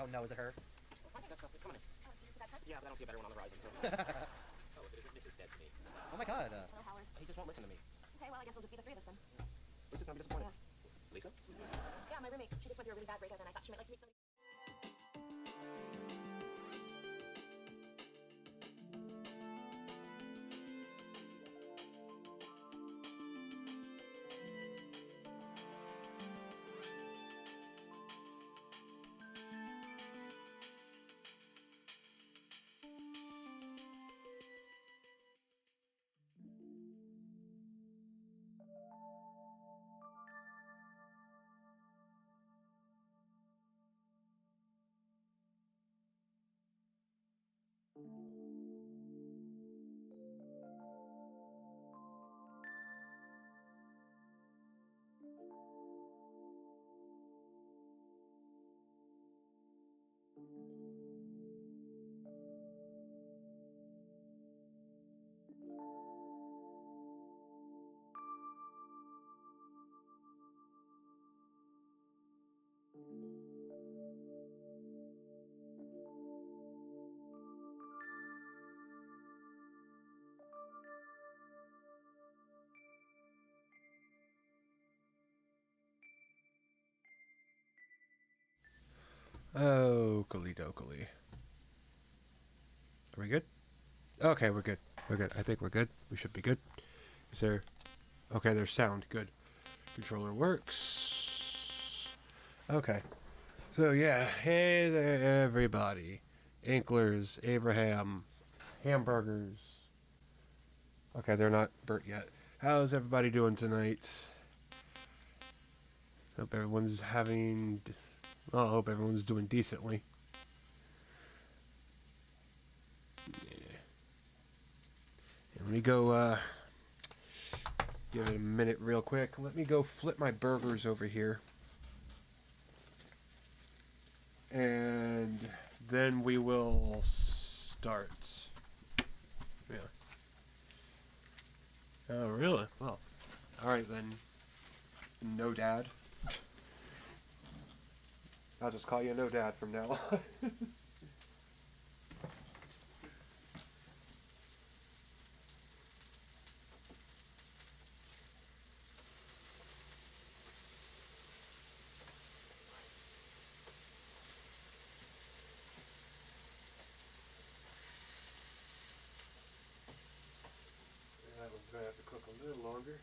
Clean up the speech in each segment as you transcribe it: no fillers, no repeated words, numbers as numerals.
don't know. Is it her? It's coming in. Oh, did you put that time? Yeah, but I don't see a better one on the horizon. So. Oh, look, this is dead to me. Oh my god. Oh, Howard. He just won't listen to me. Okay, well, I guess we'll just be the three of us then. Lisa's gonna be disappointed. Yeah. Lisa? Yeah, my roommate. She just went through a really bad breakup, and I thought she might like to meet somebody. Oakley dokley. Are we good? Okay, we're good. We're good. I think we're good. We should be good. Is there... Okay, there's sound. Good. Controller works. Okay. So, yeah. Hey there, everybody. Inklers, Abraham, hamburgers. Okay, they're not burnt yet. How's everybody doing tonight? Hope everyone's having... Well, I hope everyone's doing decently. Yeah. Let me go, give it a minute real quick. Let me go flip my burgers over here. And then we will start. Yeah. Oh, really? Well, alright then. No dad. I'll just call you No Dad from now on. That one's going to have to cook a little longer.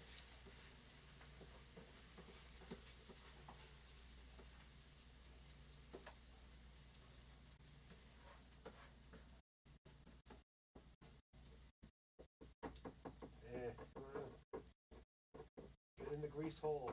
Get in the grease hole.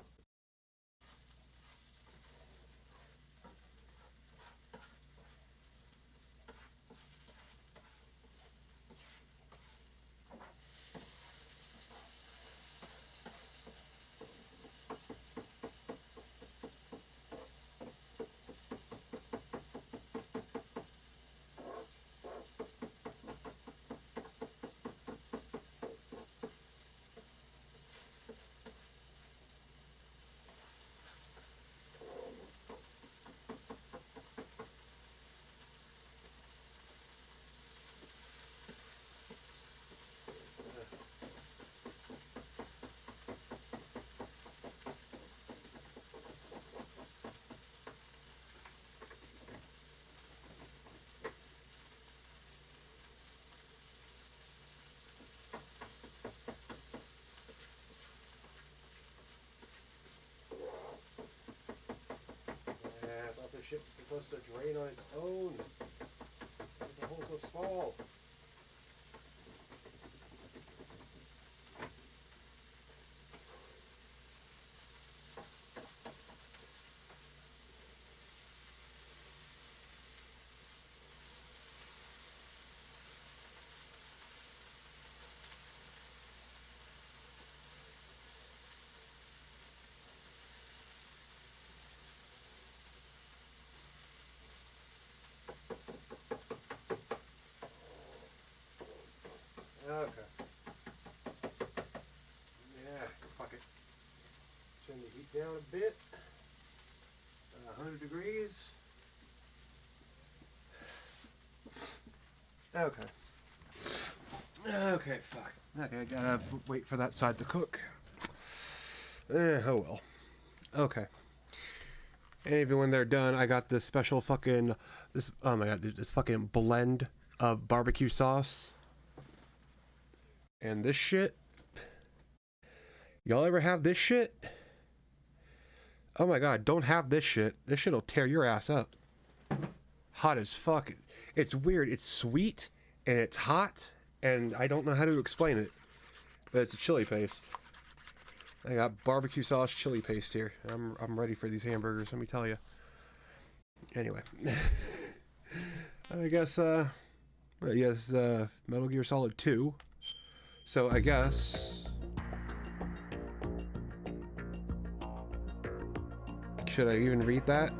I thought this shit was supposed to drain on its own. Why is the hole so small? Okay. Yeah, fuck it. Turn the heat down a bit. 100 degrees. Okay. Okay, fuck. Okay, I gotta wait for that side to cook. Oh well. Okay. And even when they're done, I got this special fucking... This, oh my god, dude, this fucking blend of barbecue sauce. And this shit. Y'all ever have this shit? Oh my god, don't have this shit. This shit'll tear your ass up. Hot as fuck. It's weird. It's sweet and it's hot and I don't know how to explain it. But it's a chili paste. I got barbecue sauce chili paste here. I'm ready for these hamburgers, let me tell you. Anyway. I guess yes, Metal Gear Solid 2. So I guess should I even read that?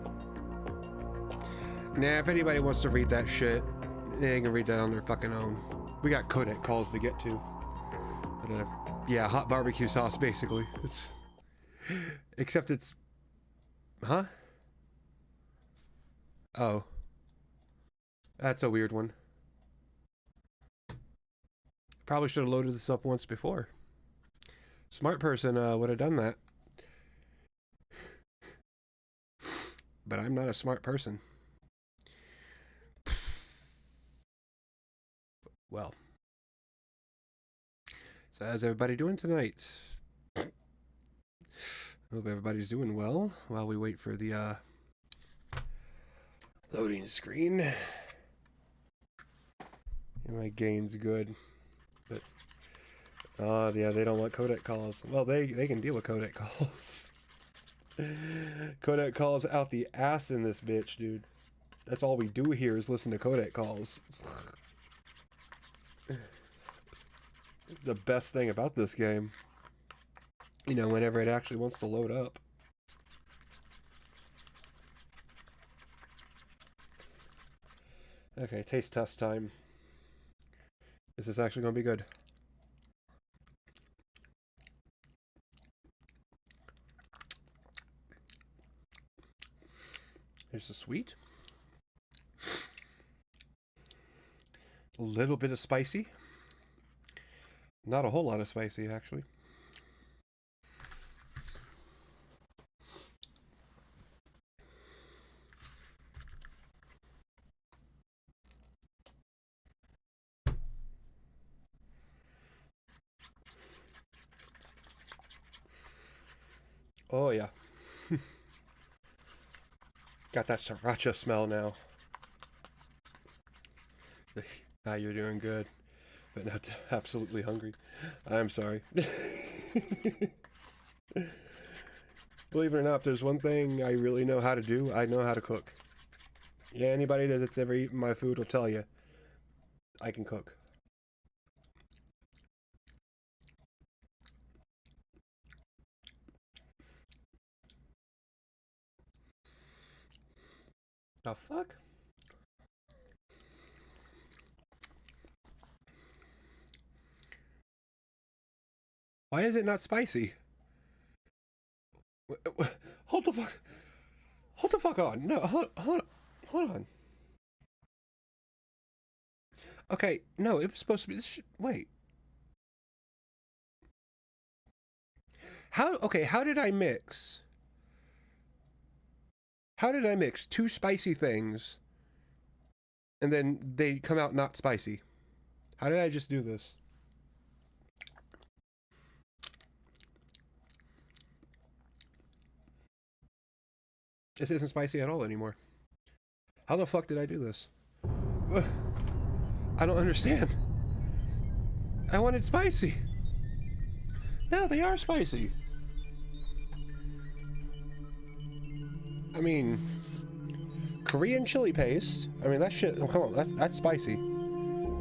Nah, if anybody wants to read that shit, they can read that on their fucking own. We got codec calls to get to. But, yeah, hot barbecue sauce, basically. It's... Except it's... Huh? Oh. That's a weird one. Probably should have loaded this up once before. Smart person would have done that. But I'm not a smart person. Well. So how's everybody doing tonight? Hope everybody's doing well while we wait for the loading screen. Yeah, my gain's good. But yeah, they don't want codec calls. Well, they can deal with codec calls. Codec calls out the ass in this bitch, dude. That's all we do here is listen to codec calls. The best thing about this game. You know, whenever it actually wants to load up. Okay, taste test time. Is this actually going to be good? Here's the sweet. A little bit of spicy. Not a whole lot of spicy, actually. Oh, yeah. Got that sriracha smell now. Ah, you're doing good. But not absolutely hungry. I'm sorry. Believe it or not, if there's one thing I really know how to do, I know how to cook. Yeah, anybody that's ever eaten my food will tell you, I can cook. The fuck? Why is it not spicy? Hold the fuck. Hold the fuck on. No, hold on. Okay, no, it was supposed to be this. Wait. Okay, how did I mix? How did I mix two spicy things and then they come out not spicy? How did I just do this? This isn't spicy at all anymore. How the fuck did I do this? I don't understand. I wanted spicy. No, they are spicy. I mean, Korean chili paste. I mean, that shit. Oh, come on, that's spicy.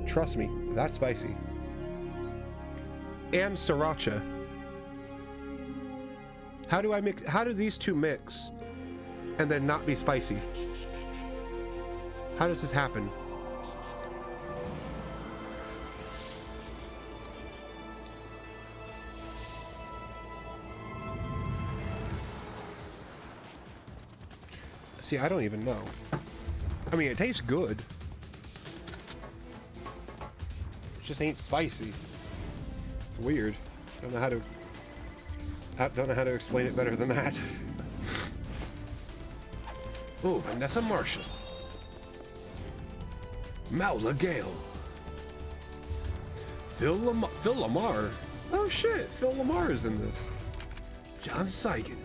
Trust me, that's spicy. And sriracha. How do I mix? How do these two mix, and then not be spicy? How does this happen? See, I don't even know. I mean, it tastes good. just ain't spicy. It's weird. Don't know how to explain it better than that. Oh, Vanessa Marshall. Maula Gale. Phil Lamar. Oh shit, Phil Lamar is in this. John Seigan.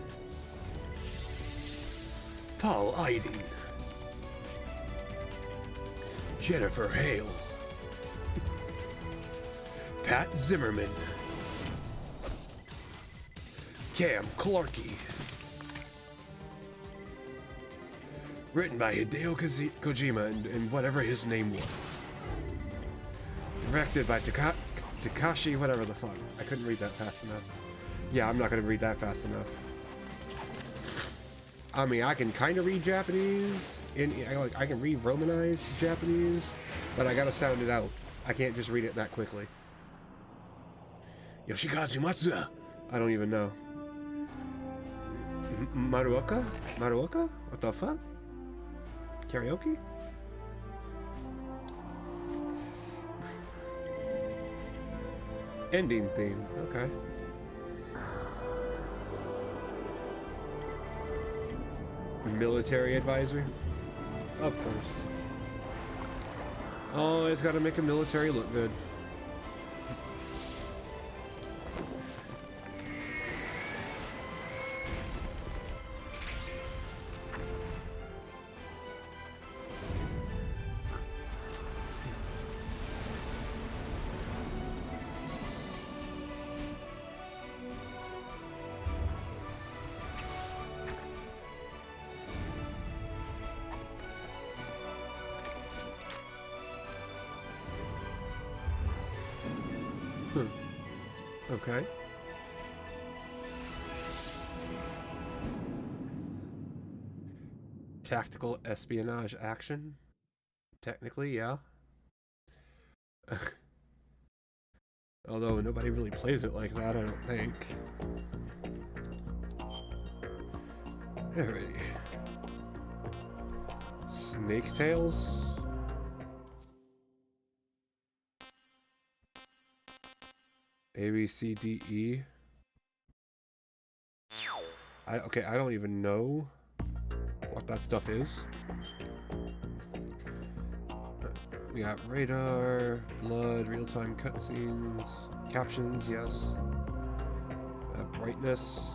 Paul Eiding. Jennifer Hale. Pat Zimmerman. Cam Clarkey. Written by Hideo Kojima and whatever his name was. Directed by Takashi, whatever the fuck. I couldn't read that fast enough. Yeah, I'm not gonna read that fast enough. I mean, I can kind of read Japanese, I can read Romanized Japanese, but I gotta sound it out. I can't just read it that quickly. Yoshikazu Matsuda. I don't even know. Maruoka? Maruoka? What the fuck? Karaoke? Ending theme. Okay. Military advisor? Of course. Oh, it's got to make a military look good. Okay. Tactical espionage action? Technically, yeah. Although nobody really plays it like that, I don't think. Alrighty. Snake Tails? A, B, C, D, E. Okay, I don't even know what that stuff is. We got radar, blood, real-time cutscenes, captions, yes. Brightness.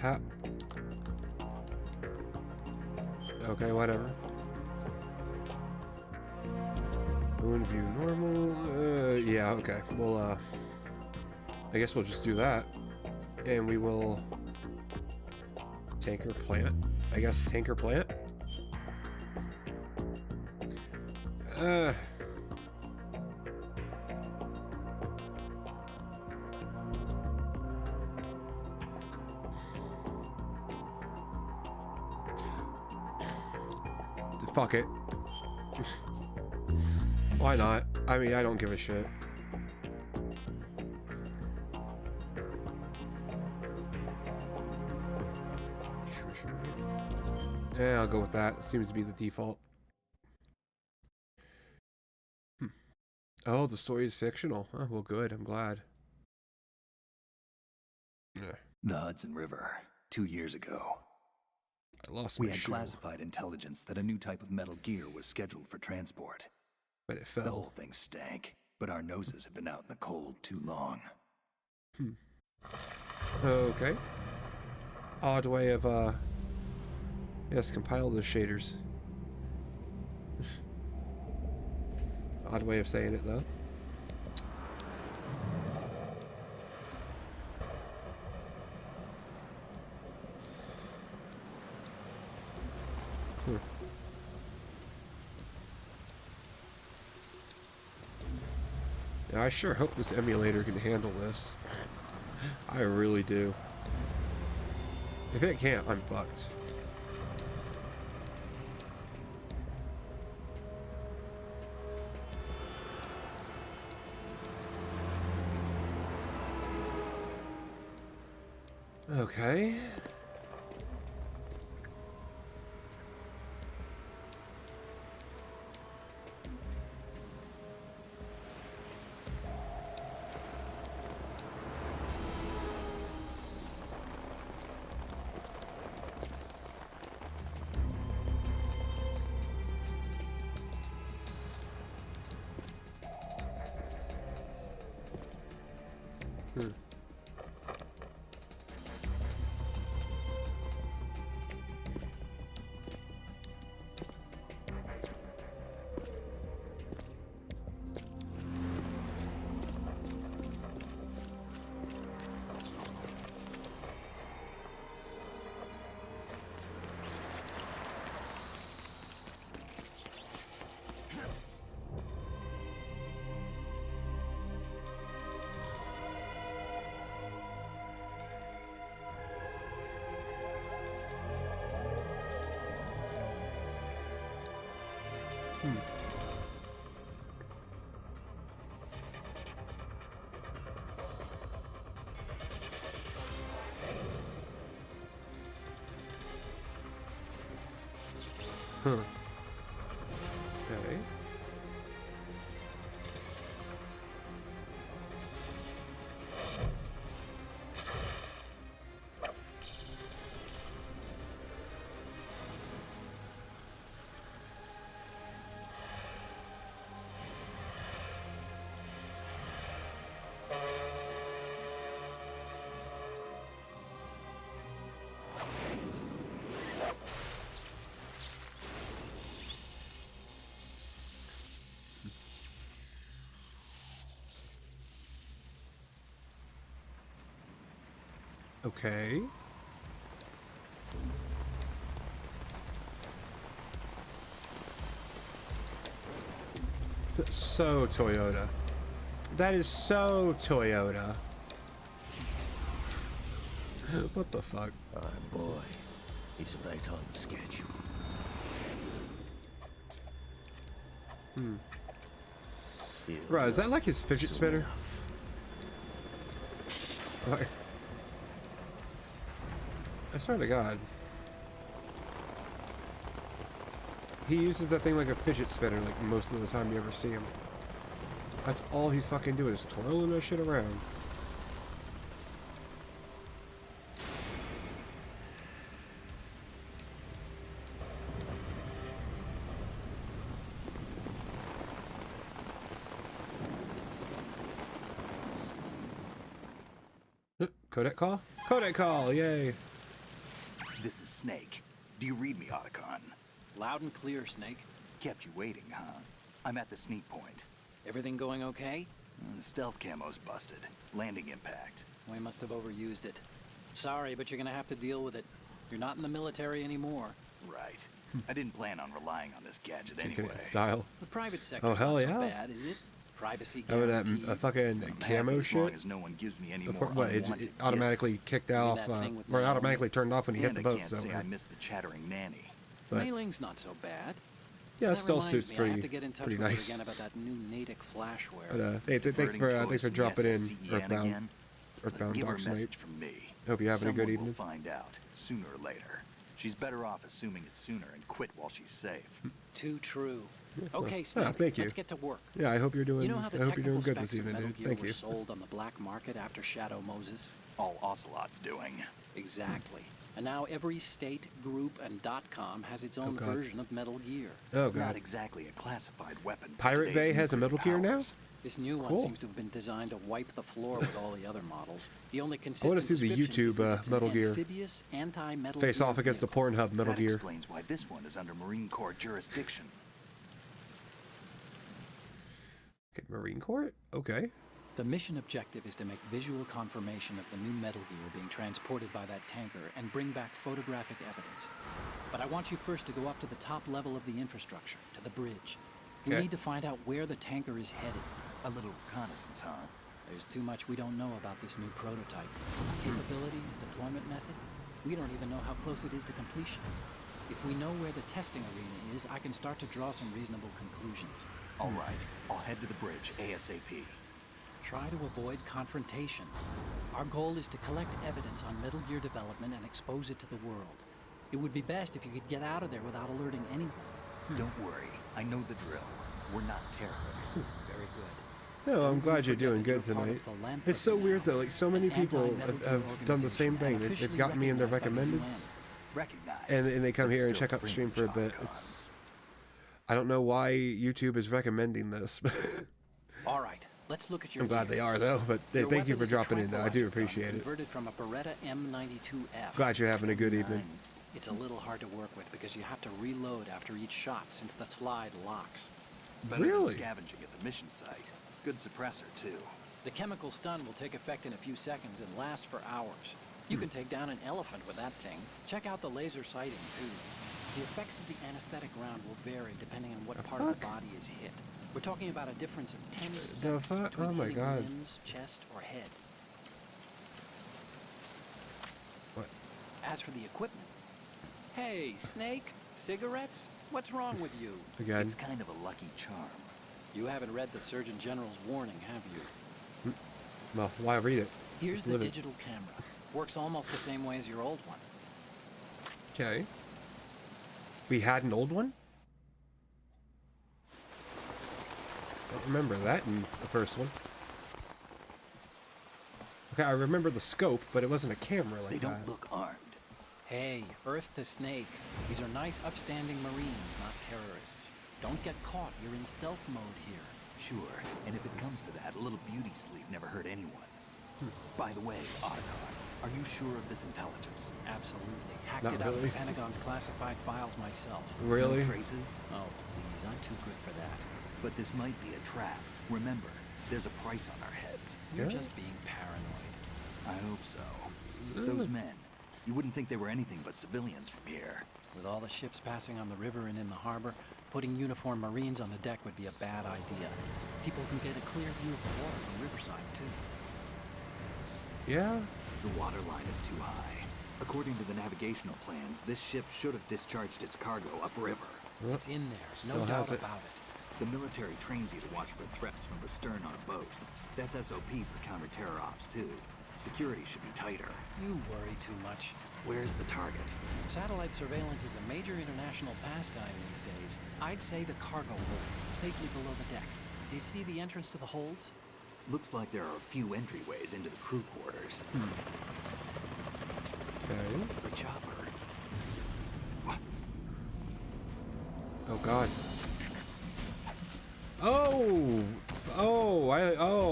Hap. Okay, whatever. Moon view normal. Yeah, okay. Well, I guess we'll just do that. And we will tanker plant. I guess tanker plant. Fuck it. Why not? I mean, I don't give a shit. Yeah, I'll go with that. It seems to be the default. Oh, the story is fictional. Oh, well, good. I'm glad. Yeah. The Hudson River, 2 years ago. I lost We my had shoe, classified intelligence that a new type of metal gear was scheduled for transport. but it The fell. whole thing stank, but our noses had been out in the cold too long. Okay. Odd way of, yes, compile the shaders. Odd way of saying it, though. Yeah, I sure hope this emulator can handle this. I really do. If it can't, I'm fucked. Okay. Huh. Okay. Okay. So Toyota. That is so Toyota. What the fuck? Our boy, he's right on schedule. Bro, is that like his fidget spinner? Like, I swear to God. He uses that thing like a fidget spinner like most of the time you ever see him. That's all he's fucking doing is twirling that shit around. Codec call? Codec call, yay! This is Snake. Do you read me, Otacon? Loud and clear, Snake. Kept you waiting, huh? I'm at the sneak point. Everything going okay? The stealth camo's busted. Landing impact. We must have overused it. Sorry, but you're gonna have to deal with it. You're not in the military anymore. Right. I didn't plan on relying on this gadget Kicking anyway. it in style. The private sector's Oh, hell not so yeah. bad, is it? Privacy Oh, that guaranteed. a fucking I'm happy camo as long shit? as no one gives me any Of more course, what, it unwanted automatically gifts. kicked mean off, that thing with or Naomi? automatically turned off when you hit And the I boat, can't so. say I miss the chattering nanny. But, Mailing's not so bad. yeah, it That still reminds suits me, I have to pretty, get in touch pretty with her nice. again about that new Natick flashware. But, hey, thanks Diverting for toys from the dropping in, SSCN Earthbound. again? Earthbound Give her Dark a Knight. message from me. Hope you're having a good Someone evening. will find out, sooner or later. She's better off assuming it sooner and quit while she's safe. Too true. well, Okay, Snake, thank you. let's get to work. Yeah, I hope you're doing. You know how the I hope you're doing technical good this specs of evening, Metal dude. Gear Thank were you. sold on the black market after Shadow Moses? All Ocelot's doing. Exactly. And now every state, group, and .com has its own God. version of Metal Gear. Not Oh god. exactly a classified weapon. for Pirate today's Bay has a nuclear Metal Gear now? powers. This new one Cool. seems to have been designed to wipe the floor with all the other models. The only I consistent want to see the description is YouTube that it's an Metal Gear amphibious, anti-Metal face Gear off against the vehicle. Pornhub Metal That Gear. explains why this one is under Marine Corps jurisdiction. Okay, Marine Corps? Okay. The mission objective is to make visual confirmation of the new Metal Gear being transported by that tanker and bring back photographic evidence. But I want you first to go up to the top level of the infrastructure, to the bridge. We Okay. need to find out where the tanker is headed. A little reconnaissance, huh? There's too much we don't know about this new prototype. Capabilities, deployment method, we don't even know how close it is to completion. If we know where the testing arena is, I can start to draw some reasonable conclusions. All right, I'll head to the bridge ASAP. Try to avoid confrontations. Our goal is to collect evidence on Metal Gear development and expose it to the world. It would be best if you could get out of there without alerting anyone. Don't worry. I know the drill. We're not terrorists. Very good. No, I'm Don't glad you're forget doing that good you're part tonight. of philanthropy It's so weird now. though, like so many An people anti-Metal Gear have done the same organization thing. and They've officially gotten me in their recognized by the recommendeds, Recognized. and they come but here and still check out the stream fringe, for a bit. Otacon. I don't know why YouTube is recommending this. All right, let's look at your I'm glad gear. they are though, but Your thank you weapon for is a dropping in though. I do tranquilizer gun appreciate it. Converted from a Beretta M92F. Glad you're having a good evening. It's a little hard to work with because you have to reload after each shot since the slide locks. Better Really? than scavenging at the mission site. Good suppressor, too. The chemical stun will take effect in a few seconds and last for hours. You can take down an elephant with that thing. Check out the laser sighting, too. The effects of the anesthetic round will vary depending on what part of the body is hit. We're talking about a difference of 10 seconds fuck? between Oh my hitting God. limbs, chest, or head. What? As for the equipment... Hey, Snake? Cigarettes? What's wrong with you? Again. It's kind of a lucky charm. You haven't read the Surgeon General's warning, have you? Well, why read it? Here's Just the live it. digital camera. Works almost the same way as your old one. Okay. We had an old one? Don't remember that in the first one. Okay, I remember the scope, but it wasn't a camera like They that. don't look armed. Hey, Earth to Snake. These are nice, upstanding Marines, not terrorists. Don't get caught. You're in stealth mode here. Sure, and if it comes to that, a little beauty sleep never hurt anyone. By the way, Otacon, are you sure of this intelligence? Absolutely. Hacked Not it out of the really. Pentagon's classified files myself. Really? No traces? Oh, please. I'm too good for that. But this might be a trap. Remember, there's a price on our heads. You're Yeah. just being paranoid. I hope so. Those men, you wouldn't think they were anything but civilians from here. With all the ships passing on the river and in the harbor, putting uniformed Marines on the deck would be a bad idea. People can get a clear view of the water from Riverside, too. Yeah? The water line is too high. According to the navigational plans, this ship should have discharged its cargo upriver. Well, It's in there. still No doubt has it. about it. The military trains you to watch for threats from the stern on a boat. That's SOP for counter-terror ops, too. Security should be tighter. You worry too much. Where's the target? Satellite surveillance is a major international pastime these days. I'd say the cargo holds, safely below the deck. Do you see the entrance to the holds? Looks like there are a few entryways into the crew quarters. Okay. The chopper. What? Oh god.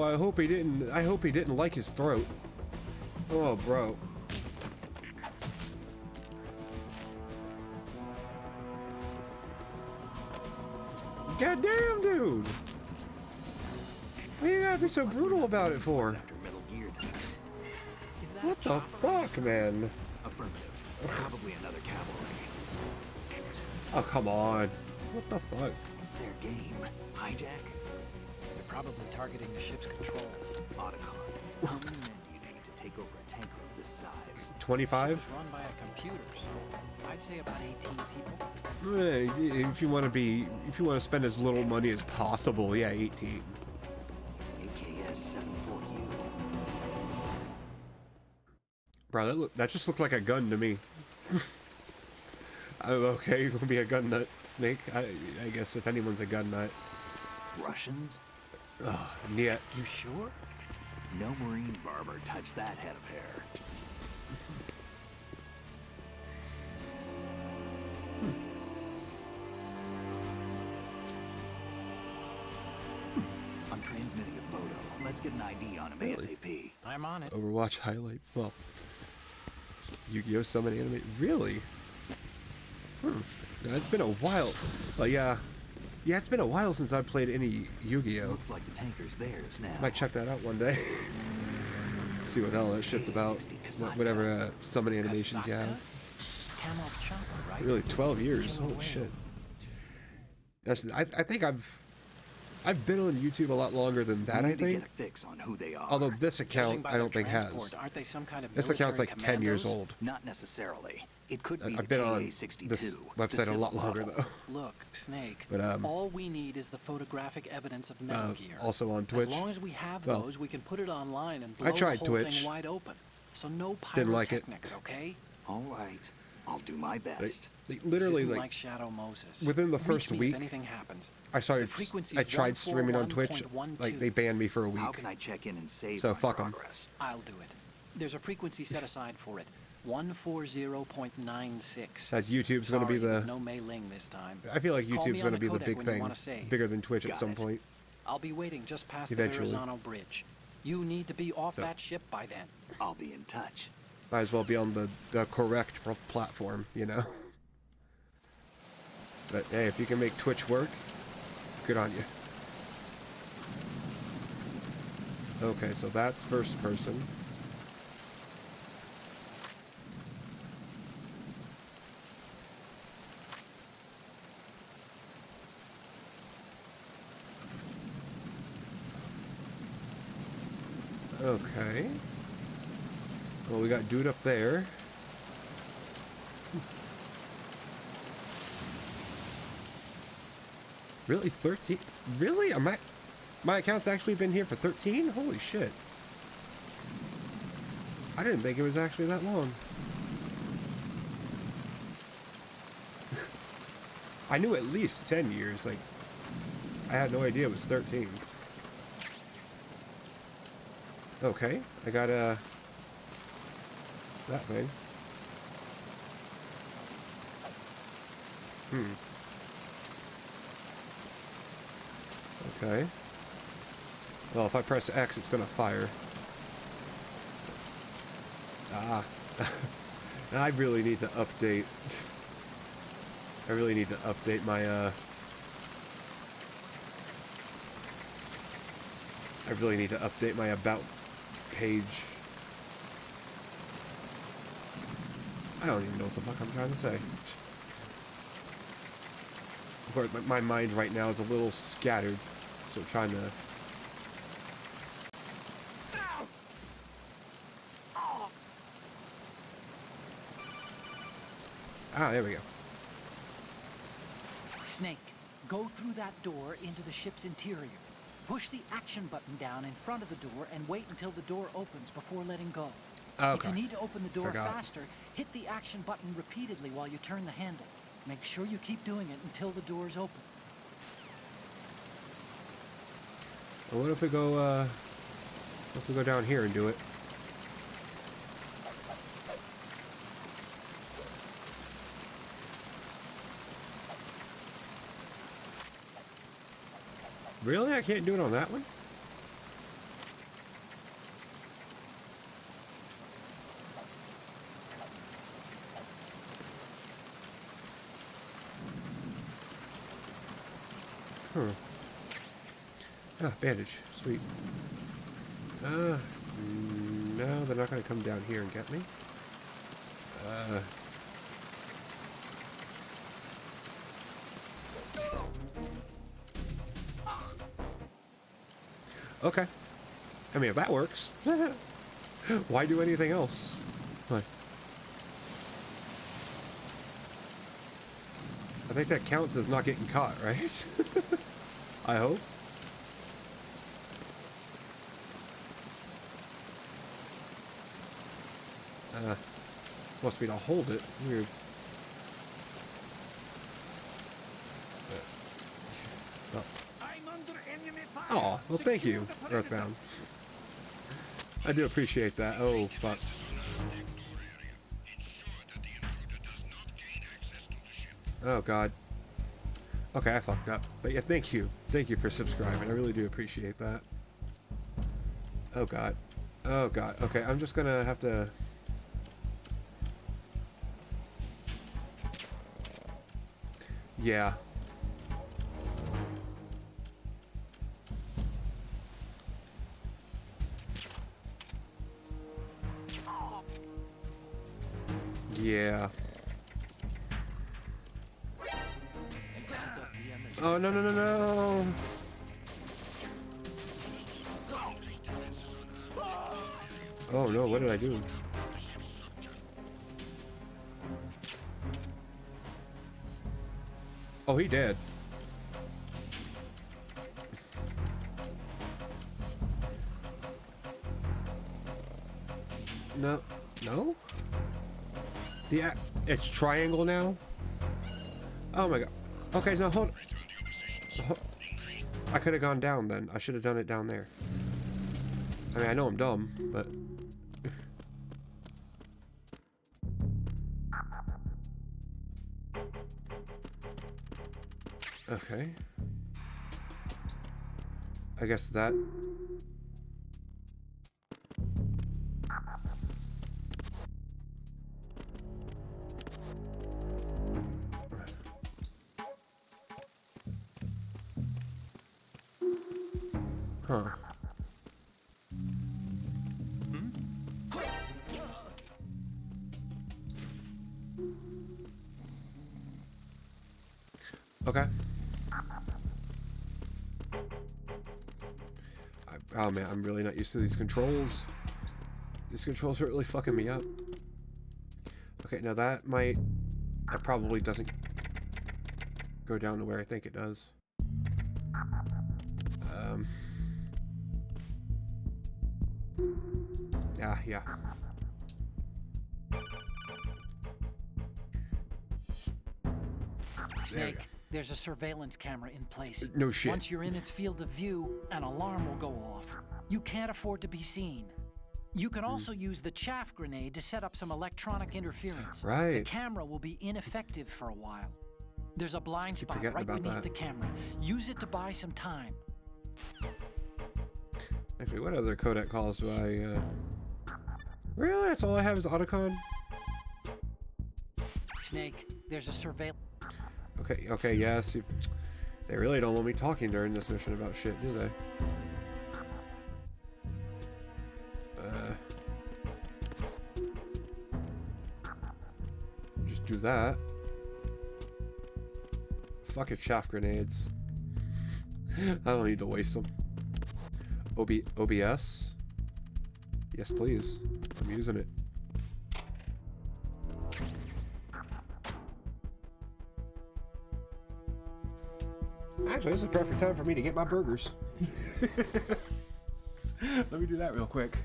I hope he didn't like his throat. Oh, bro. Goddamn, dude. What you gotta be so brutal about it for? After Metal Gear tonight. Is that What the chopper fuck, man? Affirmative. Probably another cavalry. Oh, come on. What the fuck? It's their game. Hijack? They're probably targeting the ship's controls. Otacon. How many men do you need to take over a tanker of this size? 25? It's run by a computer, so I'd say about 18 people. If you want to spend as little money as possible, yeah, 18. AKS 740U. Bro, that just looked like a gun to me. I'm okay, you're gonna be a gun nut, Snake. I guess if anyone's a gun nut. Russians? Ugh, yet. You sure? No Marine barber touched that head of hair. I'm transmitting a photo. Let's get an ID on him ASAP. I'm on it. Overwatch highlight. Well, Yu-Gi-Oh! Summon anime. Really? No, it's been a while. But yeah, it's been a while since I played any Yu-Gi-Oh! Looks like the tanker's theirs now. Might check that out one day. See what the hell that shit's about. Whatever summon animations you have. Kamov chopper, right? Really, 12 years. Killer Holy whale. shit. I think I've been on YouTube a lot longer than that. We I need to get think. a fix on who they are. Although this Judging account by I their don't think has. transport, aren't they some kind of This account's like military 10 years commandos? old. Not necessarily. It could be I've the been on KA-62, this the website a lot civil longer, model. though. Look, Snake, But, all we need is the photographic evidence of Metal Gear. Also on Twitch. As long as we have Well, those, we can put it online and I blow tried the whole Twitch. thing wide open. So no Didn't like it. pyrotechnics, okay? All right, I'll do my best. They literally, this isn't like, Shadow Moses. within the Reach first me week, if anything happens. I The frequency's I tried streaming on Twitch. 141.12. Like, they banned me for a week. How can I check in and save So my fuck 'em. progress? I'll do it. There's a frequency set aside for it. 140.96. That YouTube's gonna be Sorry, the. no Mei Ling this time. I feel like Call YouTube's me on gonna the be the codec big when you thing, wanna save. bigger than Twitch at Got some it. point. I'll be waiting just past Eventually. the Verrazano Bridge. You need to be off So- that ship by then. I'll be in touch. Might as well be on the correct platform, you know. But hey, if you can make Twitch work, good on you. Okay, so that's first person. Okay. Well, we got dude up there. Really, 13? Really? My account's actually been here for 13? Holy shit. I didn't think it was actually that long. I knew at least 10 years. Like, I had no idea it was 13. Okay, I got that thing. Okay. Well, if I press X, it's gonna fire. Ah. I really need to update. I really need to update my, I really need to update my about page. I don't even know what the fuck I'm trying to say. Of course, my mind right now is a little scattered, so I'm trying to... Ah, there we go. Snake, go through that door into the ship's interior. Push the action button down in front of the door and wait until the door opens before letting go. Okay. If you need to open the door Forgot. faster, hit the action button repeatedly while you turn the handle. Make sure you keep doing it until the door's open. Well, what if we go down here and do it? Really? I can't do it on that one? Huh. Ah, bandage. Sweet. No, they're not going to come down here and get me. Okay. I mean, if that works, why do anything else? What? I think that counts as not getting caught, right? I hope. Wants me to hold it. Weird. Oh, well, thank you, Earthbound. I do appreciate that. Oh, fuck. Oh, God. Okay, I fucked up. But yeah, thank you. Thank you for subscribing. I really do appreciate that. Oh, God. Oh, God. Okay, I'm just gonna have to... Yeah. Yeah. Oh, no, no, no, no. Oh, no, what did I do? Oh, he did. No. No? It's triangle now? Oh my god. Okay, now hold. I could have gone down then. I should have done it down there. I mean, I know I'm dumb, but... Okay. I guess that... Huh. Okay. Oh man, I'm really not used to these controls. These controls are really fucking me up. Okay, now that probably doesn't go down to where I think it does. Yeah. Snake, there's a surveillance camera in place. No shit. Once you're in its field of view, an alarm will go off. You can't afford to be seen. You can also use the chaff grenade to set up some electronic interference. Right. The camera will be ineffective for a while. There's a blind spot right about beneath that. the camera. Use it to buy some time. Actually, what other codec calls do I, Really? That's all I have is Otacon? Snake, there's a surveillance... Okay, yes. They really don't want me talking during this mission about shit, do they? Just do that. Fuck it, chaff grenades. I don't need to waste them. OBS? Yes, please. I'm using it. Actually, this is a perfect time for me to get my burgers. Let me do that real quick.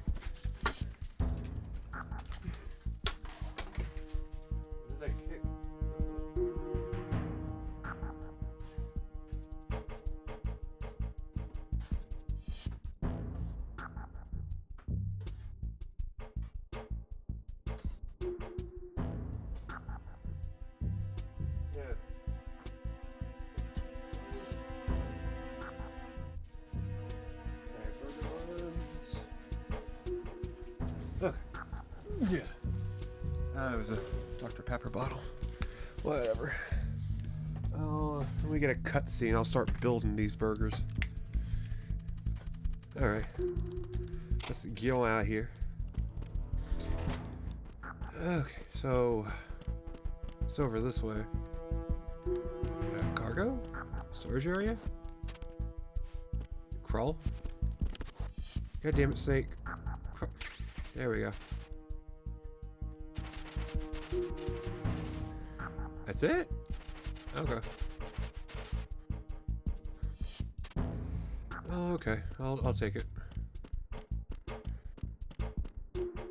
Yeah. It was a Dr. Pepper bottle. Whatever. Oh, when we get a cutscene, I'll start building these burgers. Alright. Let's get on out of here. Okay, so... it's over this way. Cargo? Storage area? Crawl? God damn it, Snake. There we go. That's it? Okay. Oh, okay. I'll take it.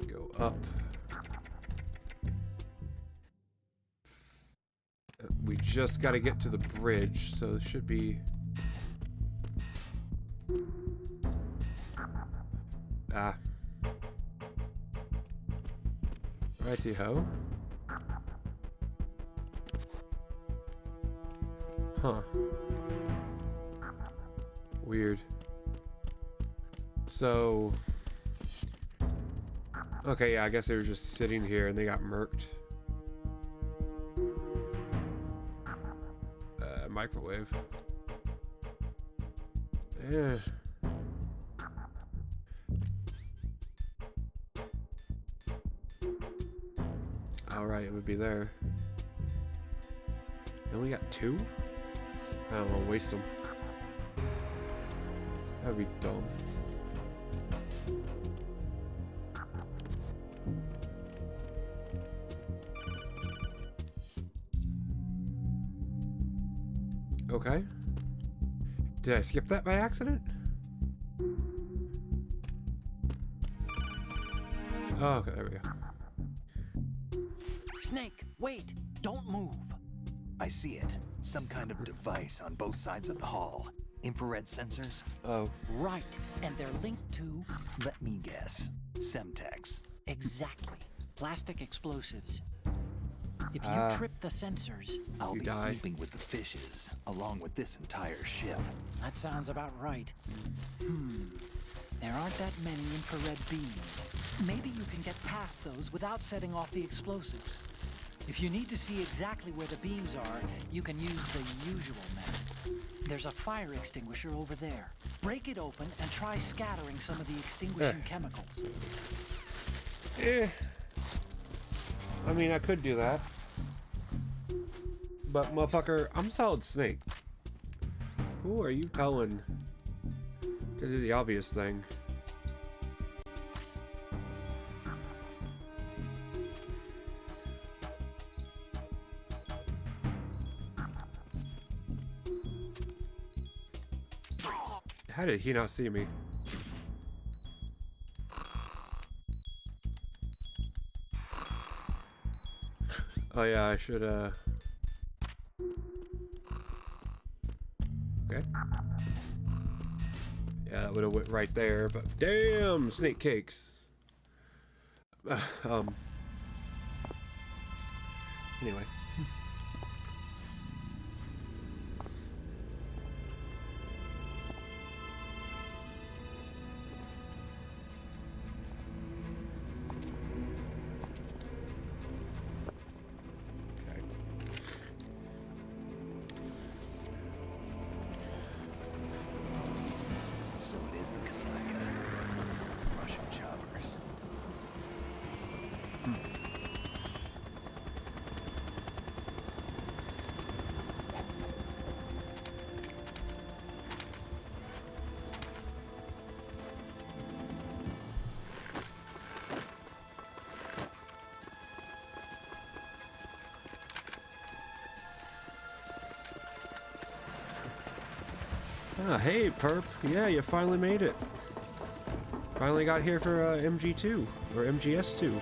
Go up. We just got to get to the bridge, so it should be... Ah. Righty-ho. Huh. Weird. So... okay, yeah, I guess they were just sitting here and they got murked. Microwave. Yeah. Alright, it would be there. I only got 2? I don't want to waste them. That'd be dumb. Okay. Did I skip that by accident? Oh, okay, there we go. Snake, wait! Don't move! I see it. Some kind of device on both sides of the hall. Infrared sensors? Oh. Right, and they're linked to... Let me guess. Semtex. Exactly. Plastic explosives. If you trip the sensors... I'll You be die. sleeping with the fishes, along with this entire ship. That sounds about right. There aren't that many infrared beams. Maybe you can get past those without setting off the explosives. If you need to see exactly where the beams are, you can use the usual method. There's a fire extinguisher over there. Break it open and try scattering some of the extinguishing chemicals. I mean, I could do that. But, motherfucker, I'm Solid Snake. Who are you telling to do the obvious thing? How did he not see me? Oh yeah, I should okay. Yeah, that would have went right there, but damn, snake cakes. Anyway. So it is the Kasaka. Russian choppers. Ah, hey, perp. Yeah, you finally made it. Finally got here for MG2 or MGS2.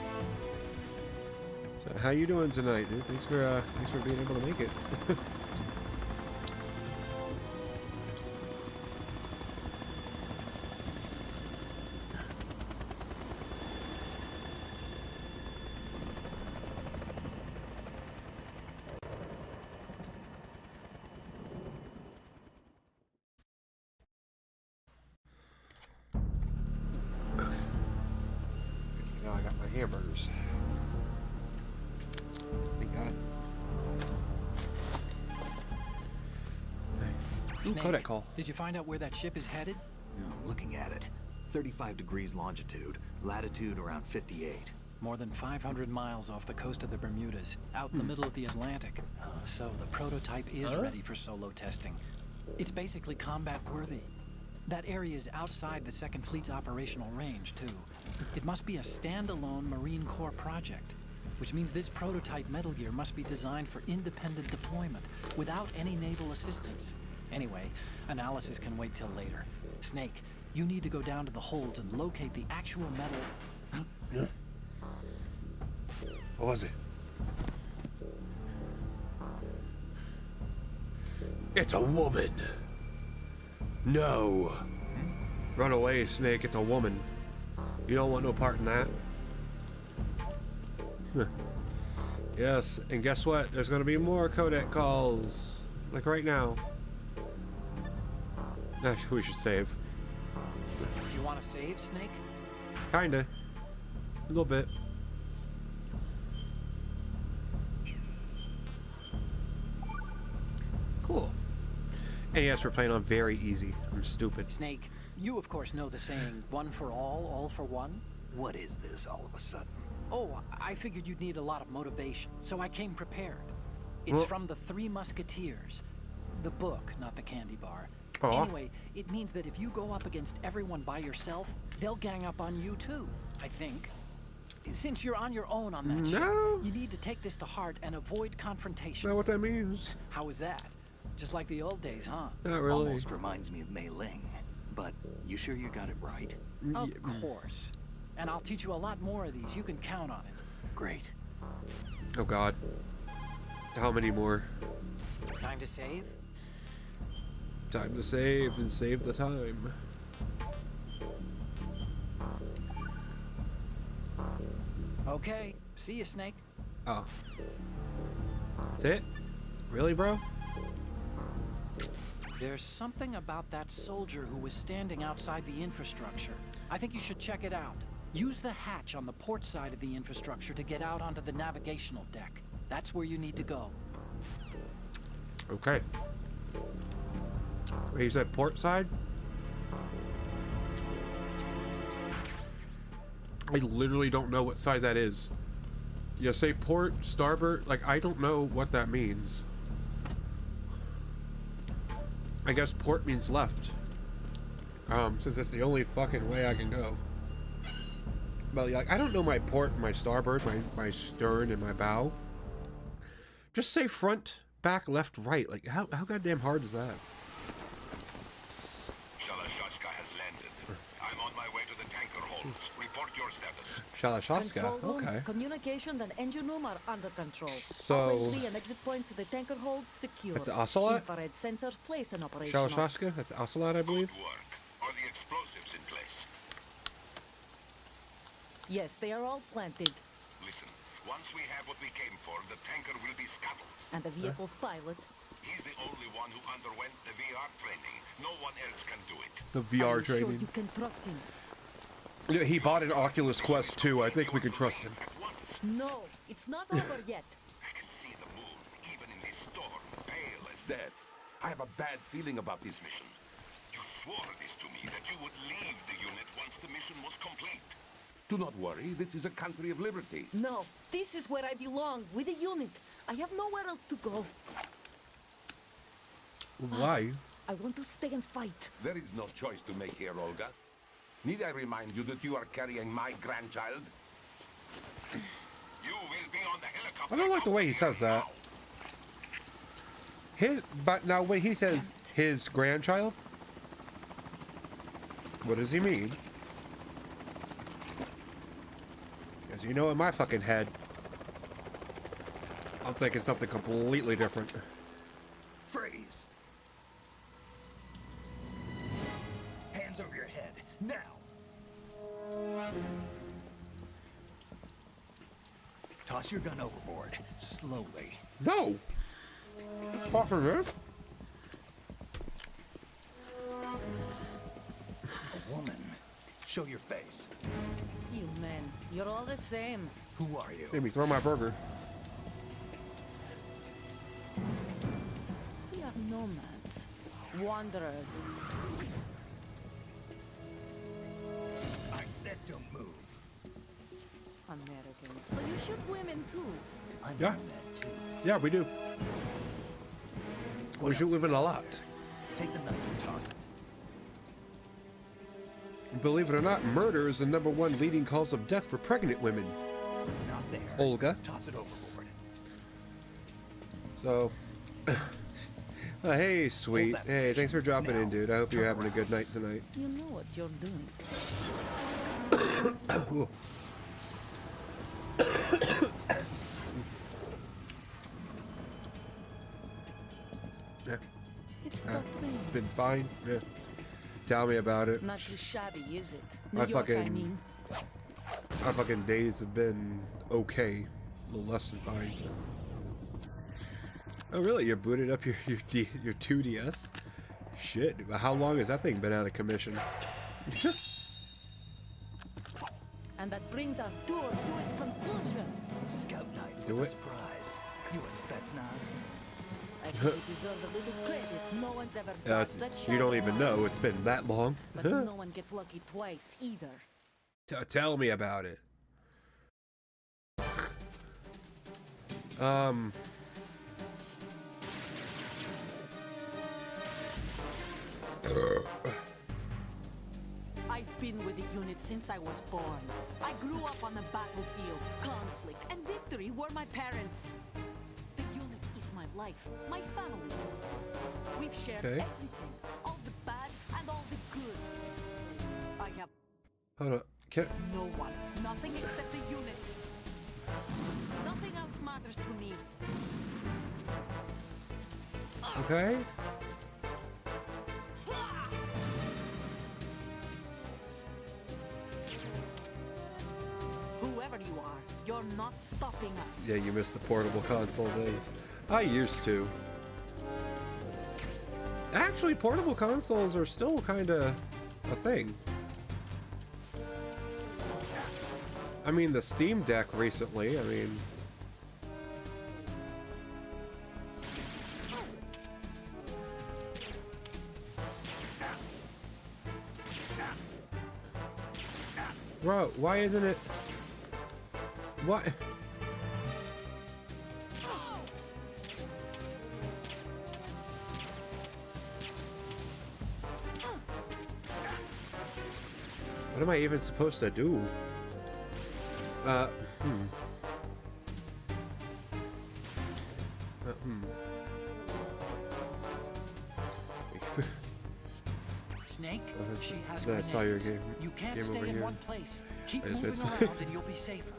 So how you doing tonight, dude? Thanks for being able to make it. Now I got my hamburgers. Thank God. Ooh, Snake, Kodak call. did you find out where that ship is headed? Looking at it. 35 degrees longitude, latitude around 58. More than 500 miles off the coast of the Bermudas, out in the middle of the Atlantic. So the prototype is ready for solo testing. It's basically combat worthy. That area is outside the Second Fleet's operational range, too. It must be a standalone Marine Corps project, which means this prototype Metal Gear must be designed for independent deployment, without any naval assistance. Anyway, analysis can wait till later. Snake, you need to go down to the holds and locate the actual metal... What was it? It's a woman. No. Run away, Snake. It's a woman. You don't want no part in that. Yes, and guess what? There's gonna be more Kodak calls. Like right now. Actually, we should save. Do you want to save, Snake? Kinda. A little bit. Cool. And yes, we're playing on very easy. I'm stupid. Snake, you of course know the saying, one for all for one? What is this all of a sudden? Oh, I figured you'd need a lot of motivation, so I came prepared. It's Well- from the Three Musketeers. The book, not the candy bar. Aw. Anyway, it means that if you go up against everyone by yourself, they'll gang up on you too, I think. Since you're on your own on that ship, No. you need to take this to heart and avoid confrontation. Know what that means? How is that? Just like the old days, huh? Not really. Almost reminds me of Mei Ling. But you sure you got it right? Of course. And I'll teach you a lot more of these. You can count on it. Great. Oh God. How many more? Time to save? Time to save and save the time. Okay. See you, Snake. Oh. That's it? Really, bro? There's something about that soldier who was standing outside the infrastructure. I think you should check it out. Use the hatch on the port side of the infrastructure to get out onto the navigational deck. That's where you need to go. Okay. Wait, you said port side? I literally don't know what side that is. You say port, starboard, like I don't know what that means. I guess port means left. Since it's the only fucking way I can go. But like I don't know my port, my starboard, my stern, and my bow. Just say front, back, left, right. Like how goddamn hard is that? Shalashashka has landed. I'm on my way to the tanker holds. Report your status. Shalashaska. Control room, Okay. communications and engine room are under control. So- Always be an exit point to the tanker hold secure. That's Ocelot? Infrared sensors placed in operation. Shalashaska. That's Ocelot, I believe. Good work. Are the explosives in place? Yes, they are all planted. Listen, once we have what we came for, the tanker will be scuttled. And the vehicle's pilot. He's the only one who underwent the VR training. No one else can do it. The Are VR you sure training. you can trust him? Yeah, he bought an Oculus Quest 2. I think we can trust him. At once, No, it's not over yet. I can see the moon, even in this storm, pale as death. I have a bad feeling about this mission. You swore this to me, that you would leave the unit once the mission was complete. Do not worry, this is a country of liberty. No, this is where I belong, with the unit. I have nowhere else to go. Why? I want to stay and fight. There is no choice to make here, Olga. Need I remind you that you are carrying my grandchild? You will be on the helicopter. I don't like the way he says that. But now when he says his grandchild, what does he mean? Because you know, in my fucking head, I'm thinking something completely different. Freeze! Hands over your head, now! Toss your gun overboard, slowly. No! Apart from this? A woman. Show your face. You men, you're all the same. Who are you? Made me throw my burger. We are nomads, wanderers. I said don't move. Americans, so you shoot women too. I'm Yeah. on that too. Yeah, we do. What We shoot else? women a lot. Take the knife and toss it. Believe it or not, murder is the #1 leading cause of death for pregnant women. Not there. Olga. Toss it overboard. So, hey, sweet. that Hey, thanks for dropping in, Now, dude. I hope you're turn having a good night tonight. You know what you're doing. Ooh. Yeah, It's stopped raining. it's been fine. Yeah. Tell me about it. Not too shabby, is it? I New York, I fucking- mean. My fucking days have been okay. A little less than fine. Oh, really? You booted up your 2DS? Shit. How long has that thing been out of commission? And that brings our tour to its conclusion. Scout knife Do with a it. surprise. You a Spetsnaz? I think we deserve a little credit. No one's ever dodged that You don't shiny even one. know. It's been that long. But no one gets lucky twice either. Tell me about it. I've been with the unit since I was born. I grew up on the battlefield. Conflict and victory were my parents. The unit is my life, my family. We've shared Okay. everything, all the bad and all the good. I have Hold on. no one, nothing except the unit. Nothing else matters to me. Okay. Whoever you are, you're not stopping us. Yeah, you missed the portable console days. I used to. Actually, portable consoles are still kind of a thing. I mean, the Steam Deck recently, I mean... Bro, why isn't it... What? What am I even supposed to do? Snake, that's- she has that's all your grenades. game- You can't game stay over in here. one place. Keep It's- moving it's- around and you'll be safer.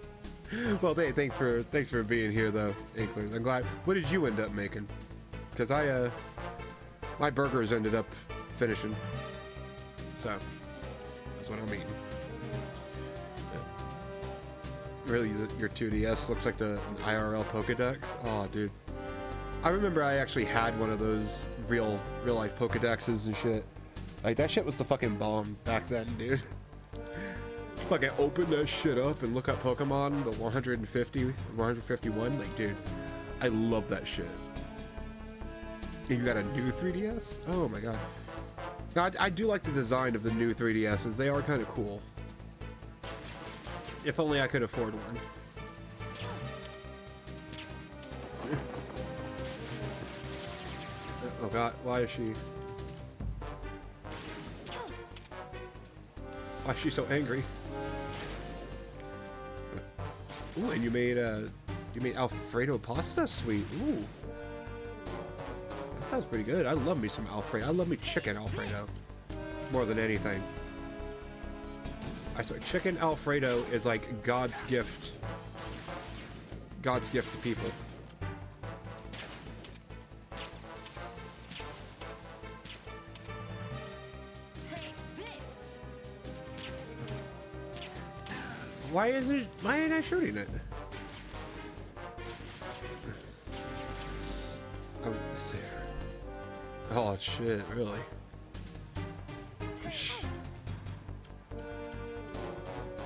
Well, thanks for being here, though, Inklers. I'm glad. What did you end up making? Because my burgers ended up finishing. So that's what I'm eating. Yeah. Really, your 2DS looks like the IRL Pokédex. Oh, dude. I remember I actually had one of those real life Pokédexes and shit. Like that shit was the fucking bomb back then, dude. Fucking open that shit up and look up Pokemon, the 150, 151. Like, dude, I love that shit. And you got a new 3DS? Oh my god. Now, I do like the design of the new 3DSs. They are kind of cool. If only I could afford one. Oh god, why is she... Why is she so angry? Ooh, and you made Alfredo pasta? Sweet. Ooh. That sounds pretty good. I love me some Alfredo. I love me chicken Alfredo. More than anything. I swear, chicken Alfredo is like God's gift. God's gift to people. Why ain't I shooting it? Oh, safer. Oh shit, really?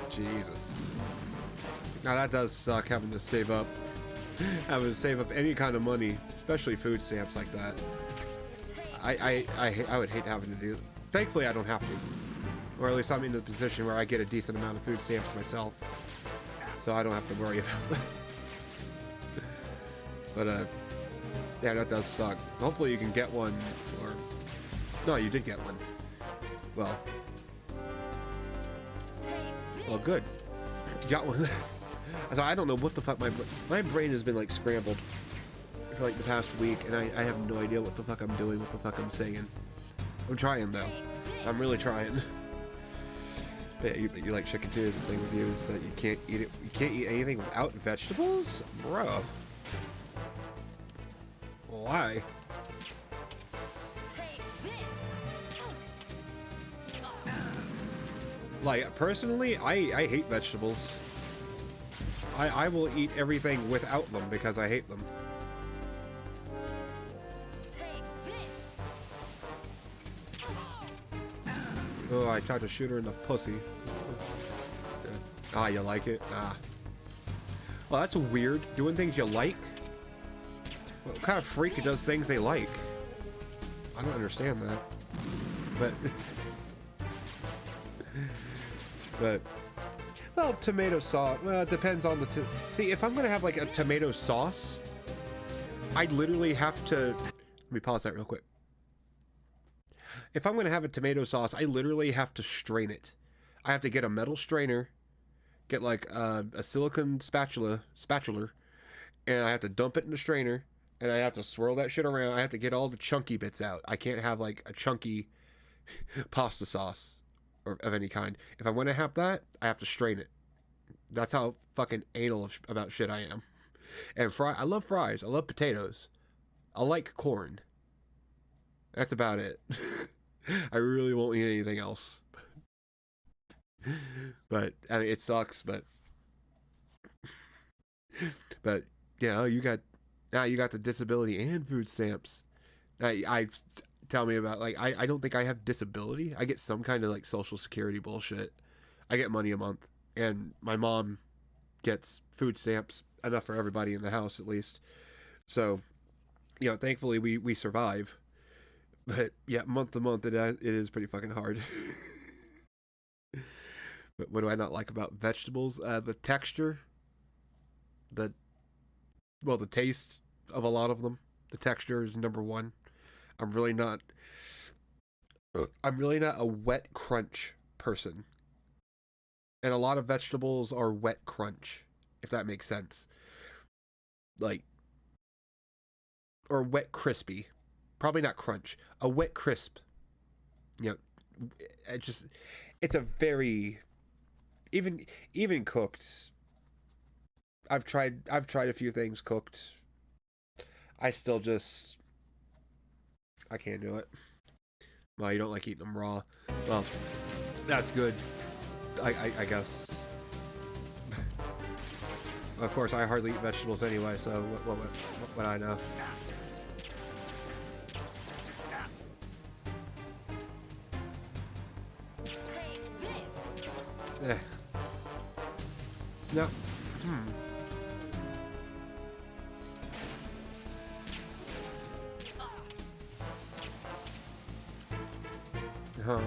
Jesus. Now that does suck, having to save up. Having to save up any kind of money, especially food stamps like that. I would hate having to do. Thankfully, I don't have to. Or at least I'm in the position where I get a decent amount of food stamps myself. So I don't have to worry about that. But, yeah, that does suck. Hopefully you can get one, or... No, you did get one. Well, good. You got one. So I don't know what the fuck my brain has been, like, scrambled for, like, the past week, and I have no idea what the fuck I'm doing, what the fuck I'm saying. I'm trying, though. I'm really trying. But yeah, you like chicken too. The thing with you is that you can't eat it. You can't eat anything without vegetables, bro. Why? Like personally, I hate vegetables. I will eat everything without them because I hate them. Oh, I tried to shoot her in the pussy. Ah, you like it? Ah. Well, that's weird. Doing things you like? What kind of freak does things they like? I don't understand that. But... but... Well, tomato sauce... Well, it depends on the... See, if I'm gonna have, like, a tomato sauce, I'd literally have to... Let me pause that real quick. If I'm gonna have a tomato sauce, I literally have to strain it. I have to get a metal strainer, get like a silicone spatula, and I have to dump it in the strainer, and I have to swirl that shit around. I have to get all the chunky bits out. I can't have like a chunky pasta sauce or of any kind. If I want to have that, I have to strain it. That's how fucking anal about shit I am. And I love fries. I love potatoes. I like corn. That's about it. I really won't eat anything else. But I mean, it sucks. But you got the disability and food stamps. I tell me about, like, I don't think I have disability. I get some kind of like social security bullshit. I get money a month, and my mom gets food stamps, enough for everybody in the house at least. So, thankfully we survive. But yeah, month to month it is pretty fucking hard. But what do I not like about vegetables? The texture, the taste of a lot of them. The texture is number one. I'm really not a wet crunch person. And a lot of vegetables are wet crunch, if that makes sense. Like, or wet crispy. Probably not crunch. A wet crisp. It's a very, even cooked. I've tried a few things cooked. I can't do it. Well, you don't like eating them raw. Well, that's good. I guess. Of course, I hardly eat vegetables anyway, so what would I know? No. Huh.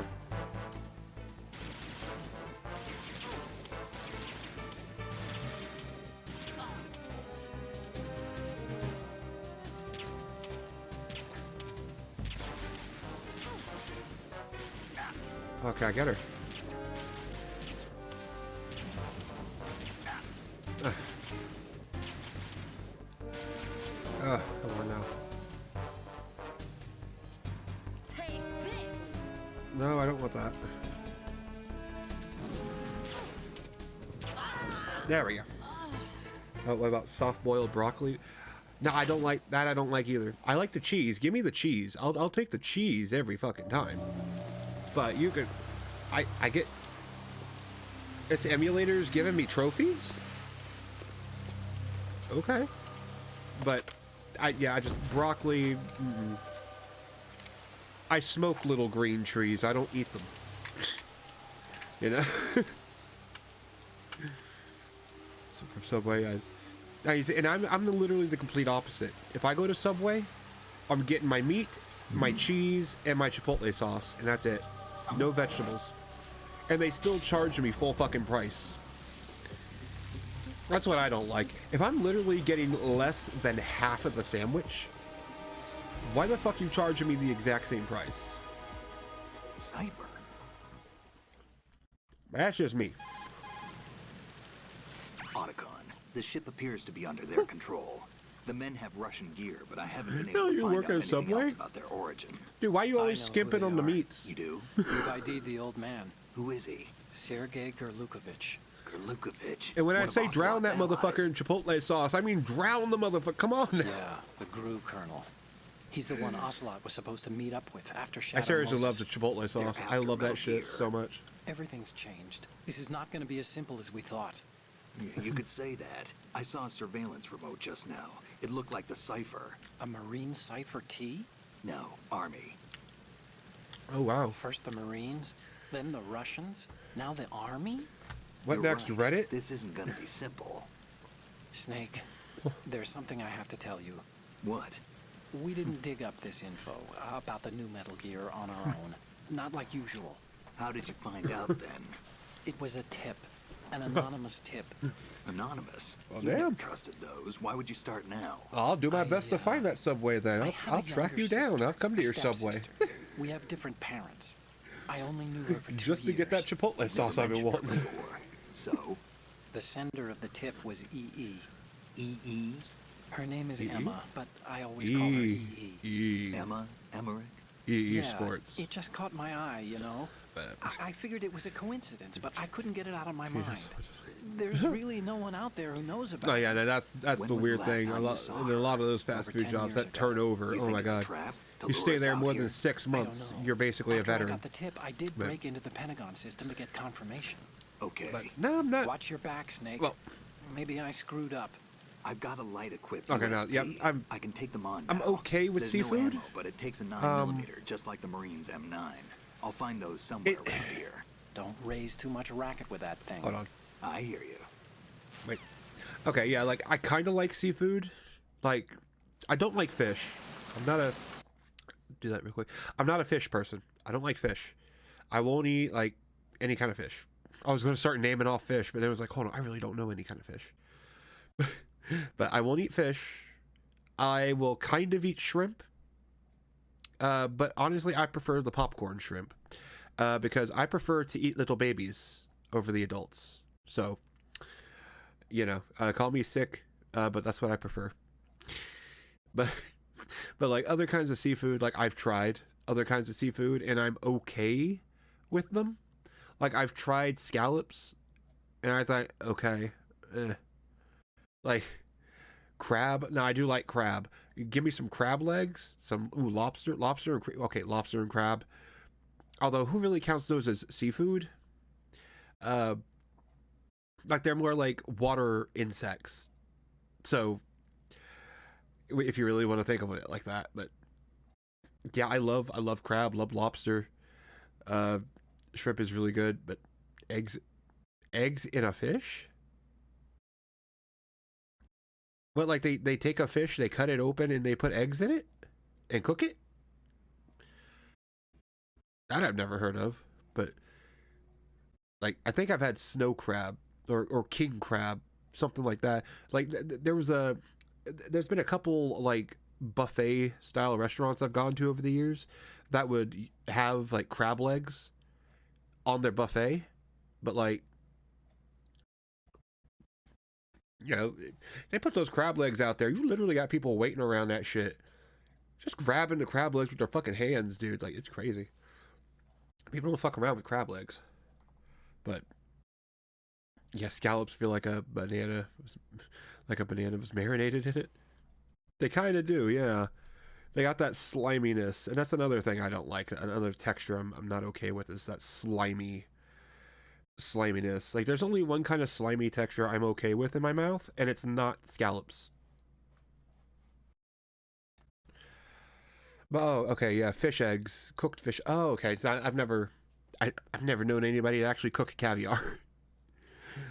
Okay, I get her. Come on now. No, I don't want that. There we go. Oh, what about soft-boiled broccoli? No, I don't like that. I don't like either. I like the cheese. Give me the cheese. I'll take the cheese every fucking time. But you could, I get. It's emulators giving me trophies. Okay. But I just broccoli. I smoke little green trees. I don't eat them. You know. So from Subway, and I'm literally the complete opposite. If I go to Subway, I'm getting my meat, my cheese, and my chipotle sauce, and that's it. No vegetables. And they still charge me full fucking price. That's what I don't like. If I'm literally getting less than half of the sandwich, why the fuck you charging me the exact same price? Cypher. That's just me. Otacon, the ship appears to be under their control. The men have Russian gear, but I haven't been able to find out anything else about their origin. Dude, why are you always skimping on the meats? You do? We've ID'd the old man, Who is he? Sergei Gerlukovich. Gerlukovich. And when I One of say drown that Ocelot's motherfucker in chipotle sauce, I mean drown the motherfucker. Come on now. Yeah, the GRU colonel. He's the one Ocelot was supposed to meet up with after Shadow I seriously love Moses. the chipotle sauce. They're I after love that Metal shit Gear. so much. Everything's changed. This is not going to be as simple as we thought. You could say that. I saw a surveillance remote just now. It looked like the Cypher. A Marine Cypher T? No, Army. Oh wow. First the Marines, then the Russians, now the Army? What You're next? right. Reddit? This isn't gonna be simple. Snake, there's something I have to tell you. What? We didn't dig up this info about the new Metal Gear on our own. Not like usual. How did you find out then? It was a tip. An anonymous tip. Anonymous. Well, You damn. never trusted those. Why would you start now? I'll do my best to find that subway then. I have I'll a track younger you down. sister, I'll come to a your subway. stepsister. We have different parents. I only knew her for 2 Just to get that years. chipotle sauce I've been Never mentioned wanting. her before. So, The sender of the tip was EE. EE? Her name is E-E? Emma, but I always call her E.E. Emma? Emmerich? EE Yeah, Sports. it just caught my eye, you know. But I figured it was a coincidence, but I couldn't get it out of my she mind. just- There's really no one out there who knows about Oh it. yeah, that's When the was the weird last thing. time you saw There are a her? lot of those fast Over food 10 jobs years that ago. turn over. You Oh think my it's a god. trap to You lure stay us there out more here? than 6 I don't months, know. you're basically a After I veteran. got the tip, I did But- break into the Pentagon system to get confirmation. Okay. But no, I'm not. Watch your back, Snake. Well- Maybe I screwed up. I've got a light equipped Okay, USP. no, yeah, I can take them on I'm now. okay with There's seafood. No ammo, but it takes a 9mm, just like the Marines M9. I'll find those somewhere It- around here. Don't raise too much racket with that thing. Hold on. I hear you. Wait. Okay, yeah, like I kind of like seafood. Like I don't like fish. I'm not a do that real quick. I'm not a fish person. I don't like fish. I won't eat like any kind of fish. I was going to start naming off fish, but then I was like, hold on, I really don't know any kind of fish. But I won't eat fish. I will kind of eat shrimp. But honestly, I prefer the popcorn shrimp. Because I prefer to eat little babies over the adults. So, you know, call me sick, but that's what I prefer. But like other kinds of seafood, like I've tried other kinds of seafood and I'm okay with them. Like I've tried scallops and I thought, okay, like crab. No, I do like crab. You give me some crab legs, some lobster, okay, lobster and crab. Although, who really counts those as seafood? Like they're more like water insects. So, if you really want to think of it like that, but yeah, I love crab, love lobster. Shrimp is really good, but eggs in a fish? What, like they take a fish, they cut it open, and they put eggs in it and cook it? That I've never heard of, but like I think I've had snow crab or king crab, something like that. Like there's been a couple like buffet style restaurants I've gone to over the years that would have like crab legs on their buffet, but like, you know, they put those crab legs out there. You literally got people waiting around that shit, just grabbing the crab legs with their fucking hands, dude. Like it's crazy. People don't fuck around with crab legs. But yeah, scallops feel like a banana was marinated in it. They kind of do, yeah. They got that sliminess, and that's another thing I don't like. Another texture I'm not okay with is that sliminess. Like there's only one kind of slimy texture I'm okay with in my mouth, and it's not scallops. Oh, okay, yeah, fish eggs, cooked fish. Oh, okay. So I've never known anybody to actually cook caviar.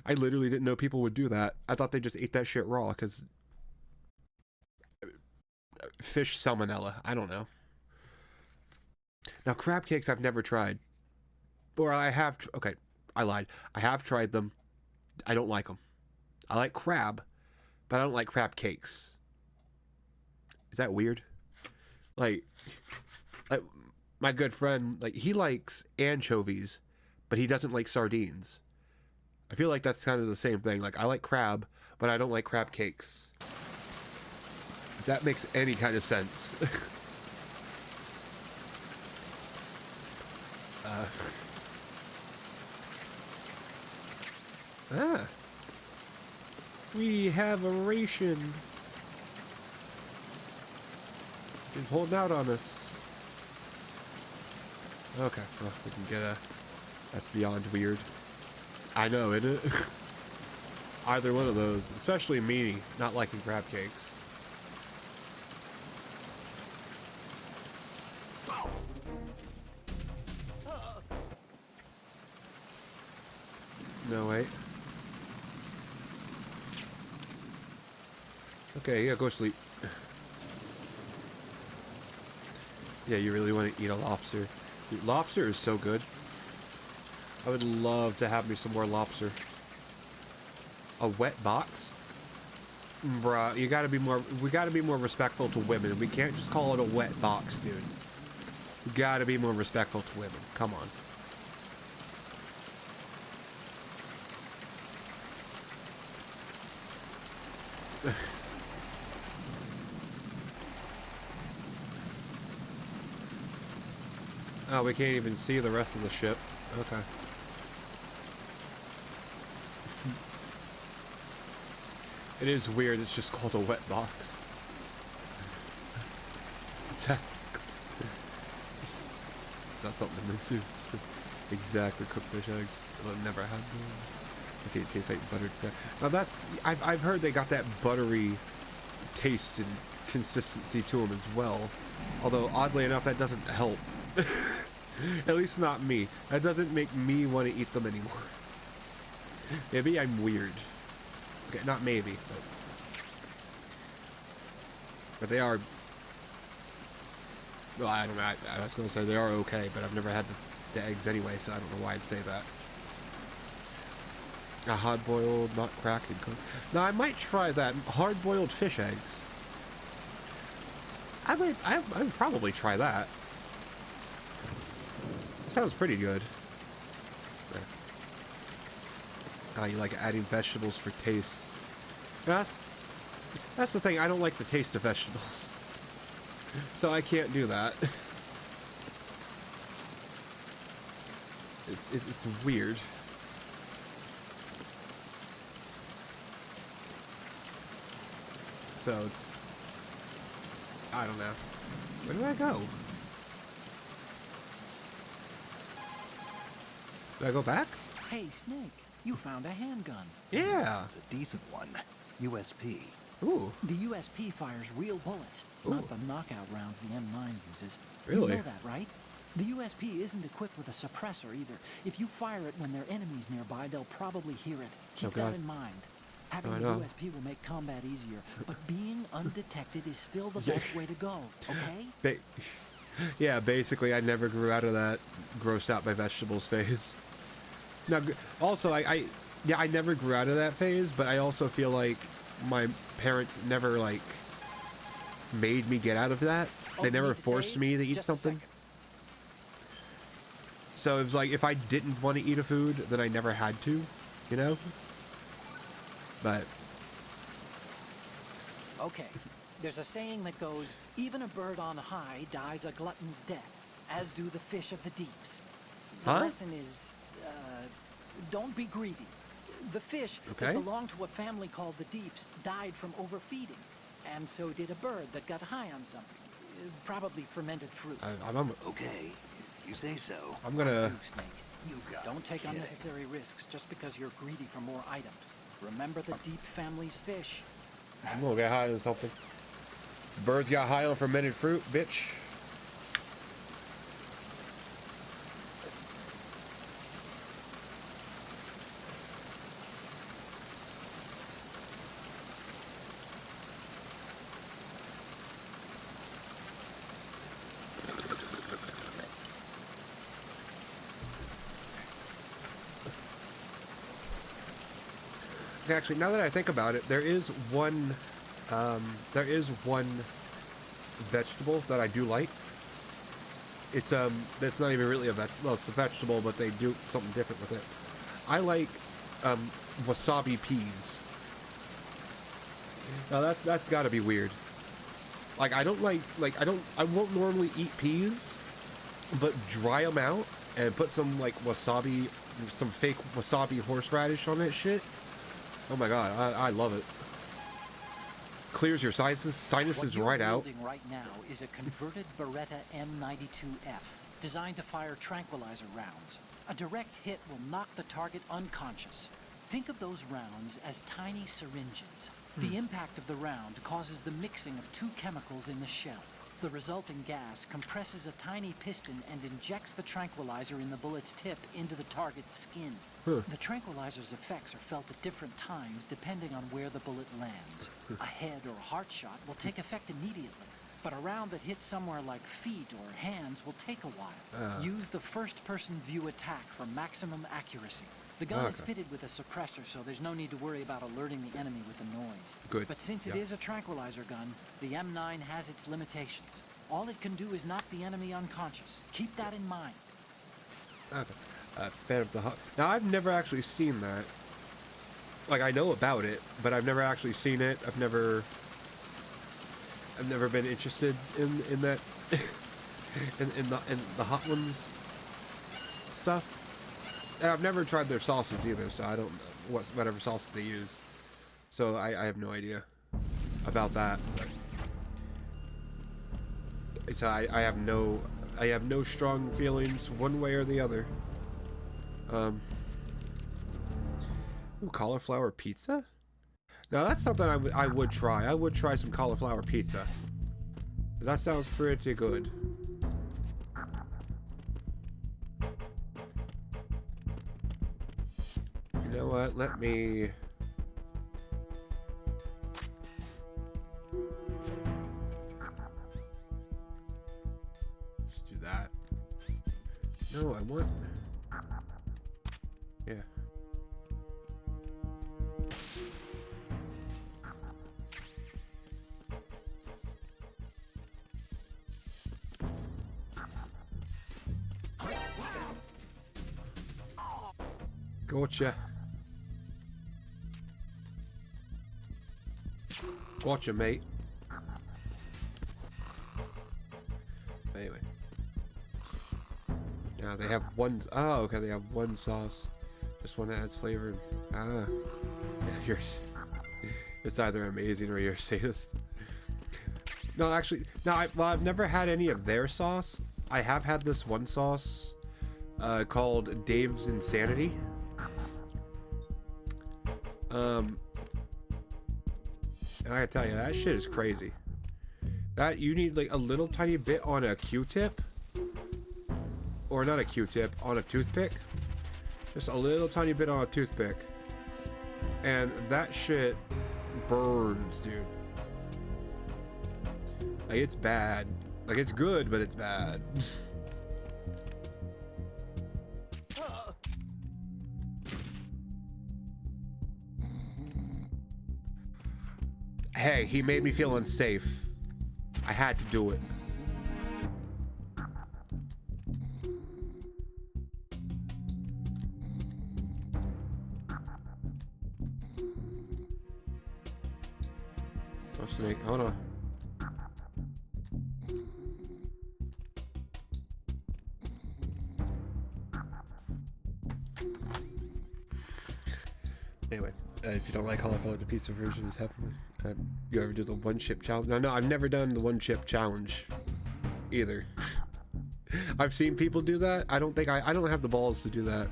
I literally didn't know people would do that. I thought they just ate that shit raw because fish salmonella. I don't know. Now crab cakes I've never tried, or I have. Okay, I lied. I have tried them. I don't like them. I like crab, but I don't like crab cakes. Is that weird? Like my good friend, like he likes anchovies, but he doesn't like sardines. I feel like that's kind of the same thing. Like I like crab, but I don't like crab cakes. If that makes any kind of sense. We have a ration. He's holding out on us. Okay, well, we can get a... That's beyond weird. I know, isn't it? Either one of those. Especially me, not liking crab cakes. No, wait. Okay, yeah, go sleep. Yeah, you really want to eat a lobster. Dude, lobster is so good. I would love to have me some more lobster. A wet box? Bruh, you gotta be more, we gotta be more respectful to women. We can't just call it a wet box, dude. We gotta be more respectful to women. Come on. Oh, we can't even see the rest of the ship. Okay. It is weird, it's just called a wet box. Exactly. It's not something to move to. Exactly, cooked fish eggs. I've never had them. Okay, it tastes like buttered fish. Now that's, I've heard they got that buttery taste and consistency to them as well. Although, oddly enough, that doesn't help. At least not me. That doesn't make me want to eat them anymore. Maybe I'm weird. Okay, not maybe, but they are. Well, I don't know. I was going to say they are okay, but I've never had the eggs anyway, so I don't know why I'd say that. A hard-boiled, not cracked and cooked. Now I might try that hard-boiled fish eggs. I would probably try that. Sounds pretty good. There. You like adding vegetables for taste. That's the thing. I don't like the taste of vegetables, so I can't do that. It's weird. So it's, I don't know. Where did I go? Did I go back? Hey, Snake, you found a handgun. Yeah. It's a decent one. USP. Ooh. The USP fires real bullets, not the knockout rounds the M9 uses. Really? You know that, right? The USP isn't equipped with a suppressor either. If you fire it when there are enemies nearby, they'll probably hear it. Keep that in mind. Having I the know. USP will make combat easier, but being undetected is still the best way to go, okay? Yeah, basically, I never grew out of that grossed out by vegetables phase. Now, also, I never grew out of that phase, but I also feel like my parents never, like, made me get out of that. They never forced me to eat something. So it was like, if I didn't want to eat a food, then I never had to, you know? But... Okay, there's a saying that goes, even a bird on high dies a glutton's death, as do the fish of the deeps. The lesson is, don't be greedy. The fish that belonged to a family called the deeps died from overfeeding, and so did a bird that got high on something. Probably fermented fruit. Okay, if you say so. I'm gonna... Snake. You got Don't take unnecessary risks just because you're greedy for more items. Remember the deep family's fish. I'm gonna get high on something. Birds got high on fermented fruit, bitch. Actually, now that I think about it, there is one vegetable that I do like. It's that's not even really a vegetable. Well, it's a vegetable, but they do something different with it. I like wasabi peas. Now that's got to be weird. Like I won't normally eat peas, but dry them out and put some like wasabi, some fake wasabi horseradish on that shit. Oh my god, I love it. Clears your sinuses right out. What you're wielding right now is a converted Beretta M92F, designed to fire tranquilizer rounds. A direct hit will knock the target unconscious. Think of those rounds as tiny syringes. The impact of the round causes the mixing of two chemicals in the shell. The resulting gas compresses a tiny piston and injects the tranquilizer in the bullet's tip into the target's skin. The tranquilizer's effects are felt at different times depending on where the bullet lands. A head or heart shot will take effect immediately, but a round that hits somewhere like feet or hands will take a while. Use the first-person view attack for maximum accuracy. The gun is fitted with a suppressor, so there's no need to worry about alerting the enemy with the noise. Good. But since it is a tranquilizer gun, the M9 has its limitations. All it can do is knock the enemy unconscious. Keep that in mind. Okay. Fan of the hot. Now I've never actually seen that. Like I know about it, but I've never actually seen it. I've never been interested in that. in the Hot Ones stuff. And I've never tried their sauces either, so I don't know whatever sauces they use. So I have no idea about that. It's I have no strong feelings one way or the other. Ooh, cauliflower pizza? Now that's something I would try. I would try some cauliflower pizza. That sounds pretty good. You know what? Let me... Let's do that. No, I want... Yeah. Gotcha. Gotcha, mate. Anyway. Now they have one... Oh, okay, they have one sauce. Just one that adds flavor. Ah. Yeah, yours. It's either amazing or you're a sadist. No, actually... No, I've never had any of their sauce. I have had this one sauce called Dave's Insanity. And I gotta tell you, that shit is crazy. That you need like a little tiny bit on a Q-tip, or not a Q-tip, on a toothpick. Just a little tiny bit on a toothpick, and that shit burns, dude. Like it's bad. Like it's good, but it's bad. Hey, he made me feel unsafe. I had to do it. Oh, snake. Hold on. Anyway, if you don't like cauliflower, the pizza version is heavenly. You ever do the one chip challenge? No, I've never done the one chip challenge either. I've seen people do that. I don't think I don't have the balls to do that.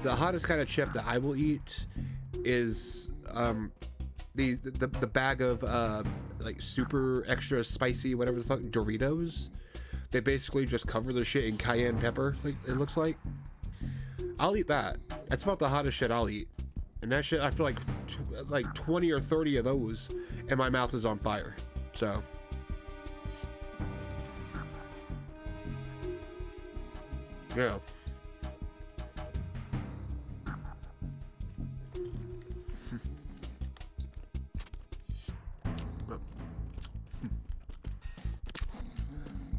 The hottest kind of chip that I will eat is the bag of like super extra spicy whatever the fuck Doritos. They basically just cover the shit in cayenne pepper. Like it looks like. I'll eat that. That's about the hottest shit I'll eat. And that shit, after like 20 or 30 of those, and my mouth is on fire. So. Yeah.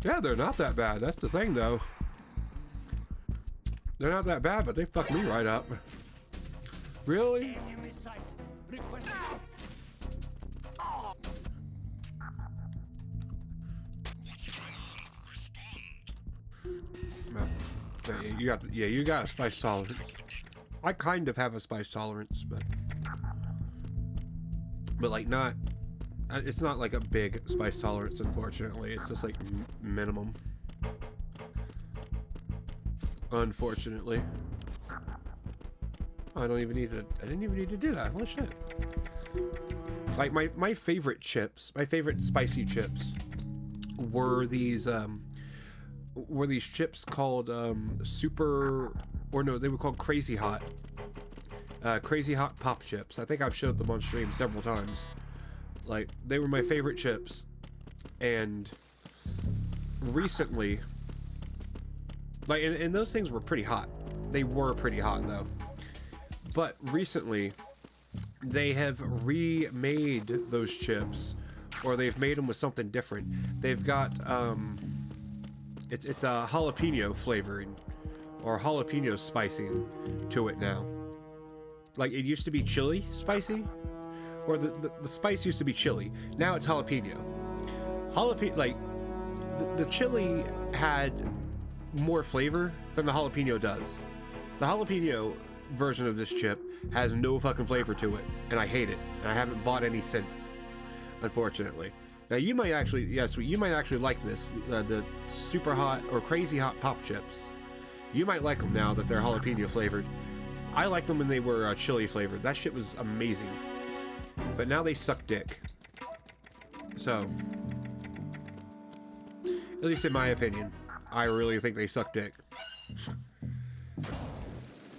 Yeah, they're not that bad. That's the thing, though. They're not that bad, but they fucked me right up. Really? You got a spice tolerance. I kind of have a spice tolerance, but like not. It's not like a big spice tolerance, unfortunately. It's just like minimum. Unfortunately. I didn't even need to do that. What shit? Like my favorite chips, my favorite spicy chips were these chips called super, or no, they were called Crazy Hot. Crazy Hot Pop Chips. I think I've showed them on stream several times. Like they were my favorite chips, and recently, like and those things were pretty hot. They were pretty hot though. But recently, they have remade those chips, or they've made them with something different. They've got it's a jalapeno flavoring, or jalapeno spicing to it now. Like it used to be chili spicy, or the spice used to be chili. Now it's jalapeno. Jalapeno, like the chili had more flavor than the jalapeno does. The jalapeno version of this chip has no fucking flavor to it, and I hate it. And I haven't bought any since, unfortunately. Now you might actually, yes, you might actually like this, the super hot or crazy hot pop chips. You might like them now that they're jalapeno flavored. I liked them when they were chili flavored. That shit was amazing. But now they suck dick. So, at least in my opinion, I really think they suck dick.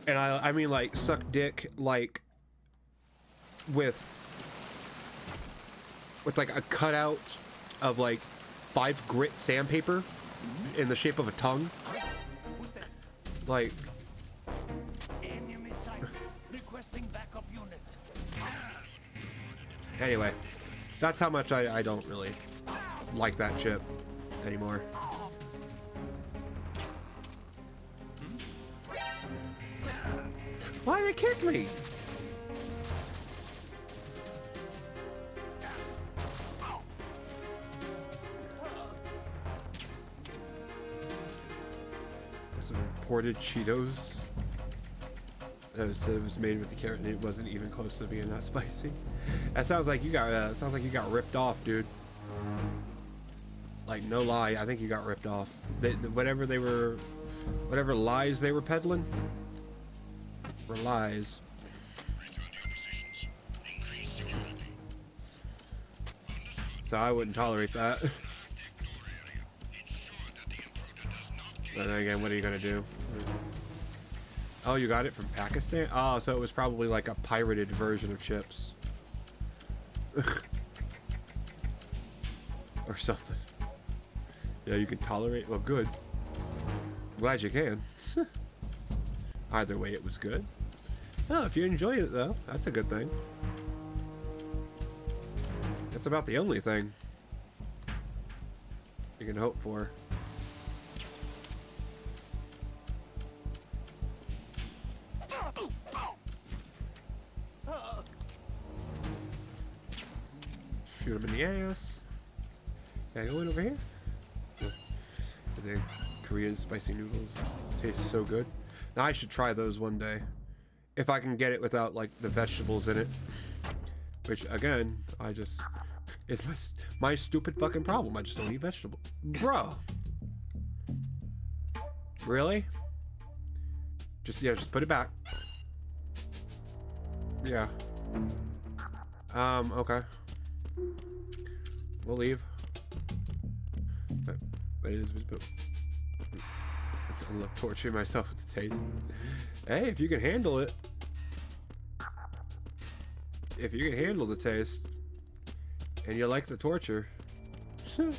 And I mean like suck dick like with like a cutout of like 5 grit sandpaper in the shape of a tongue. Like Enemy sighted. Requesting backup unit. anyway, that's how much I don't really like that chip anymore. Why did it kick me? Some imported Cheetos. It was made with the carrot, and it wasn't even close to being that spicy. That sounds like you got ripped off, dude. Like no lie, I think you got ripped off. Whatever lies they were peddling were lies. So I wouldn't tolerate that. But then again, what are you gonna do? Oh, you got it from Pakistan? Oh, so it was probably like a pirated version of chips. Or something. Yeah, you can tolerate. Well, good. Glad you can. Either way, it was good. Oh, if you enjoyed it, though, that's a good thing. That's about the only thing you can hope for. Shoot him in the ass. Can I go in over here? The Korean spicy noodles taste so good. Now I should try those one day. If I can get it without like the vegetables in it. Which again, it's my stupid fucking problem. I just don't eat vegetables. Bro. Really? Just put it back. Yeah. Okay. We'll leave. But it is. I love torturing myself with the taste. Hey, if you can handle it. If you can handle the taste. And you like the torture. Yeah,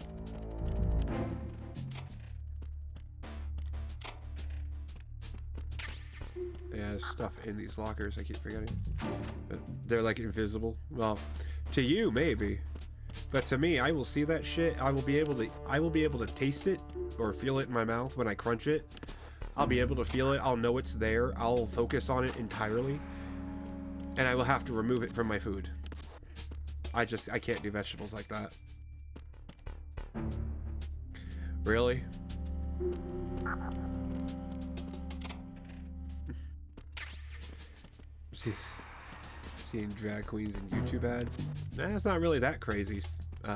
there's stuff in these lockers, I keep forgetting. But they're like invisible. Well, to you maybe. But to me, I will see that shit. I will be able to taste it or feel it in my mouth when I crunch it. I'll be able to feel it. I'll know it's there. I'll focus on it entirely. And I will have to remove it from my food. I can't do vegetables like that. Really? Seeing drag queens in YouTube ads? Nah, it's not really that crazy,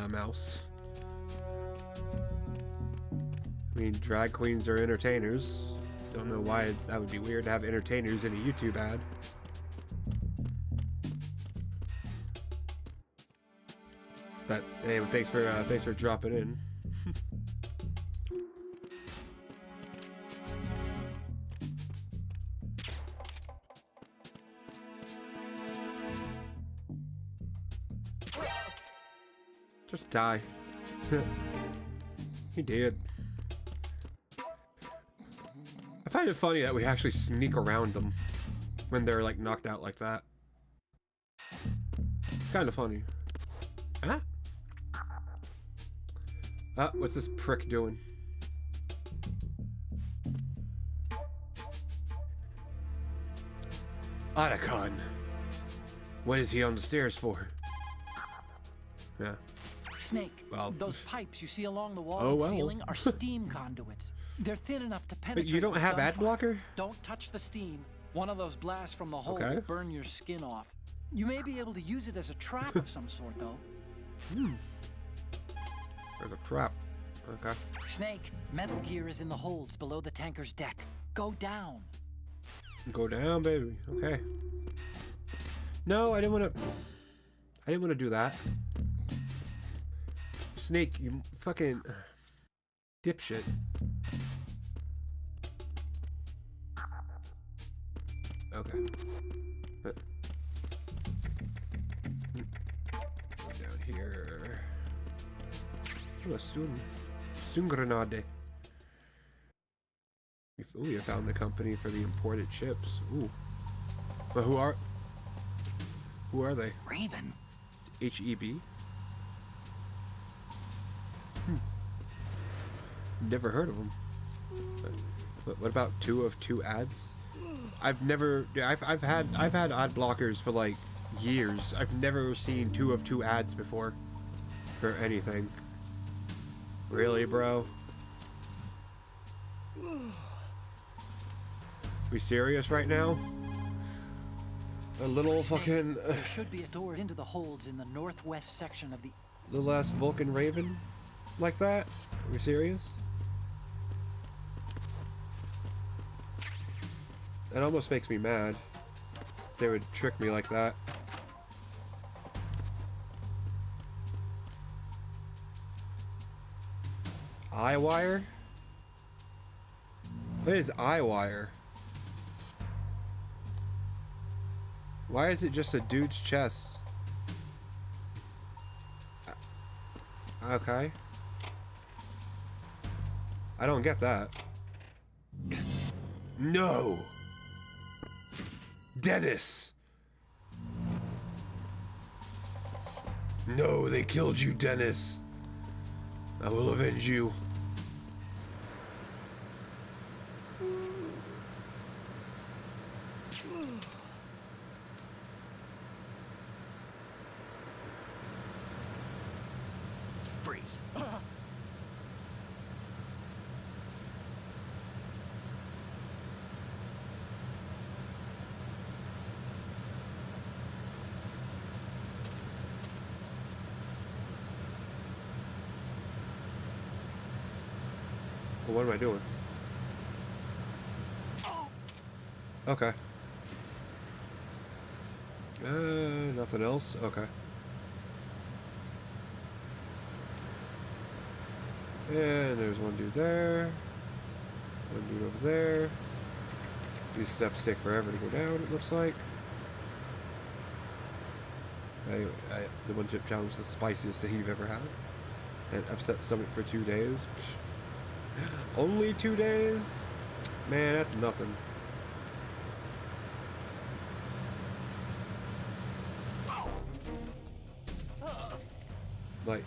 Mouse. I mean, drag queens are entertainers. Don't know why that would be weird to have entertainers in a YouTube ad. But anyway, thanks for dropping in. Just die. He did. I find it funny that we actually sneak around them when they're like knocked out like that. It's kind of funny. Huh? What's this prick doing? Otacon. What is he on the stairs for? Yeah. Snake, Well. those pipes you see along the wall Oh, and well. ceiling are steam conduits. They're thin enough to penetrate. But you don't with have ad gunfire. blocker? Don't touch the steam. One of those blasts from the hole Okay. will burn your skin off. You may be able to use it as a trap of some sort, though. There's a trap. Okay. Snake, metal gear is in the holds below the tanker's deck. Go down. Go down, baby. Okay. No, I didn't want to. I didn't want to do that. Snake, you fucking dipshit. Okay. Go down here. Oh, a stun grenade. Ooh, you found the company for the imported chips. Ooh. But who are they? Raven. It's HEB? Never heard of them. What about 2 of 2 ads? I've never. I've had ad blockers for like years. I've never seen 2 of 2 ads before for anything. Really, bro? We serious right now? A little Snake, fucking there should be a door into the holds in the northwest section of the. little ass Vulcan Raven like that? Are we serious? That almost makes me mad. They would trick me like that. Eye wire? What is eye wire? Why is it just a dude's chest? Okay. I don't get that. No! Dennis! No, they killed you, Dennis. I will avenge you. Freeze. Well, what am I doing? Okay. Nothing else? Okay. And there's one dude there. One dude over there. These steps take forever to go down, it looks like. Anyway, the one chip challenge is the spiciest thing you've ever had. And upset stomach for 2 days. Only 2 days? Man, that's nothing. Like,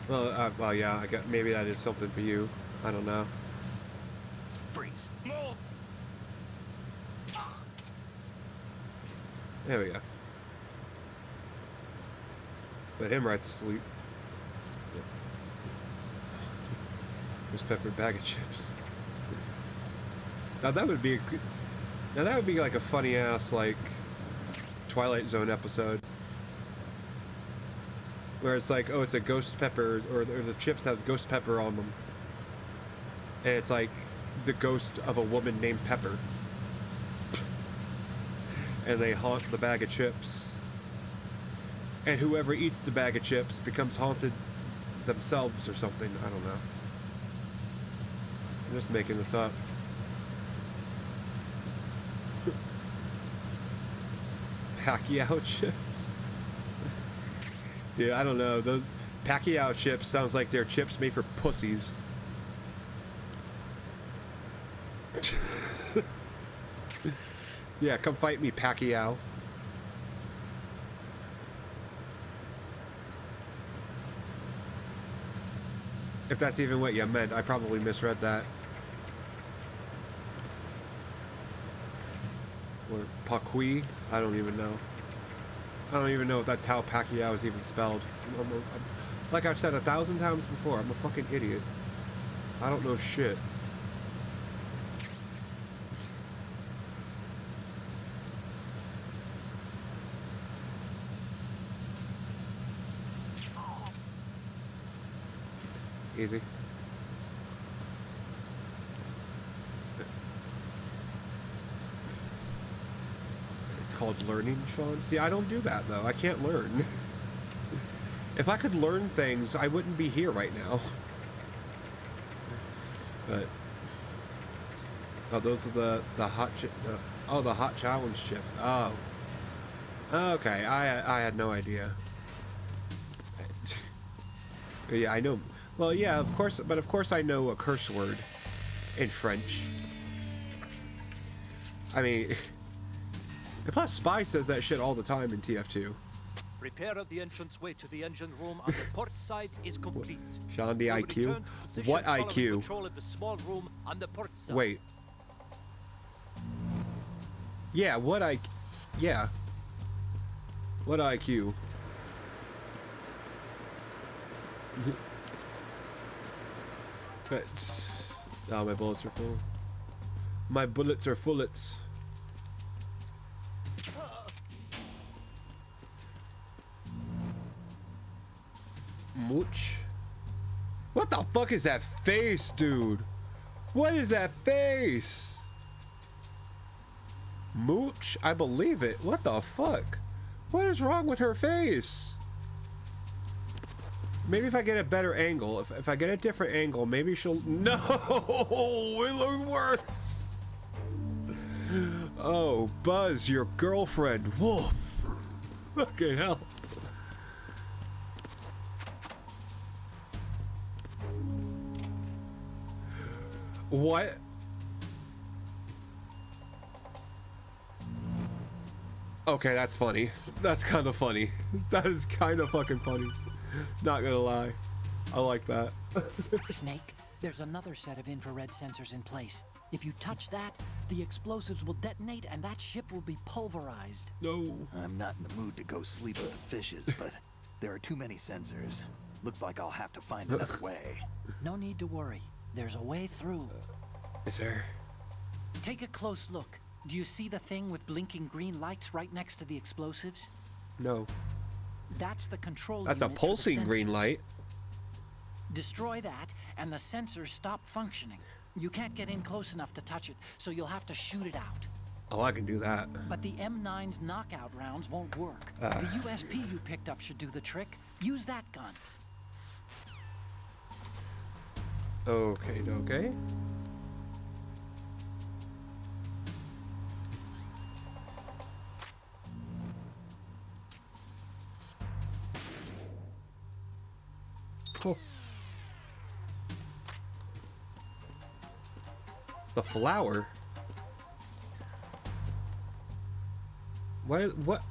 well, yeah, I got maybe that is something for you. I don't know. Freeze. There we go. Put him right to sleep. Just peppered bag of chips. Now that would be a good, now that would be like a funny ass like Twilight Zone episode where it's like, oh, it's a ghost pepper, or the chips have ghost pepper on them, and it's like the ghost of a woman named Pepper, and they haunt the bag of chips, and whoever eats the bag of chips becomes haunted themselves or something. I don't know. I'm just making this up. Pacquiao chips? Dude, I don't know. Those Pacquiao chips sounds like they're chips made for pussies. Yeah, come fight me, Pacquiao. If that's even what you meant, I probably misread that. Or Paqui? I don't even know. I don't even know if that's how Pacquiao is even spelled. Like I've said 1,000 times before, I'm a fucking idiot. I don't know shit. Easy. It's called learning, Sean. See, I don't do that though. I can't learn. If I could learn things, I wouldn't be here right now. But oh, those are the hot chip. Oh, the hot challenge chips. Oh, okay. I had no idea. Yeah, I know. Well, yeah, of course, but of course I know a curse word in French. I mean, and plus Spy says that shit all the time in TF2. Repair of the entranceway to the engine room on the port side is complete. Sean, the We'll IQ? return to position What following IQ? Control of the small room on the port side. Wait. Yeah, what I... Yeah. What IQ? But... Oh, my bullets are full. My bullets are fullets. Mooch? What the fuck is that face, dude? What is that face? Mooch? I believe it. What the fuck? What is wrong with her face? Maybe if I get a better angle, if I get a different angle, maybe she'll... No! It looks worse! Oh, Buzz, your girlfriend. Wolf! Fucking hell. What? Okay, that's funny. That's kind of funny. That is kind of fucking funny. Not gonna lie. I like that. Snake, there's another set of infrared sensors in place. If you touch that, the explosives will detonate and that ship will be pulverized. No. I'm not in the mood to go sleep with the fishes, but there are too many sensors. Looks like I'll have to find another way. No need to worry. There's a way through. Is there? Take a close look. Do you see the thing with blinking green lights right next to the explosives? No. That's the control That's a unit for the pulsing green sensors. light. Destroy that, and the sensors stop functioning. You can't get in close enough to touch it, so you'll have to shoot it out. Oh, I can do that. But the M9's knockout rounds won't work. The USP you picked up should do the trick. Use that gun. Okay, okay. Cool. The flower? What?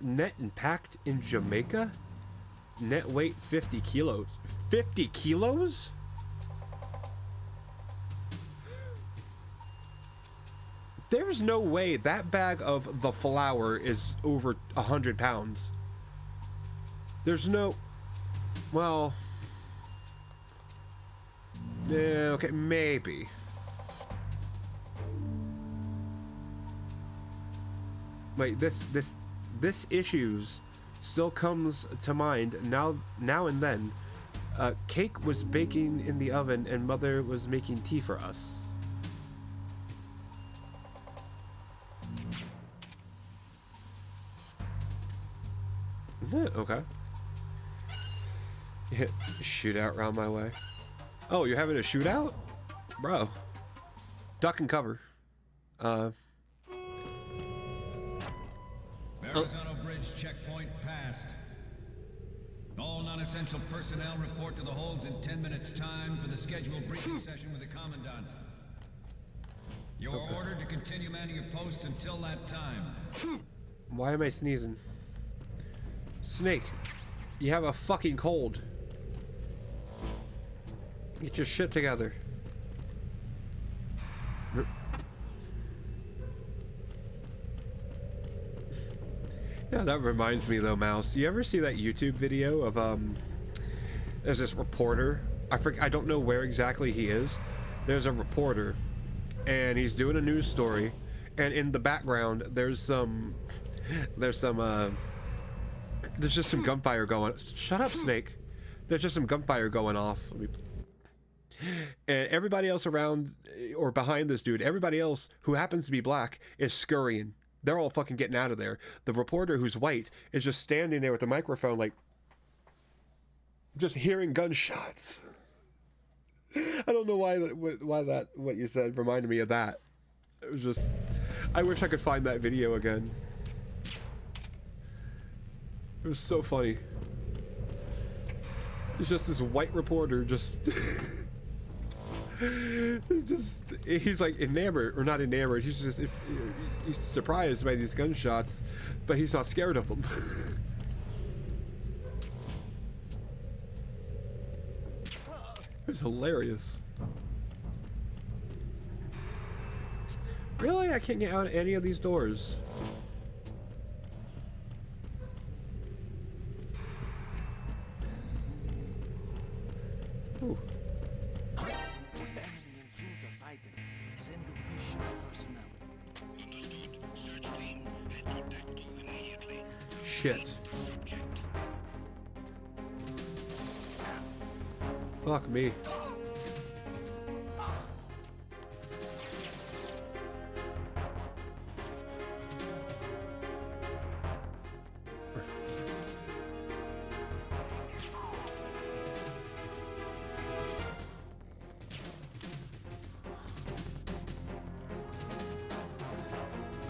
Net and packed in Jamaica? Net weight 50 kilos. 50 kilos? There's no way that bag of the flour is over 100 pounds. There's no... Well... Yeah, okay, maybe. Wait, this issues still comes to mind now and then. Cake was baking in the oven and Mother was making tea for us. Okay. Shootout round my way. Oh, you're having a shootout? Bro. Duck and cover. Verrazano Bridge checkpoint passed. All non-essential personnel report to the holds in 10 minutes time for the scheduled briefing session with the Commandant. You're ordered to continue manning your posts until that time. Why am I sneezing? Snake, you have a fucking cold. Get your shit together. Yeah, that reminds me though, Mouse. You ever see that YouTube video of there's this reporter. I don't know where exactly he is. There's a reporter, and he's doing a news story, and in the background there's just some gunfire going. Shut up, Snake. There's just some gunfire going off. And everybody else around or behind this dude, everybody else who happens to be black is scurrying. They're all fucking getting out of there. The reporter, who's white, is just standing there with the microphone, like, just hearing gunshots. I don't know why what you said reminded me of that. It was just, I wish I could find that video again. It was so funny. It's just this white reporter just he's like enamored, or not enamored, he's just he's surprised by these gunshots, but he's not scared of them. It was hilarious. Really? I can't get out of any of these doors. Ooh. Shit. Fuck me.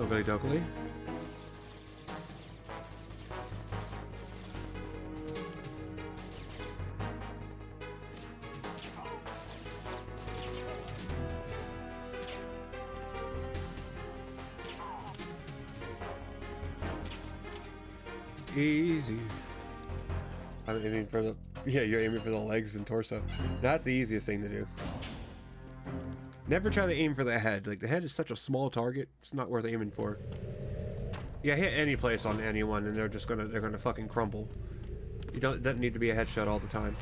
Oakley dokley. Easy. I'm aiming for the... Yeah, you're aiming for the legs and torso. That's the easiest thing to do. Never try to aim for the head. Like, the head is such a small target. It's not worth aiming for. Yeah, hit any place on anyone and they're gonna fucking crumble. It doesn't need to be a headshot all the time.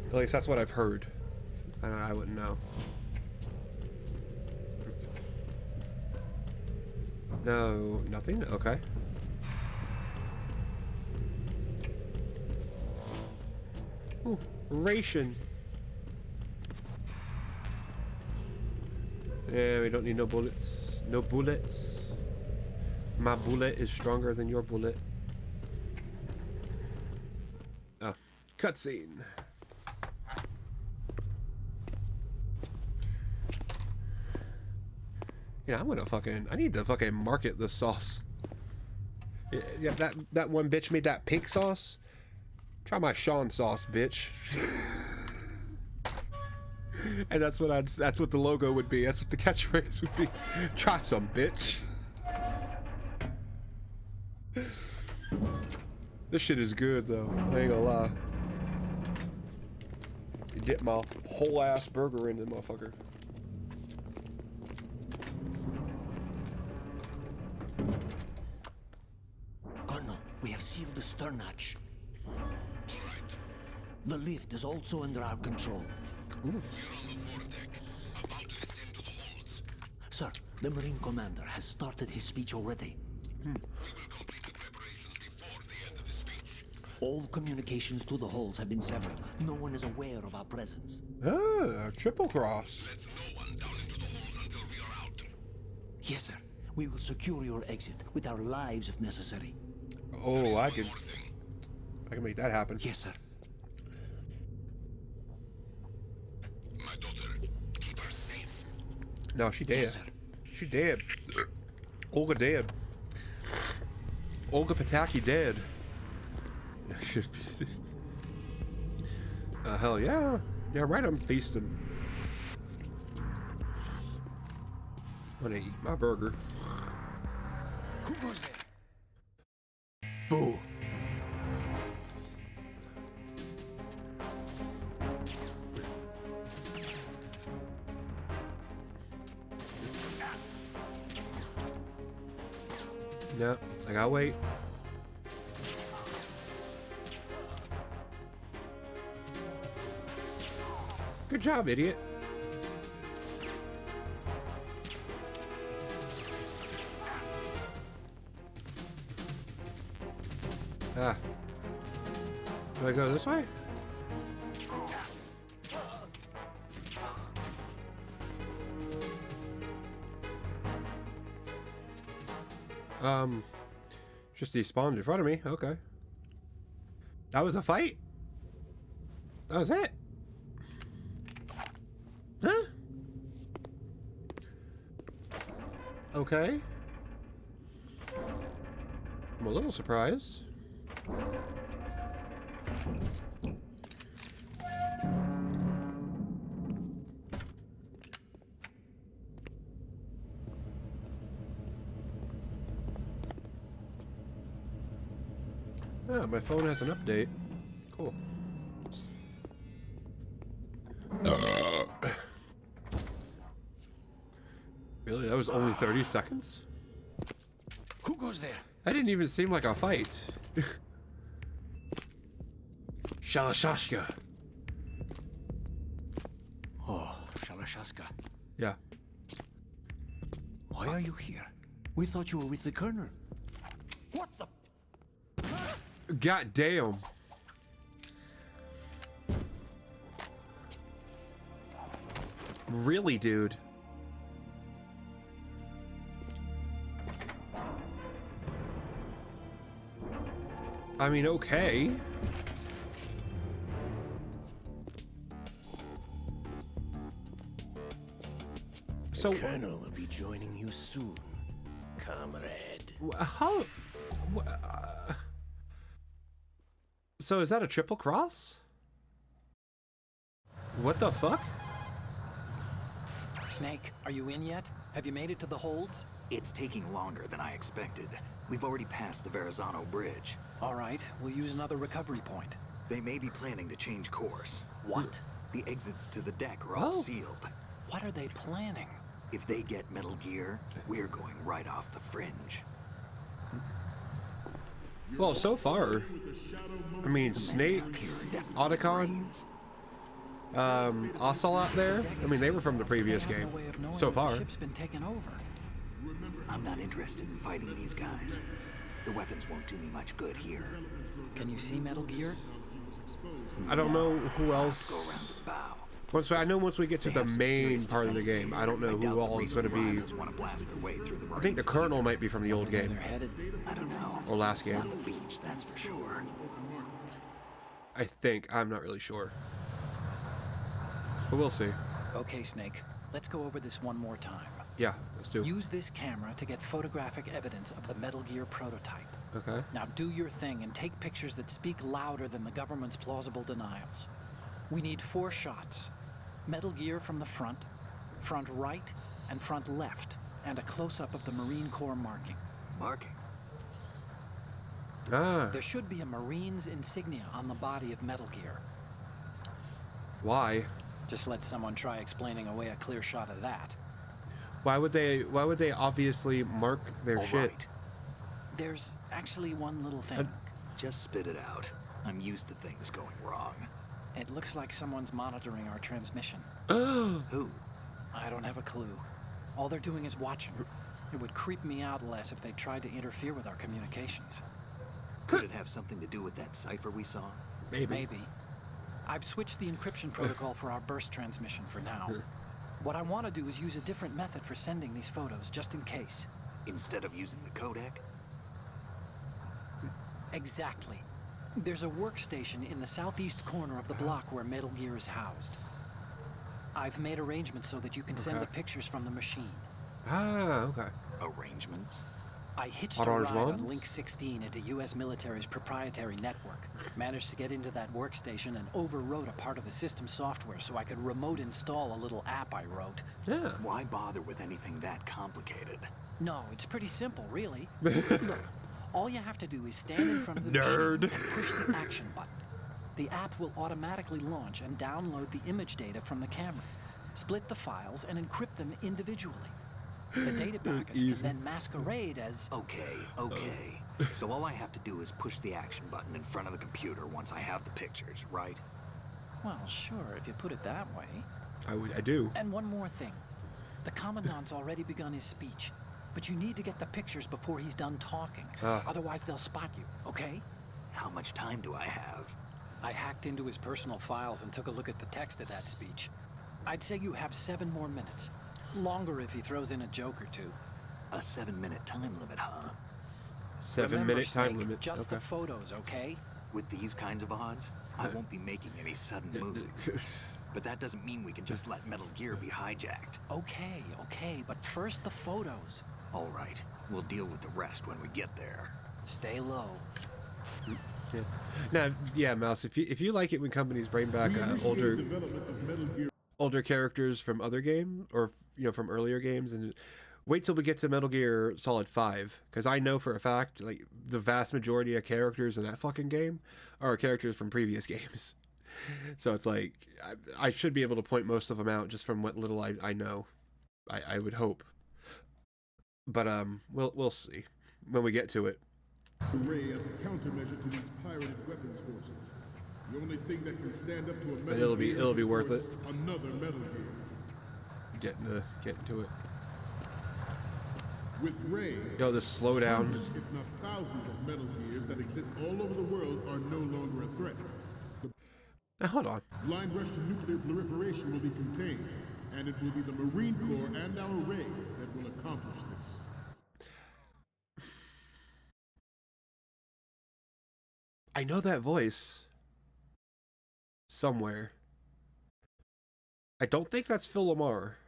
At least that's what I've heard. I wouldn't know. No, nothing? Okay. Ooh, ration. Yeah, we don't need no bullets. No bullets. My bullet is stronger than your bullet. Oh, cutscene. Yeah, I'm gonna fucking... I need to fucking market this sauce. Yeah, that one bitch made that pink sauce. Try my Sean sauce, bitch. And that's what the logo would be. That's what the catchphrase would be. Try some, bitch. This shit is good though. I ain't gonna lie. You dip my whole ass burger in the motherfucker. Colonel, we have sealed the stern hatch. The lift is also under our control. You're on the foredeck, about to descend to the holds. Sir, the Marine Commander has started his speech already. We will complete the preparations before the end of the speech. All communications to the holds have been severed. No one is aware of our presence. Ah, triple cross. Let no one down into the holds until we are out. Yes, sir. We will secure your exit with our lives if necessary. Oh, I can make that happen. Yes, sir. My daughter, keep her safe. No, she dead. Yes, sir. She dead. Olga dead. Olga Pataki dead. Hell yeah. Yeah, right, I'm feasting. I'm gonna eat my burger. Who goes there? Boo. No, I gotta wait. Good job, idiot. Ah. Do I go this way? Just despawned in front of me. Okay. That was a fight? That was it? Huh? Okay. I'm a little surprised. Ah, my phone has an update. Cool. Really? That was only 30 seconds? Who goes there? That didn't even seem like a fight. Shalashaska. Oh, Shalashaska. Yeah. Why are you here? We thought you were with the Colonel. What the? God damn. Really, dude? I mean, okay. So Colonel will be joining you soon, comrade. how? So is that a triple cross? What the fuck? Snake, are you in yet? Have you made it to the holds? It's taking longer than I expected. We've already passed the Verrazano Bridge. All right, we'll use another recovery point. They may be planning to change course. What? The exits to the deck are all Oh. sealed. What are they planning? If they get Metal Gear, we're going right off the fringe. Well, so far, I mean, Snake, Out here are definitely Otacon, Marines. Ocelot there. I mean, they were from the previous They have game. no way of knowing So if the far. ship's been taken over. I'm not interested in fighting these guys. The weapons won't do me much good here. Can you see Metal Gear? I don't know who else. Go around the bow. I know once we get to They the have some main serious part of the defenses game, here. I don't know doubt who the all is going to be. Rebels want to blast their way through the I think the Marines Colonel either. might be from the old Where game they're headed? I don't know. or last game. On the beach, that's for sure. I think. I'm not really sure, but we'll see. Okay, Snake. Let's go over this one more time. Yeah, let's do. Use this camera to get photographic evidence of the Metal Gear prototype. Okay. Now do your thing and take pictures that speak louder than the government's plausible denials. We need 4 shots. Metal Gear from the front right, and front left, and a close-up of the Marine Corps marking. Marking. Ah, There should be a Marine's insignia on the body of Metal Gear. why? Just let someone try explaining away a clear shot of that. Why would they? Why would they obviously mark their All shit? right. There's actually one little thing. Just spit it out. I'm used to things going wrong. It looks like someone's monitoring our transmission. Who? I don't have a clue. All they're doing is watching. It would creep me out less if they tried to interfere with our communications. Could it have something to do with that cipher we saw? Maybe. I've switched the encryption protocol for our burst transmission for now. What I want to do is use a different method for sending these photos, just in case. Instead of using the codec? Exactly. There's a workstation in the southeast corner of the block where Metal Gear is housed. I've made arrangements so that you can send the pictures from the machine. Ah, okay. Arrangements? I hitched Auto a ride response? on Link 16 into U.S. military's proprietary network. Managed to get into that workstation and overwrote a part of the system software so I could remote install a little app I wrote. Yeah. Why bother with anything that complicated? No, it's pretty simple, really. Look, all you have to do is stand in front of the Nerd. machine and push the action button. The app will automatically launch and download the image data from the camera, split the files, and encrypt them individually. The data packets Easy. can then masquerade as... Okay. So all I have to do is push the action button in front of the computer once I have the pictures, right? Well, sure, if you put it that way. I do. And one more thing. The Commandant's already begun his speech, but you need to get the pictures before he's done talking. Otherwise, they'll spot you, okay? How much time do I have? I hacked into his personal files and took a look at the text of that speech. I'd say you have 7 more minutes. Longer if he throws in a joke or two. A 7-minute time limit, huh? 7-minute time Snake, limit. Just the Okay. photos, okay? With these kinds of odds, I won't be making any sudden moves. But that doesn't mean we can just let Metal Gear be hijacked. Okay, but first the photos. All right, we'll deal with the rest when we get there. Stay low. Yeah. Now, yeah, Mouse. If you like it when companies bring back older characters from other games or from earlier games, and wait till we get to Metal Gear Solid 5, because I know for a fact like the vast majority of characters in that fucking game are characters from previous games. So it's like I should be able to point most of them out just from what little I know. I would hope, but we'll see when we get to it. Array as a countermeasure to these pirated weapons forces. The only thing that can stand up to a But Metal it'll Gear be is, of worth course, it. Another Metal Gear. Getting to it. With Ray, Yo, this slowdown. hundreds, if not thousands of Metal Gears that exist all over the world are no longer a threat. The Now, hold on. blind rush to nuclear proliferation will be contained, and it will be the Marine Corps and our Ray that will accomplish this. I know that voice somewhere. I don't think that's Phil Lamar.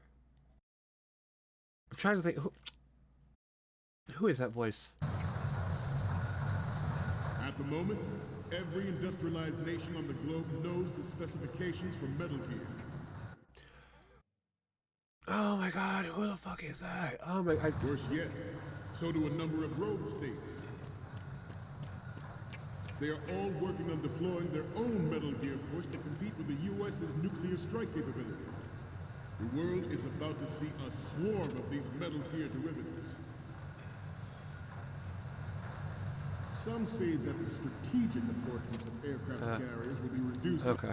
I'm trying to think. Who is that voice? At the moment, every industrialized nation on the globe knows the specifications for Metal Gear. Oh my god, who the fuck is that? Oh my... Worse yet, so do a number of rogue states. They are all working on deploying their own Metal Gear force to compete with the U.S.'s nuclear strike capability. The world is about to see a swarm of these Metal Gear derivatives. Some say that the strategic importance of aircraft carriers will be reduced Okay.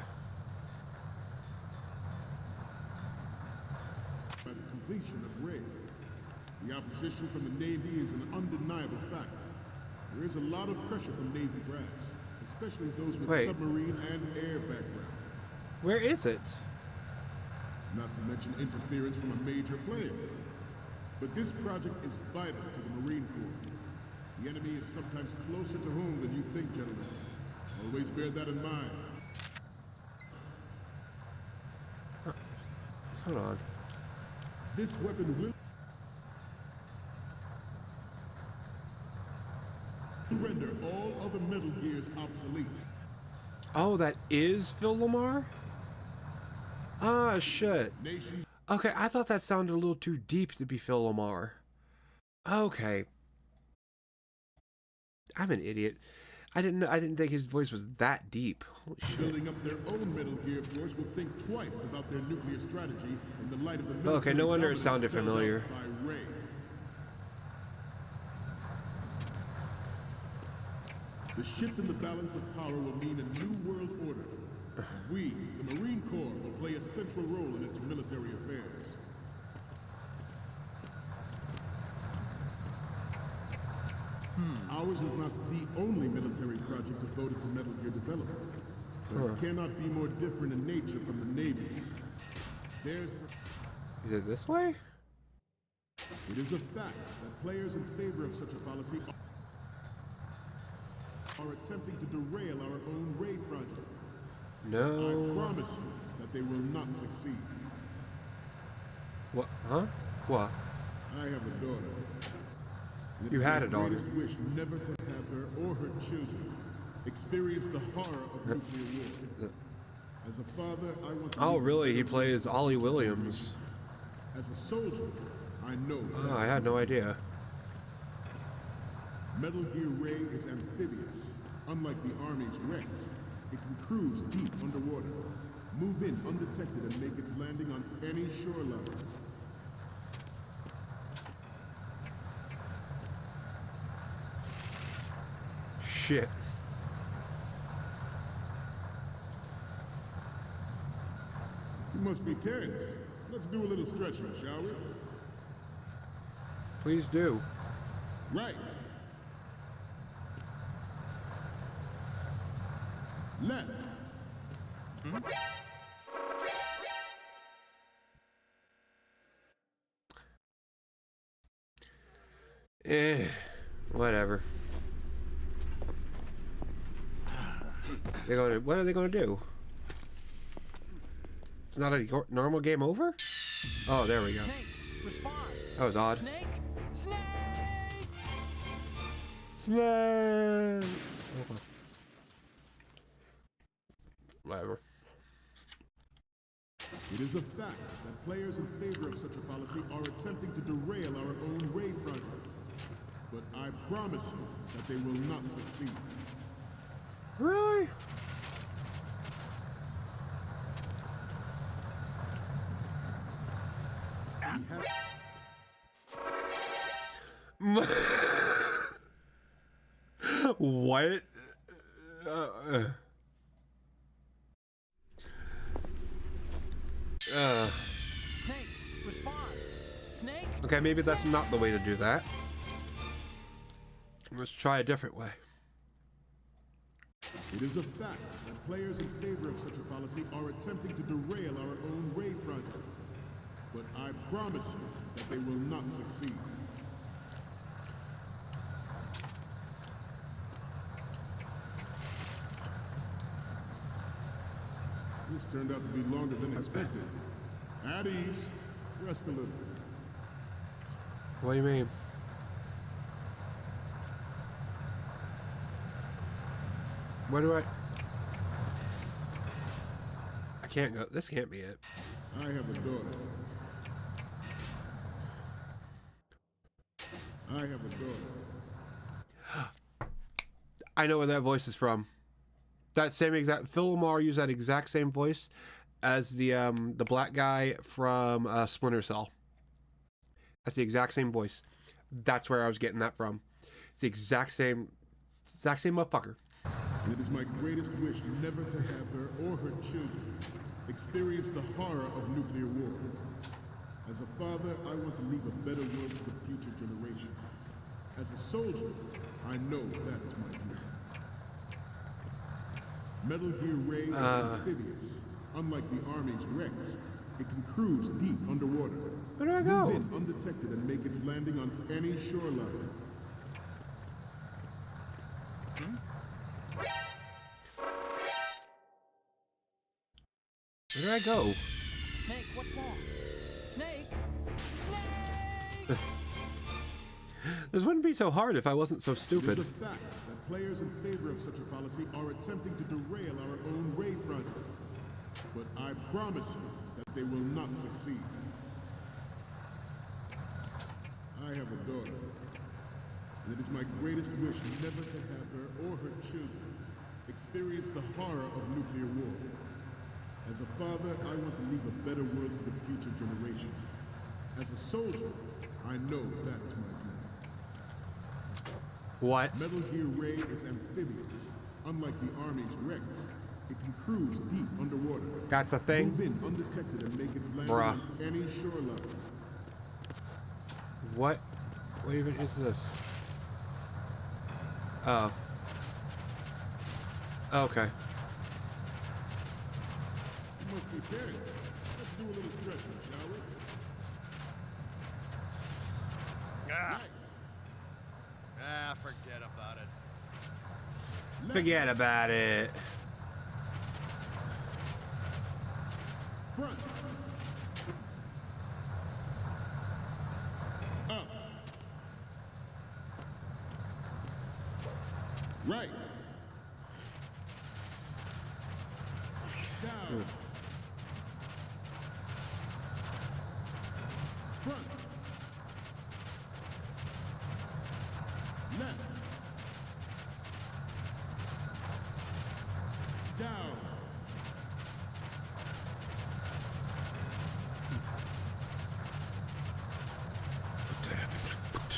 by the completion of Ray. The opposition from the Navy is an undeniable fact. There is a lot of pressure from Navy brass, especially those with Wait. submarine and air background. Where is it? Not to mention interference from a major player. But this project is vital to the Marine Corps. The enemy is sometimes closer to home than you think, gentlemen. Always bear that in mind. Hold on. This weapon will render all other Metal Gears obsolete. Oh, that is Phil Lamar? Ah, shit. Nations Okay, I thought that sounded a little too deep to be Phil Lamar. Okay. I'm an idiot. I didn't think his voice was that deep. Holy shit. building up their own Metal Gear force will think twice about their nuclear strategy in the light of the military Okay, no wonder it dominance sounded spelled out familiar. by Ray. The shift in the balance of power will mean a new world order. We, the Marine Corps, will play a central role in its military affairs. Ours is not the only military project devoted to Metal Gear development, but it cannot be more different in nature from the Navy's. There's... Is it this way? It is a fact that players in favor of such a policy are attempting to derail our own Ray project. I No. promise you that they will not succeed. What? Huh? What? I have a daughter. And it You is had my a daughter. greatest wish never to have her or her children experience the horror of nuclear war. As a father, I want to Oh, leave really? them He better plays than Ollie to my Williams. nation. As a soldier, I know. Oh, that I is had no not- idea. Metal Gear Ray is amphibious. Unlike the Army's Rex, it can cruise deep underwater, move in undetected and make its landing on any shoreline. shit. You must be tense. Let's do a little stretching, shall we? Please do. Right. Left. Whatever. What are they gonna do? It's not a normal game over? Oh, there we go. Snake, respond. That was odd. Snake, snake. Snake. Whatever. It is a fact that players in favor of such a policy are attempting to derail our own raid project. But I promise you that they will not succeed. Really? What? Snake, respond. Snake. Okay, maybe that's not the way to do that. Let's try a different way. It is a fact that players in favor of such a policy are attempting to derail our own raid project. But I promise you that they will not succeed. This turned out to be longer than expected. At ease. Rest a little. What do you mean? Where do I can't go. This can't be it. I have a daughter. I have a daughter. I know where that voice is from. That same exact Phil Lamar used that exact same voice as the black guy from Splinter Cell. That's the exact same voice. That's where I was getting that from. It's the exact same motherfucker. And it is my greatest wish never to have her or her children experience the horror of nuclear war. As a father, I want to leave a better world for the future generation. As a soldier, I know that is my duty. Metal Gear Ray is amphibious. Unlike the Army's Rex, it can cruise deep underwater. Where do I go? Move in undetected and make its landing on any shoreline. Where do I go? Snake, what's wrong? Snake! Snake! This wouldn't be so hard if I wasn't so It is stupid. a fact that players in favor of such a policy are attempting to derail our own raid project. But I promise you that they will not succeed. I have a daughter, and it is my greatest wish never to have her or her children experience the horror of nuclear war. As a father, I want to leave a better world for the future generation. As a soldier, I know that is my duty. What? Metal Gear Ray is amphibious. Unlike the Army's Rex, it can cruise deep underwater. That's a thing? Move in undetected and make its landing Bruh. on any shoreline. What? What even is this? Oh. Okay. You must be tense. Let's do a little stretching, shall we? Forget about it. Forget about it. Front. Up. Right. Down. Front. Left. Down.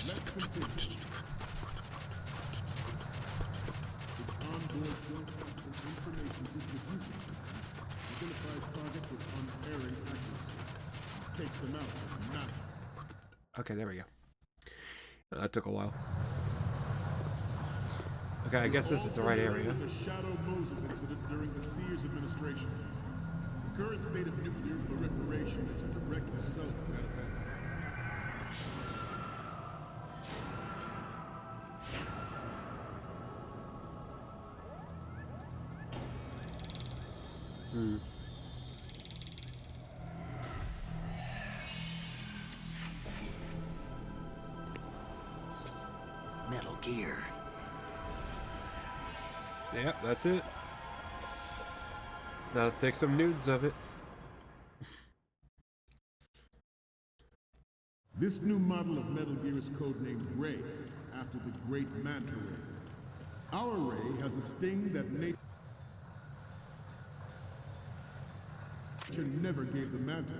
Let's continue. information distribution system identifies targets with unerring accuracy. Takes them out with massive. Okay, there we go. That took a while. Okay, I guess this is the right area. The Shadow Moses incident during the Sears administration. The current state of nuclear proliferation is a direct result of that event. Metal Gear. Yep, that's it. Now let's take some nudes of it. This new model of Metal Gear is codenamed Ray, after the great Manta Ray. Our Ray has a sting that nature never gave the Manta.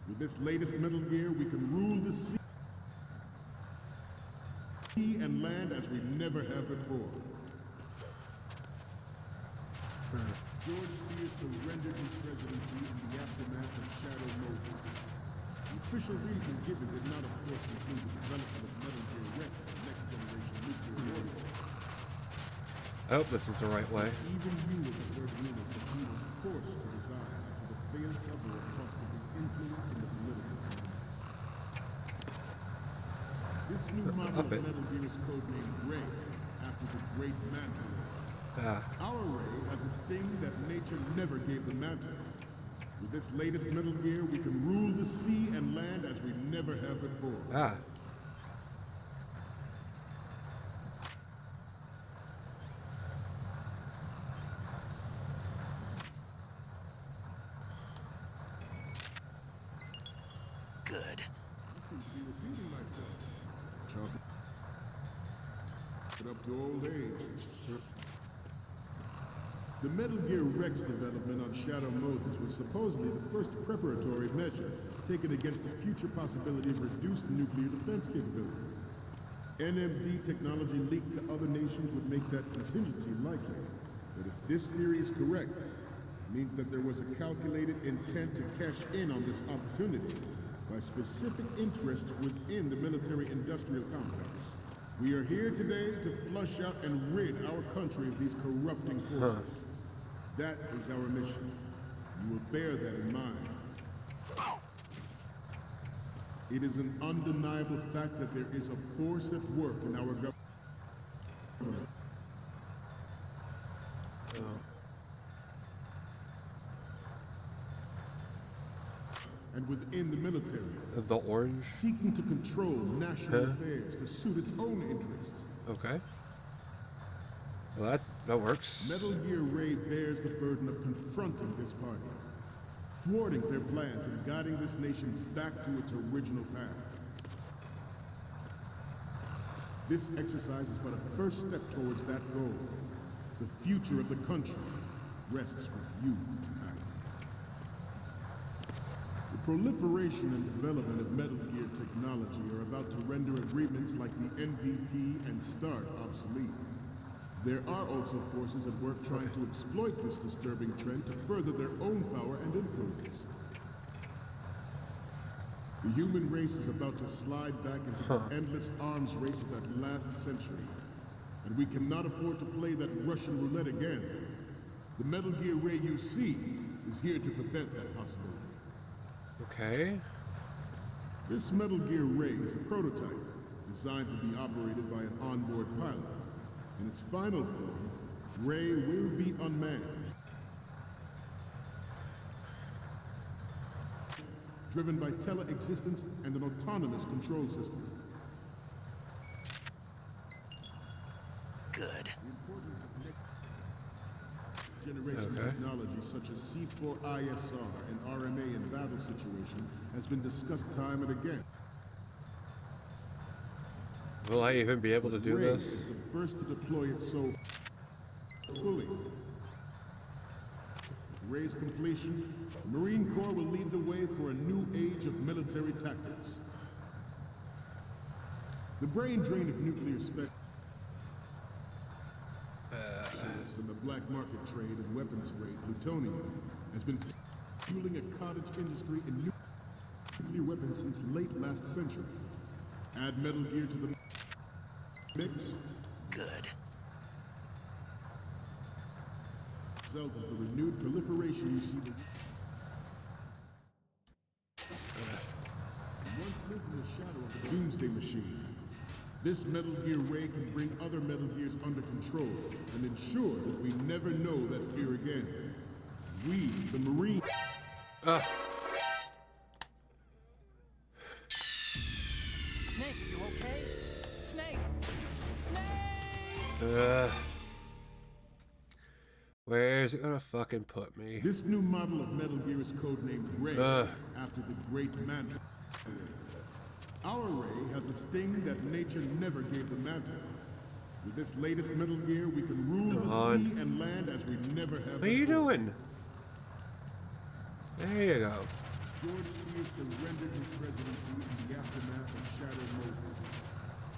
With this latest Metal Gear, we can rule the sea and land as we never have before. George Sears surrendered his presidency in the aftermath of Shadow Moses. The official reason given did not, of course, include the development of Metal Gear Rex, next-generation nuclear warfare. I hope this is the right way. Even you would have heard rumors that he was forced to resign after the failed cover-up costing his influence in the political climate. This new model of Metal Gear is codenamed Ray, after the great Manta Ray. Our Ray has a sting that nature never gave the Manta. With this latest Metal Gear, we can rule the sea and land as we never have before. Good. I seem to be repeating myself. Chalk it up to old age. The Metal Gear Rex development on Shadow Moses was supposedly the first preparatory measure taken against the future possibility of reduced nuclear defense capability. NMD technology leaked to other nations would make that contingency likely. But if this theory is correct, it means that there was a calculated intent to cash in on this opportunity by specific interests within the military-industrial complex. We are here today to flush out and rid our country of these corrupting forces. That is our mission. You will bear that in mind. It is an undeniable fact that there is a force at work in our government. And within the military. The orange? Seeking to control national affairs to suit its own interests. Okay. Well, that works. Metal Gear Ray bears the burden of confronting this party, thwarting their plans and guiding this nation back to its original path. This exercise is but a first step towards that goal. The future of the country rests with you tonight. The proliferation and development of Metal Gear technology are about to render agreements like the NPT and START obsolete. There are also forces at work trying to exploit this disturbing trend to further their own power and influence. The human race is about to slide back into the endless arms race of that last century. And we cannot afford to play that Russian roulette again. The Metal Gear Ray you see is here to prevent that possibility. Okay. This Metal Gear Ray is a prototype, designed to be operated by an onboard pilot. In its final form, Ray will be unmanned. Driven by tele-existence and an autonomous control system. Good. The importance of next-generation technology such as C4ISR and RMA in battle situation has been discussed time and again. Will I even be able to do Ray this? is the first to deploy it so fully. With Ray's completion, the Marine Corps will lead the way for a new age of military tactics. The brain drain of nuclear black market trade and weapons grade plutonium has been fueling a cottage industry in nuclear weapons since late last century. Add Metal Gear to the mix. Good. Result is the renewed proliferation you see. Once lived in the shadow of the Doomsday Machine. This Metal Gear Ray can bring other Metal Gears under control and ensure that we never know that fear again. We, the Marine. Snake, you okay? Snake! Snake! Where's it gonna fucking put me? This new model of Metal Gear is codenamed Ray, after the Great Manta. Our Ray has a sting that nature never gave the Manta. With this latest Metal Gear, we can rule the sea and land as we never have before. What are you doing? There you go. George Sears surrendered his presidency in the aftermath of Shadow Moses.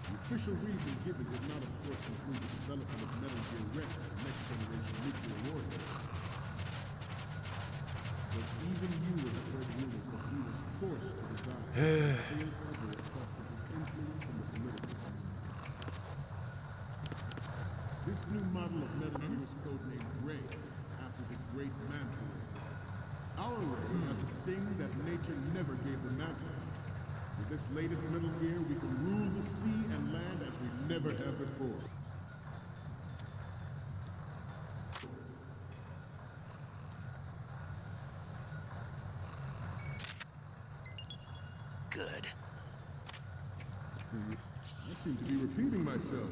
The official reason given did not, of course, include the development of Metal Gear Rex, next-generation nuclear warhead. But even you would have heard rumors that he was forced to resign. Failed cover at cost of his influence in the political community. This new model of Metal Gear is codenamed Ray, after the Great Manta Ray. Our Ray has a sting that nature never gave the Manta. With this latest Metal Gear, we can rule the sea and land as we never have before. Good. I seem to be repeating myself.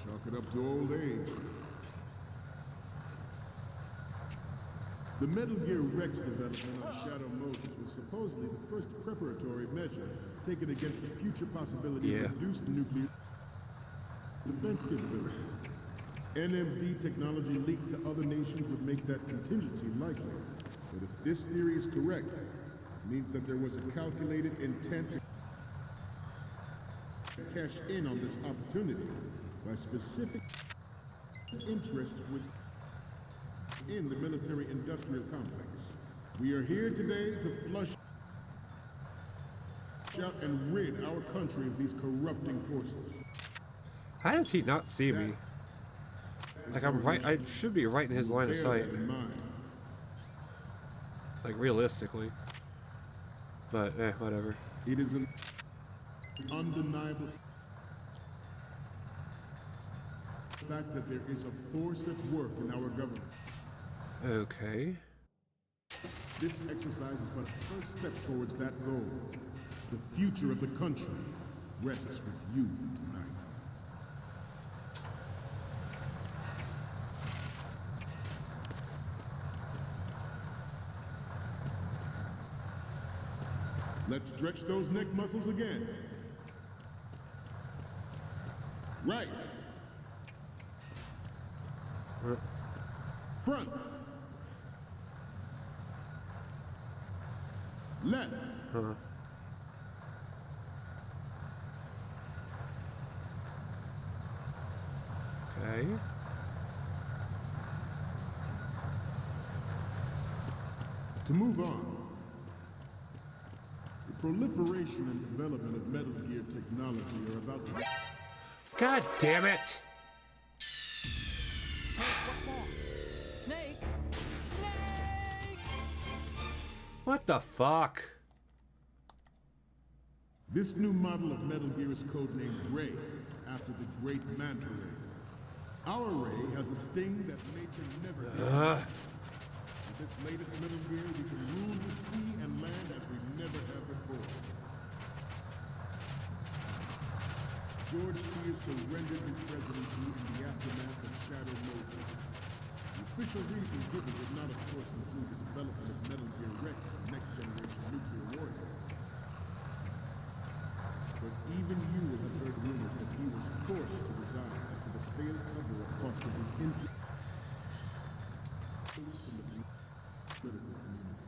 Chalk it up to old age. The Metal Gear Rex development on Shadow Moses was supposedly the first preparatory measure taken against the future possibility of reduced nuclear defense capability. NMD technology leaked to other nations would make that contingency likely. But if this theory is correct, it means that there was a calculated intent to cash in on this opportunity by specific interests within the military-industrial complex. We are here today to flush out and rid our country of these corrupting forces. How does he not see me? Like, I'm right, I should be right in his line of sight. Like, realistically. But, whatever. It is an undeniable fact that there is a force at work in our government. Okay. This exercise is but a first step towards that goal. The future of the country rests with you tonight. Let's stretch those neck muscles again. Right. Front. Left. Okay. To move on, the proliferation and development of Metal Gear technology are about to... God damn it! What's wrong? Snake! Snake! What the fuck? This new model of Metal Gear is codenamed Ray, after the Great Manta Ray. Our Ray has a sting that nature never gave. With this latest Metal Gear, we can rule the sea and land as we never have before. George Sears surrendered his presidency in the aftermath of Shadow Moses. The official reason given did not, of course, include the development of Metal Gear Rex and next-generation nuclear warheads. But even you will have heard rumors that he was forced to resign after the failed cover-up cost of his influence in the political community.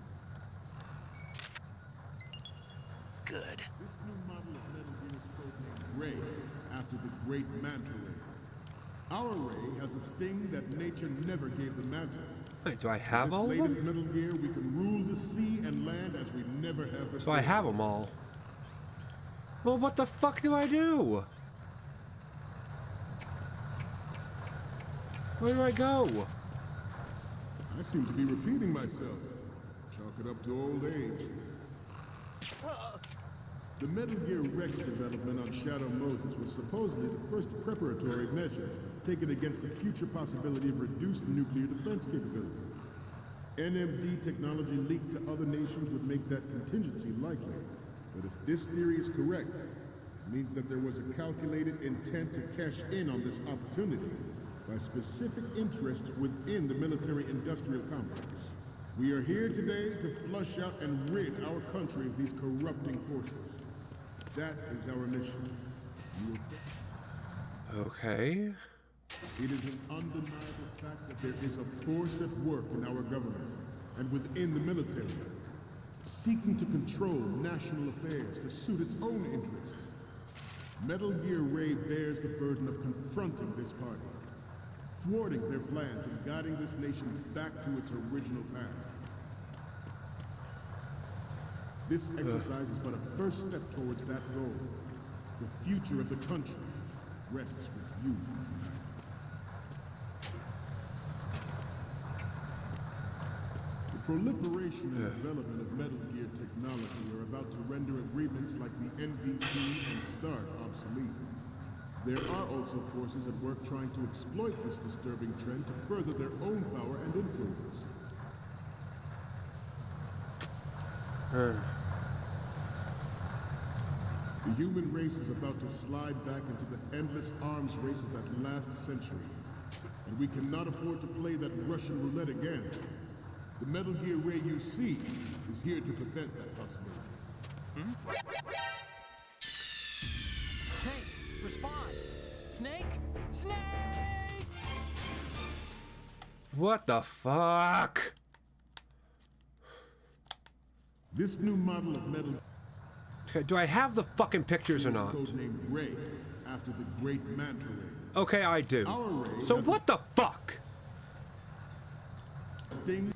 Good. This new model of Metal Gear is codenamed Ray, after the Great Manta Ray. Our ray has a sting that nature never gave the matter. Wait, do I have all of This latest them? Metal Gear, we can rule the sea and land as we never have before. So I have them all. Well, what the fuck do I do? Where do I go? I seem to be repeating myself. Chalk it up to old age. The Metal Gear Rex development on Shadow Moses was supposedly the first preparatory measure taken against the future possibility of reduced nuclear defense capability. NMD technology leaked to other nations would make that contingency likely. But if this theory is correct, it means that there was a calculated intent to cash in on this opportunity by specific interests within the military-industrial complex. We are here today to flush out and rid our country of these corrupting forces. That is our mission. Okay. It is an undeniable fact that there is a force at work in our government and within the military, seeking to control national affairs to suit its own interests. Metal Gear Ray bears the burden of confronting this party, thwarting their plans and guiding this nation back to its original path. This exercise is but a first step towards that goal. The future of the country rests with you tonight. The proliferation and development of Metal Gear technology are about to render agreements like the NVT and START obsolete. There are also forces at work trying to exploit this disturbing trend to further their own power and influence. The human race is about to slide back into the endless arms race of that last century. And we cannot afford to play that Russian roulette again. The Metal Gear Ray you see is here to prevent that possibility. Snake, respond! Snake! Snake! What the fuck? This new model of Metal Okay, do I have the fucking pictures or not? codenamed Ray, after the great Manta Ray. Okay, I do. Our Ray So has what the fuck? Sting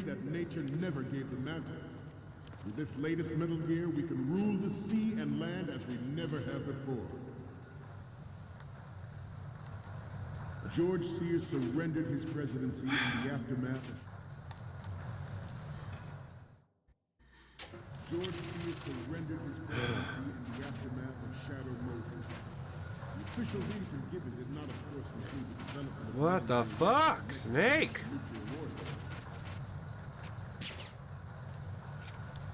that nature never gave the Manta. With this latest Metal Gear, we can rule the sea and land as we never have before. George Sears surrendered his presidency in the aftermath of Shadow Moses. The official reason given did not, of course, include the development of What the fuck? Snake? nuclear warfare.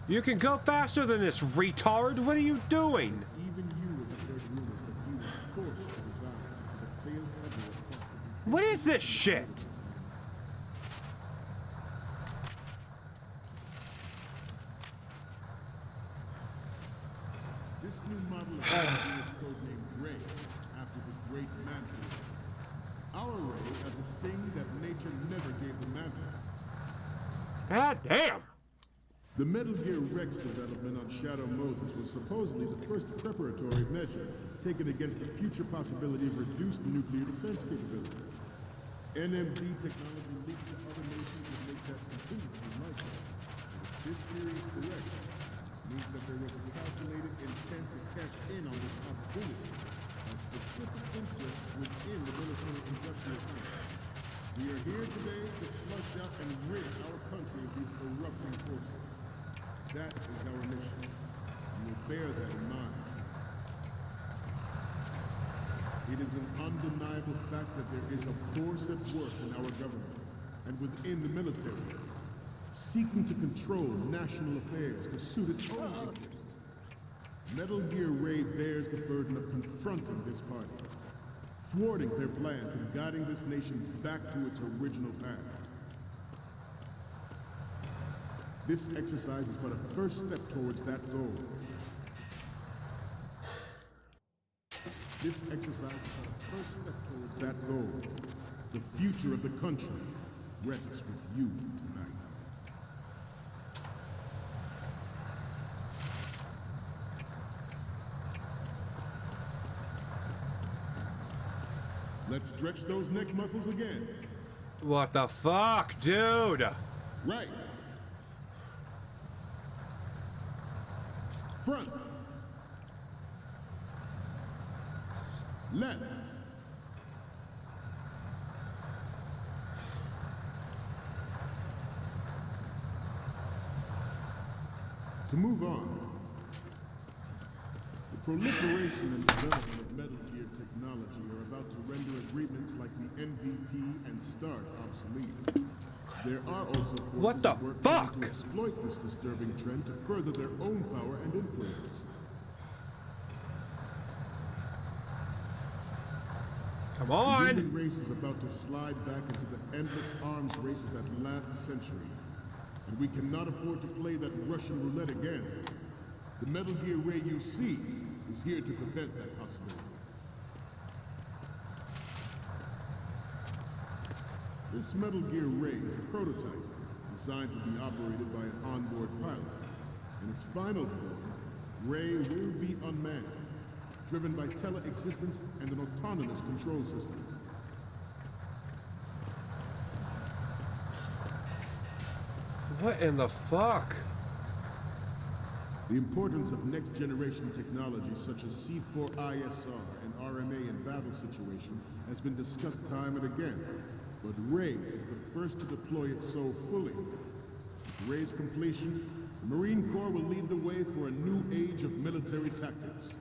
You can go faster than this, retard! What are you doing? Even you have heard rumors that he was forced to resign after the failed cover of cost of his What is this shit? This new model of energy is codenamed Ray, after the great Manta Ray. Our Ray has a sting that nature never gave the Manta. God damn! The Metal Gear Rex development on Shadow Moses was supposedly the first preparatory measure taken against the future possibility of reduced nuclear defense capability. NMD technology leaked to other nations would make that contingency likely. If this theory is correct, it means that there was a calculated intent to cash in on this opportunity by specific interests within the military-industrial complex. We are here today to flush out and rid our country of these corrupting forces. That is our mission. We will bear that in mind. It is an undeniable fact that there is a force at work in our government and within the military, seeking to control national affairs to suit its own interests. Metal Gear Ray bears the burden of confronting this party, thwarting their plans and guiding this nation back to its original path. This exercise is but a first step towards that goal. This exercise is but a first step towards that goal. The future of the country rests with you tonight. Let's stretch those neck muscles again. What the fuck, dude? Right. Front. Left. To move on, the proliferation and development of Metal Gear technology are about to render agreements like the NVT and START obsolete. There are also forces What the at work fuck? trying to exploit this disturbing trend to further their own power and influence. Come The on! human race is about to slide back into the endless arms race of that last century. And we cannot afford to play that Russian roulette again. The Metal Gear Ray you see is here to prevent that possibility. This Metal Gear Ray is a prototype designed to be operated by an onboard pilot. In its final form, Ray will be unmanned, driven by tele-existence and an autonomous control system. What in the fuck? The importance of next-generation technology such as C4ISR and RMA in battle situation has been discussed time and again, but Ray is the first to deploy it so fully. With Ray's completion, the Marine Corps will lead the way for a new age of military tactics.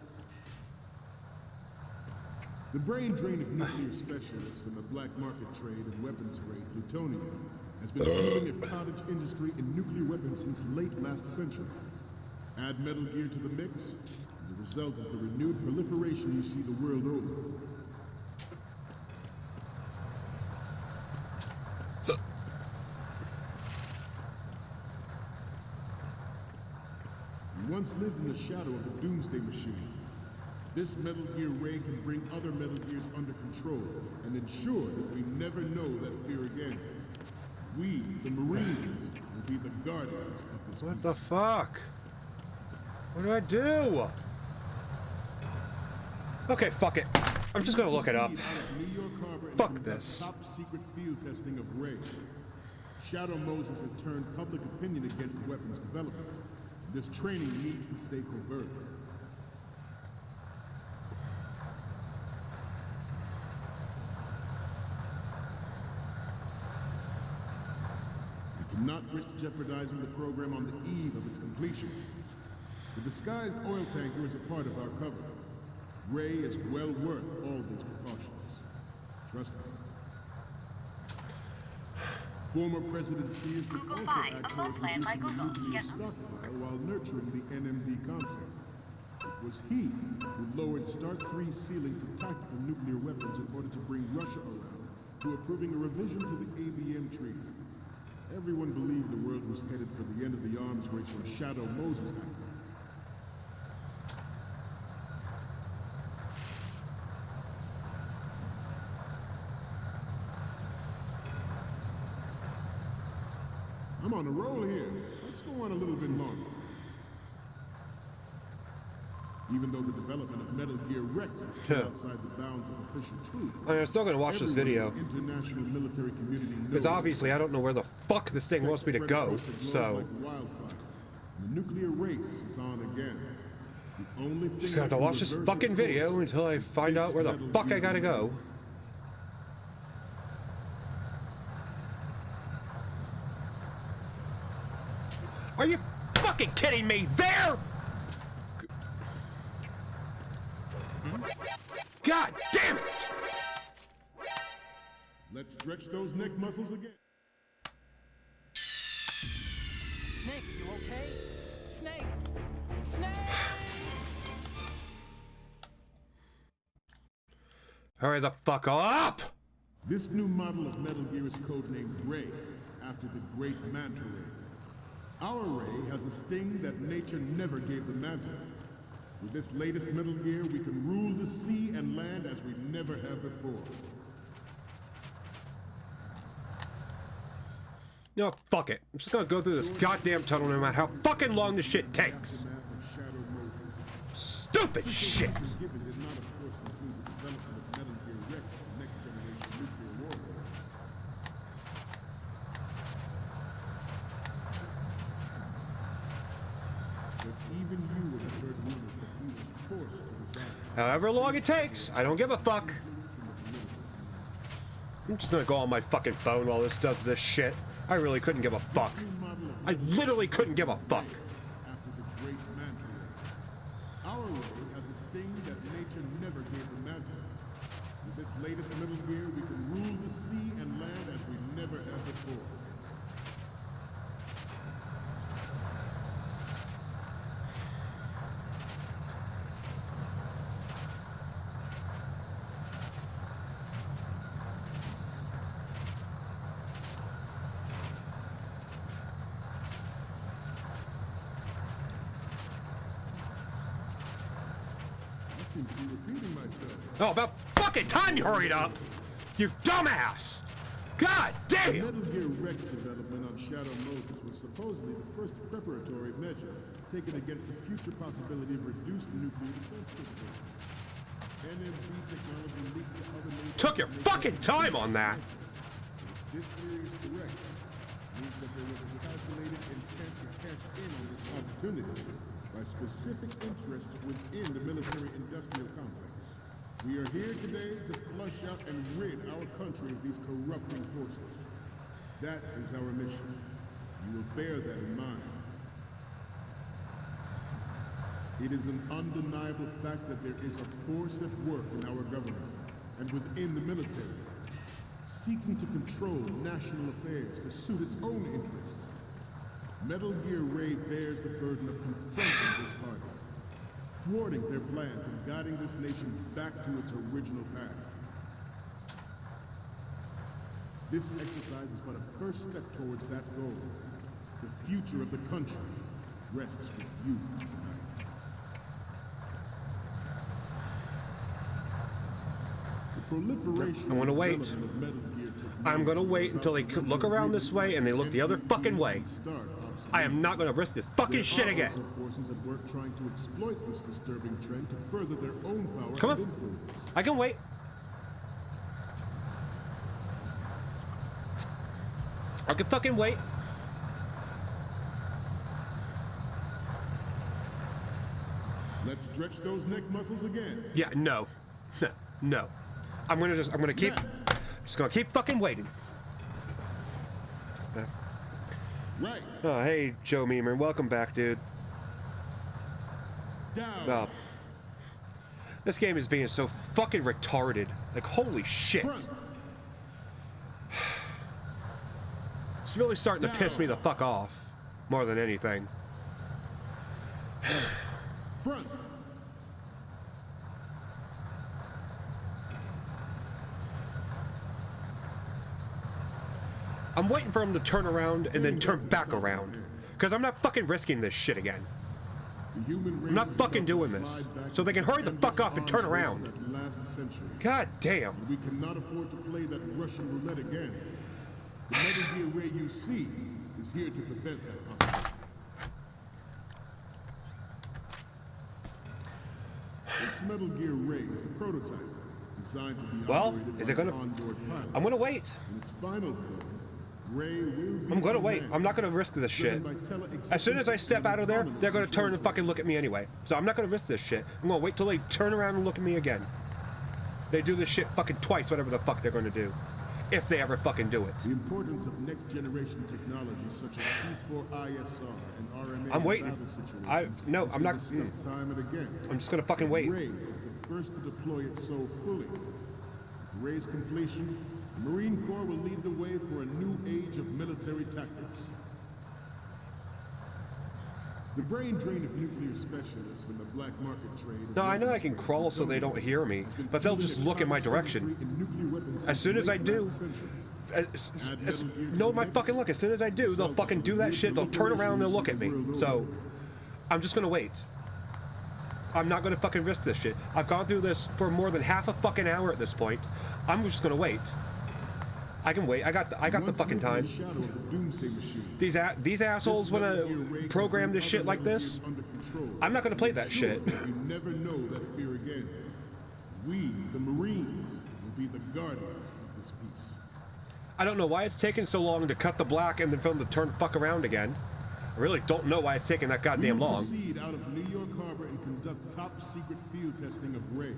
The brain drain of nuclear specialists and the black market trade in weapons-grade plutonium has been fueling a cottage industry in nuclear weapons since late last century. Add Metal Gear to the mix, and the result is the renewed proliferation you see the world over. We once lived in the shadow of the Doomsday Machine. This Metal Gear Ray can bring other Metal Gears under control and ensure that we never know that fear again. We, the Marines, will be the guardians of this What peace. the fuck? What do I do? Okay, fuck it. I'm just gonna look it up. Fuck this. Top secret field testing of Ray. Shadow Moses has turned public opinion against weapons development. This training needs to stay covert. We cannot risk jeopardizing the program on the eve of its completion. The disguised oil tanker is a part of our cover. Ray is well worth all these precautions. Trust me. Former President Sears would Google also Fi, act a full towards plan by reducing the Google. nuclear Get- stockpile while nurturing the NMD concept. It was he who lowered Start 3's ceiling for tactical nuclear weapons in order to bring Russia around to approving a revision to the ABM treaty. Everyone believed the world was headed for the end of the arms race when Shadow Moses acted. I'm on a roll here. Let's go on a little bit longer. Even though the development of Metal Gear Rex is still outside the bounds of official truth, I'm still gonna watch this video. everyone in the international military community knows Because obviously I don't know where the fuck this thing wants me to go, so... like wildfire. The nuclear race is on again. The only thing Just gonna have to that can watch this reverse fucking its video course until I is find this out where the Metal fuck I Gear gotta Ray. go. Are you fucking kidding me? There? God damn it! Let's stretch those neck muscles again. Snake, you okay? Snake! Snake! Hurry the fuck up! This new model of Metal Gear is codenamed Ray, after the great Manta Ray. Our Ray has a sting that nature never gave the Manta. With this latest Metal Gear, we can rule the sea and land as we never have before. You know, fuck it. I'm just gonna go through this goddamn tunnel no matter how fucking long this shit takes. Aftermath of Shadow Moses. Stupid shit! Given did not, of course, include the development of Metal Gear Rex, the next However long it takes, I don't give a fuck. I'm just gonna go on my fucking phone while this does this shit. I really couldn't give a fuck. I literally couldn't give a fuck. After the great manta ray. Our ray has a sting that nature never gave the manta. With this latest Metal Gear, we can rule the sea and land as we never have before. I seem to be repeating myself. Oh, about fucking time you hurried up! You dumbass! God The damn! Metal Gear Rex development on Shadow Moses was supposedly the first preparatory measure taken against the future possibility of reduced nuclear defense capability. NMB technology leaked to other nations. Took your fucking time on that! If this theory is correct, it means that there was a calculated intent to cash in on this opportunity by specific interests within the military-industrial complex. We are here today to flush out and rid our country of these corrupting forces. That is our mission. You will bear that in mind. It is an undeniable fact that there is a force at work in our government and within the military, seeking to control national affairs to suit its own interests. Metal Gear Ray bears the burden of confronting this party, thwarting their plans and guiding this nation back to its original path. This exercise is but a first step towards that goal. The future of the country rests with you tonight. The proliferation I want to and wait. development of Metal Gear I'm gonna technology wait until they look around this way and they look the other fucking way. I am not gonna risk this fucking shit again. There are also forces at work trying to exploit this disturbing trend to further their own power Come and on. influence. I can wait. I can fucking wait. Let's stretch those neck muscles again. Yeah, no. No. I'm gonna keep fucking waiting. Right. Oh, hey, Joe Meemer. Welcome back, dude. Down. Oh. This game is being so fucking retarded. Like, holy shit. Front. It's really starting to piss me the fuck off. More than anything. Front. I'm waiting for him to turn around and then turn back around. Because I'm not fucking risking this shit again. I'm not fucking doing this. So they can hurry the fuck up and turn around. God damn. We cannot afford to play that Russian roulette again. The Metal Gear Ray you see is here to prevent that possibility. This Metal Gear Ray is a prototype designed to be operated is by it gonna? an onboard pilot. I'm gonna wait. In its final form, Ray will be I'm gonna wait. unmanned, I'm not gonna risk this shit. driven by tele-executive As soon as I step out of there, dominant they're gonna turn and control fucking look at me anyway. So I'm not gonna risk this shit. I'm gonna wait till they turn around and look at me again. They do this shit fucking twice, whatever the fuck they're gonna do. If they ever fucking do it. The importance of next generation technologies such as C4ISR and RMA I'm waiting. battle situations No, has I'm been not. discussed time and again. I'm just gonna fucking wait. Ray is the first to deploy it so fully. With Ray's completion, the Marine Corps will lead the way for a new age of military tactics. The brain drain of nuclear specialists and the black market trade. No, I know I can crawl so they don't hear me, but they'll just look in my direction. As soon as I do, no, my fucking look. As soon as I do, they'll fucking do that shit. They'll turn around and they'll look at me. So, I'm just gonna wait. I'm not gonna fucking risk this shit. I've gone through this for more than half a fucking hour at this point. I'm just gonna wait. I can wait. I got the fucking time. These assholes wanna program this shit like this. I'm not gonna play that shit. You never know that fear again. We, the Marines, will be the guardians of this peace. I don't know why it's taking so long to cut the black and then film to turn fuck around again. I really don't know why it's taking that goddamn long. Proceed out of New York Harbor and conduct conduct top-secret field testing of Ray.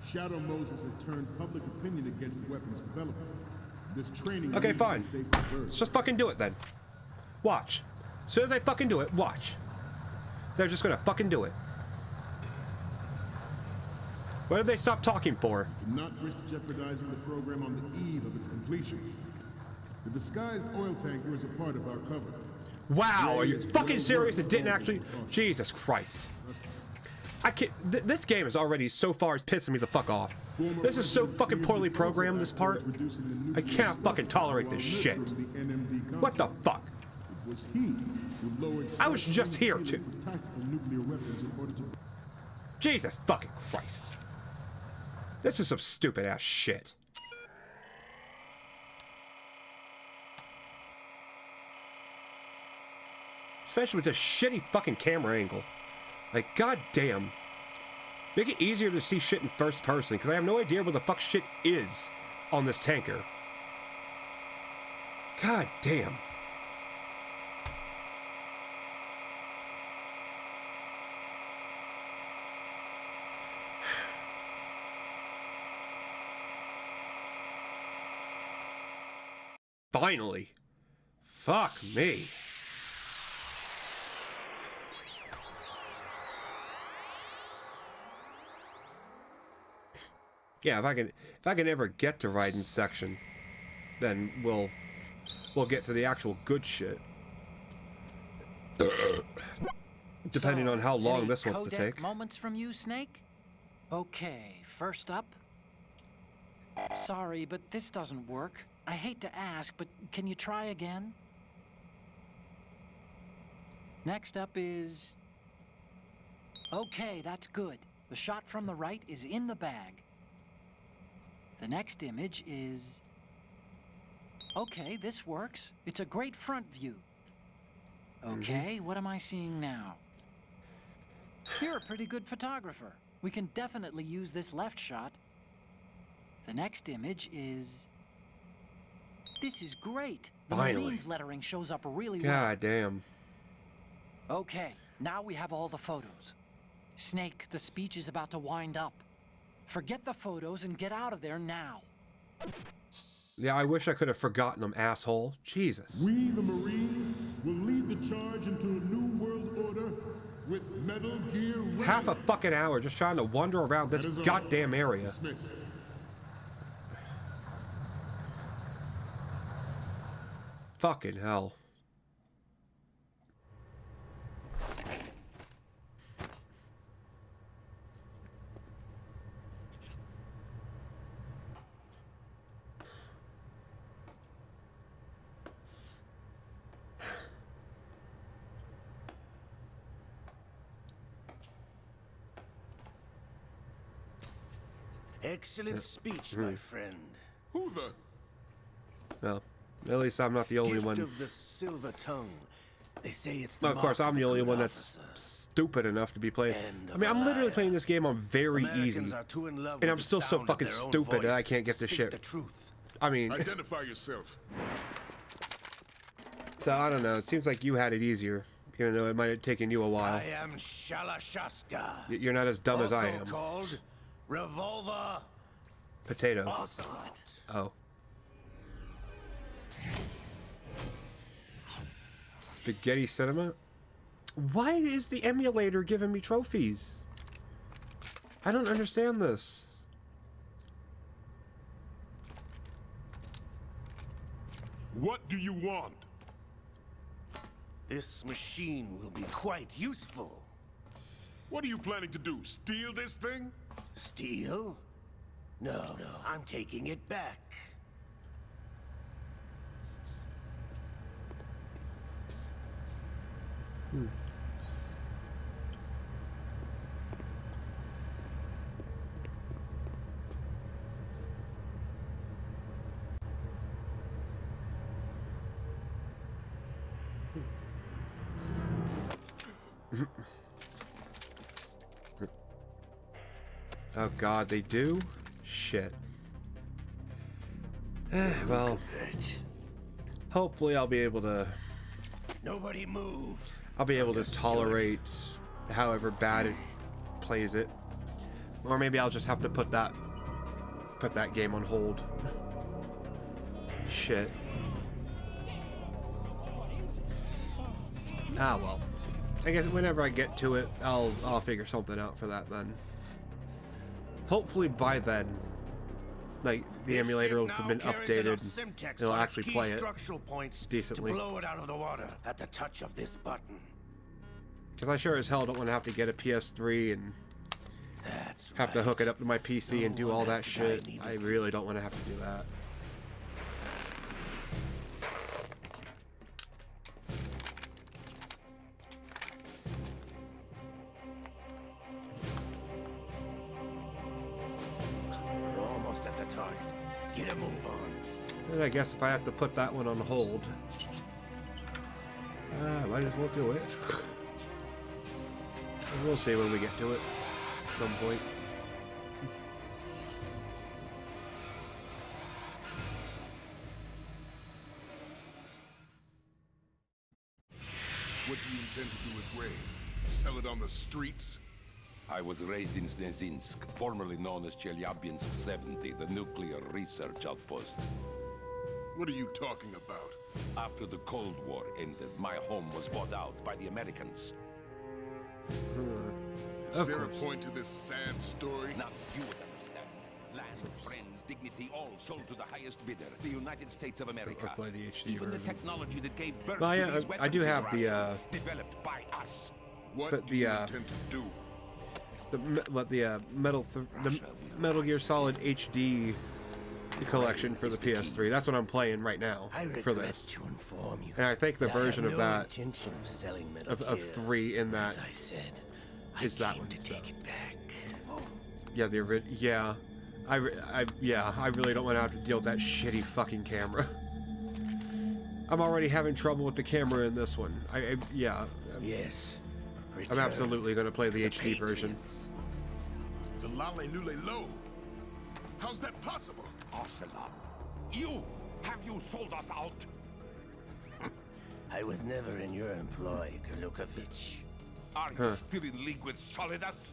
Shadow Moses has turned public opinion against weapons development. This training Okay, needs to fine. stay preserved. Let's just fucking do it then. Watch. As soon as I fucking do it, watch. They're just gonna fucking do it. What did they stop talking for? Do not risk jeopardizing the program on the eve of its completion. The disguised oil tanker is a part of our cover. Wow, are you fucking serious? It didn't actually... Jesus Christ. I can't... This game is already so far pissing me the fuck off. This is so fucking poorly programmed, this part. I can't fucking tolerate this shit. What the fuck? I was just here to... Jesus fucking Christ. This is some stupid ass shit. Especially with this shitty fucking camera angle. Like, goddamn. Make it easier to see shit in first person, because I have no idea where the fuck shit is on this tanker. God damn. Finally. Fuck me. Yeah, if I can ever get to Raiden's section, then we'll get to the actual good shit. Depending on how long this wants to take. Moments from you, Snake? Okay, first up. Sorry, but this doesn't work. I hate to ask, but can you try again? Next up is... Okay, that's good. The shot from the right is in the bag. The next image is... Okay, this works. It's a great front view. Okay, what am I seeing now? You're a pretty good photographer. We can definitely use this left shot. The next image is... This is great. The Marine's lettering shows up really well. God damn. Okay, now we have all the photos. Snake, the speech is about to wind up. Forget the photos and get out of there now. Yeah, I wish I could have forgotten them, asshole. Jesus. We, the Marines, will lead the charge into a new world order with Metal Gear Ray. Half a fucking hour just trying to wander around this goddamn area. Dismissed. Fucking hell. Excellent speech, my friend. Who the? Well, at least I'm not the only Gift one. of the silver tongue. They say it's the Well, of course, mark I'm of the a only good one that's officer. stupid enough to be playing. And I mean, I'm literally liar. playing this game on very Americans easy. are too in love And with I'm the still so sound of fucking their own stupid that I voice can't get to this speak shit. the truth. I mean, Identify yourself. so I don't know. It seems like you had it easier, even though it might have taken you a while. I am Shalashaska. You're not as dumb as I am. Also called Revolver Potato. Ocelot. Oh. Spaghetti cinema? Why is the emulator giving me trophies? I don't understand this. What do you want? This machine will be quite useful. What are you planning to do? Steal this thing? Steal? No, I'm taking it back. Oh god, they do? Shit. Well, hopefully I'll be able to... Nobody move. I'll be able to tolerate however bad it plays it. Or maybe I'll just have to put that game on hold. Shit. Ah well. I guess whenever I get to it, I'll figure something out for that then. Hopefully by then, like the emulator will have been updated, and it'll actually play it decently. To blow it out of the water at the touch of this button. Because I sure as hell don't want to have to get a PS3 and have to hook it up to my PC and do all that shit. I really don't want to have to do that. We're almost at the target. Get a move on. And I guess if I have to put that one on hold, I might as well do it. We'll see when we get to it at some point. What do you intend to do with grain? Sell it on the streets? I was raised in Snezinsk, formerly known as Chelyabinsk 70, the nuclear research outpost. What are you talking about? After the Cold War ended, my home was bought out by the Americans. Is there a point to this sad story? Not you would understand. Land, friends, dignity, all sold to the highest bidder, the United States of America. I'll play the HD Even version. the technology that gave birth Well, yeah, to these I do weapons have is the developed by us. What do you intend to do? the Metal Gear Solid HD collection for the PS3. That's what I'm playing right now for this. To inform you And I think the version of that of 3 in that As I said, is that one. to take it back. Yeah, yeah. I really don't want to have to deal with that shitty fucking camera. I'm already having trouble with the camera in this one. Yes. I'm absolutely going to play the HD version. The Lale Lule Lo? How's that possible? Ocelot, have you sold us out? I was never in your employ, Kurlukovich. Are you still in league with Solidus?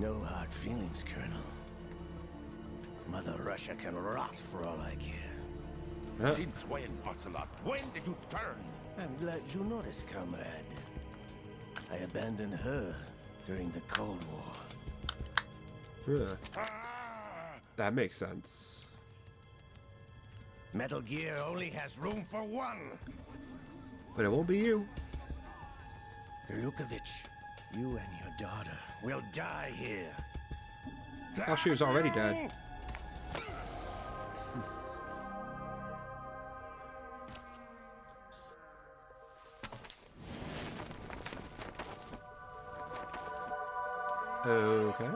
No hard feelings, Colonel. Mother Russia can rot for all I care. Since when, Ocelot? When did you turn? I'm glad you noticed, comrade. I abandoned her during the Cold War. That makes sense. Metal Gear only has room for one. But it won't be you. Kurlukovich, you and your daughter will die here. Oh, she was already dead. Okay.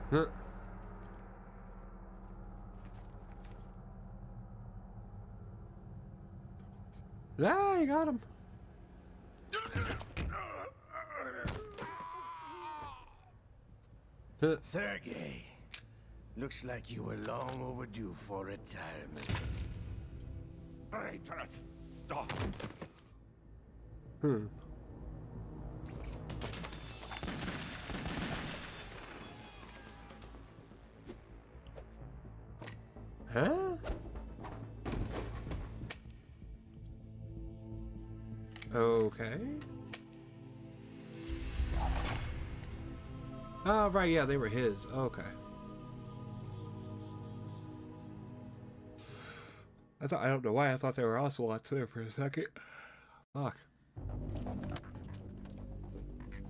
Huh. Ah, you got him. Sergei, looks like you were long overdue for retirement. Traitorous dog. Huh? Okay. Oh, right, yeah, they were his. Okay. I don't know why I thought they were Ocelots there for a second. Fuck.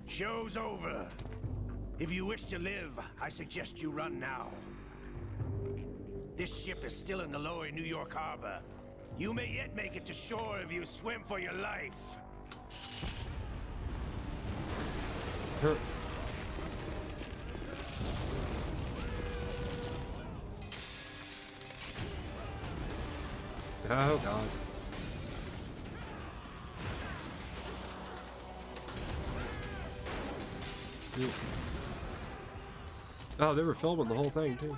Show's over. If you wish to live, I suggest you run now. This ship is still in the lower New York harbor. You may yet make it to shore if you swim for your life. Oh, God. Oh, they were filming the whole thing, too.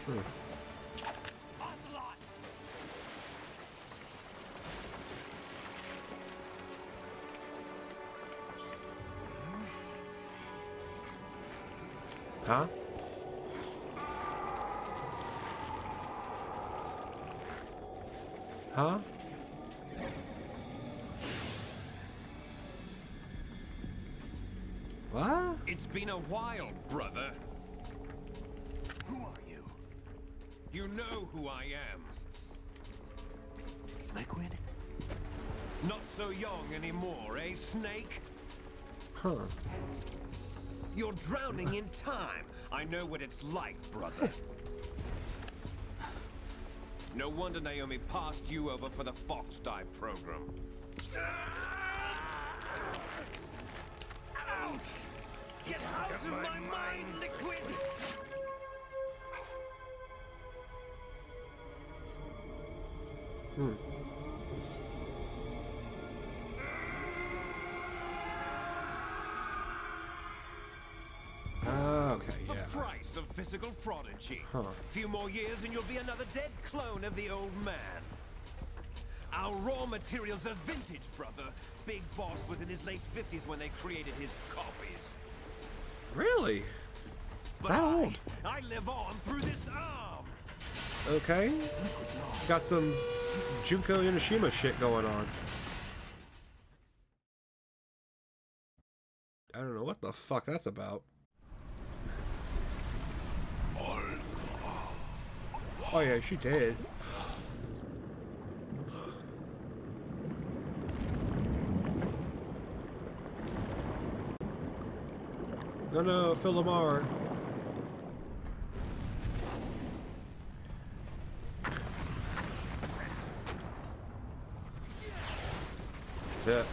Huh? Huh? What? It's been a while, brother. Who are you? You know who I am. Liquid? Not so young anymore, eh, Snake? Huh. You're drowning in time. I know what it's like, brother. No wonder Naomi passed you over for the Fox Dive program. Ouch! Get out of my mind, Liquid! Okay, The yeah. price of physical prodigy. Huh. Few more years and you'll be another dead clone of the old man. Our raw materials are vintage, brother. Big Boss was in his late 50s when they created his copies. Really? But That old? I live on through this arm. Okay. Got some Junko Inoshima shit going on. I don't know what the fuck that's about. Oh yeah, she did. No, no, Philomar. Yeah,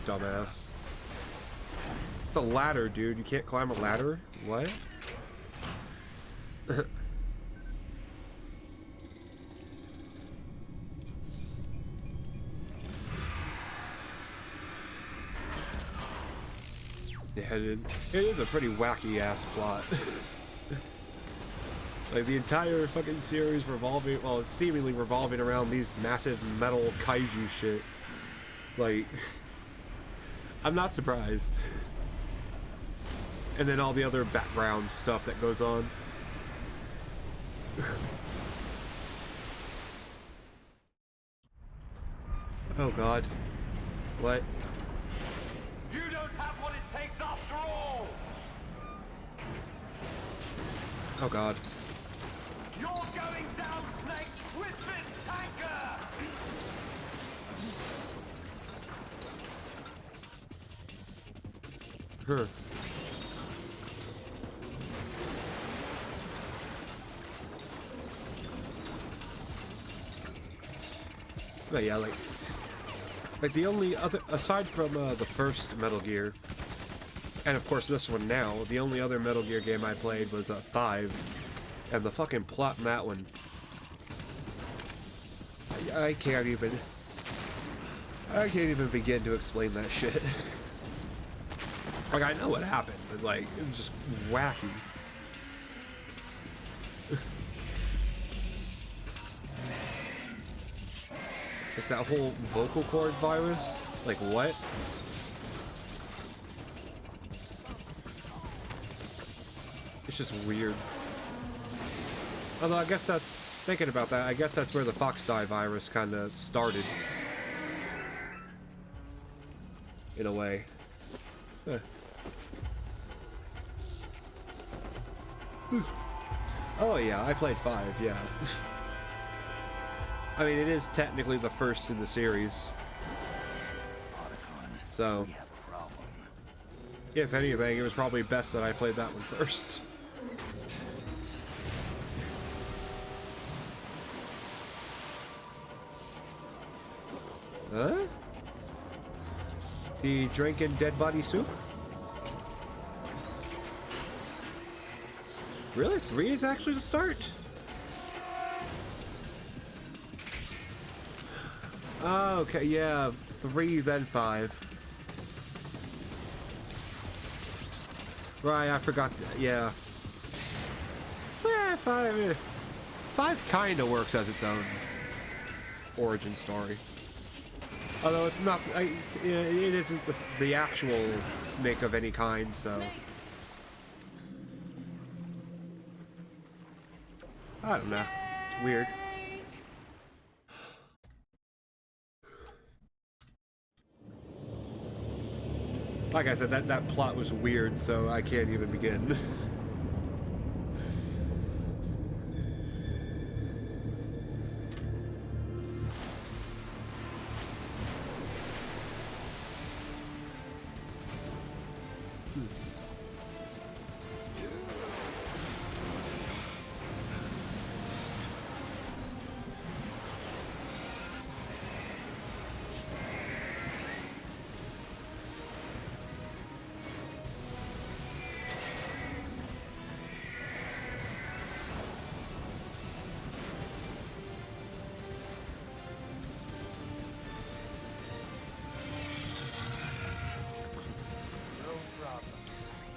dumbass. It's a ladder, dude. You can't climb a ladder? What? Yeah, dude. It is a pretty wacky ass plot. Like the entire fucking series revolving, well, seemingly revolving around these massive metal kaiju shit. Like, I'm not surprised. And then all the other background stuff that goes on. Oh god. What? You don't have what it takes after all. Oh god. You're going down, Snake, with this tanker. Huh. But yeah, like the only other, aside from the first Metal Gear, and of course this one now, the only other Metal Gear game I played was 5, and the fucking plot in that one, I can't even begin to explain that shit. Like, I know what happened, but like, it was just wacky. Like that whole vocal cord virus? Like what? It's just weird. Although I guess that's, thinking about that, I guess that's where the Fox Die virus kind of started. In a way. Oh yeah, I played 5, yeah. I mean, it is technically the first in the series. So, if anything, it was probably best that I played that one first. Huh? The drinking dead body soup? Really? 3 is actually the start? Oh, okay, yeah. 3, then 5. Right, I forgot that, yeah. 5. 5 kind of works as its own origin story. Although it's not, it isn't the actual snake of any kind, so. I don't know. It's weird. Like I said, that plot was weird, so I can't even begin.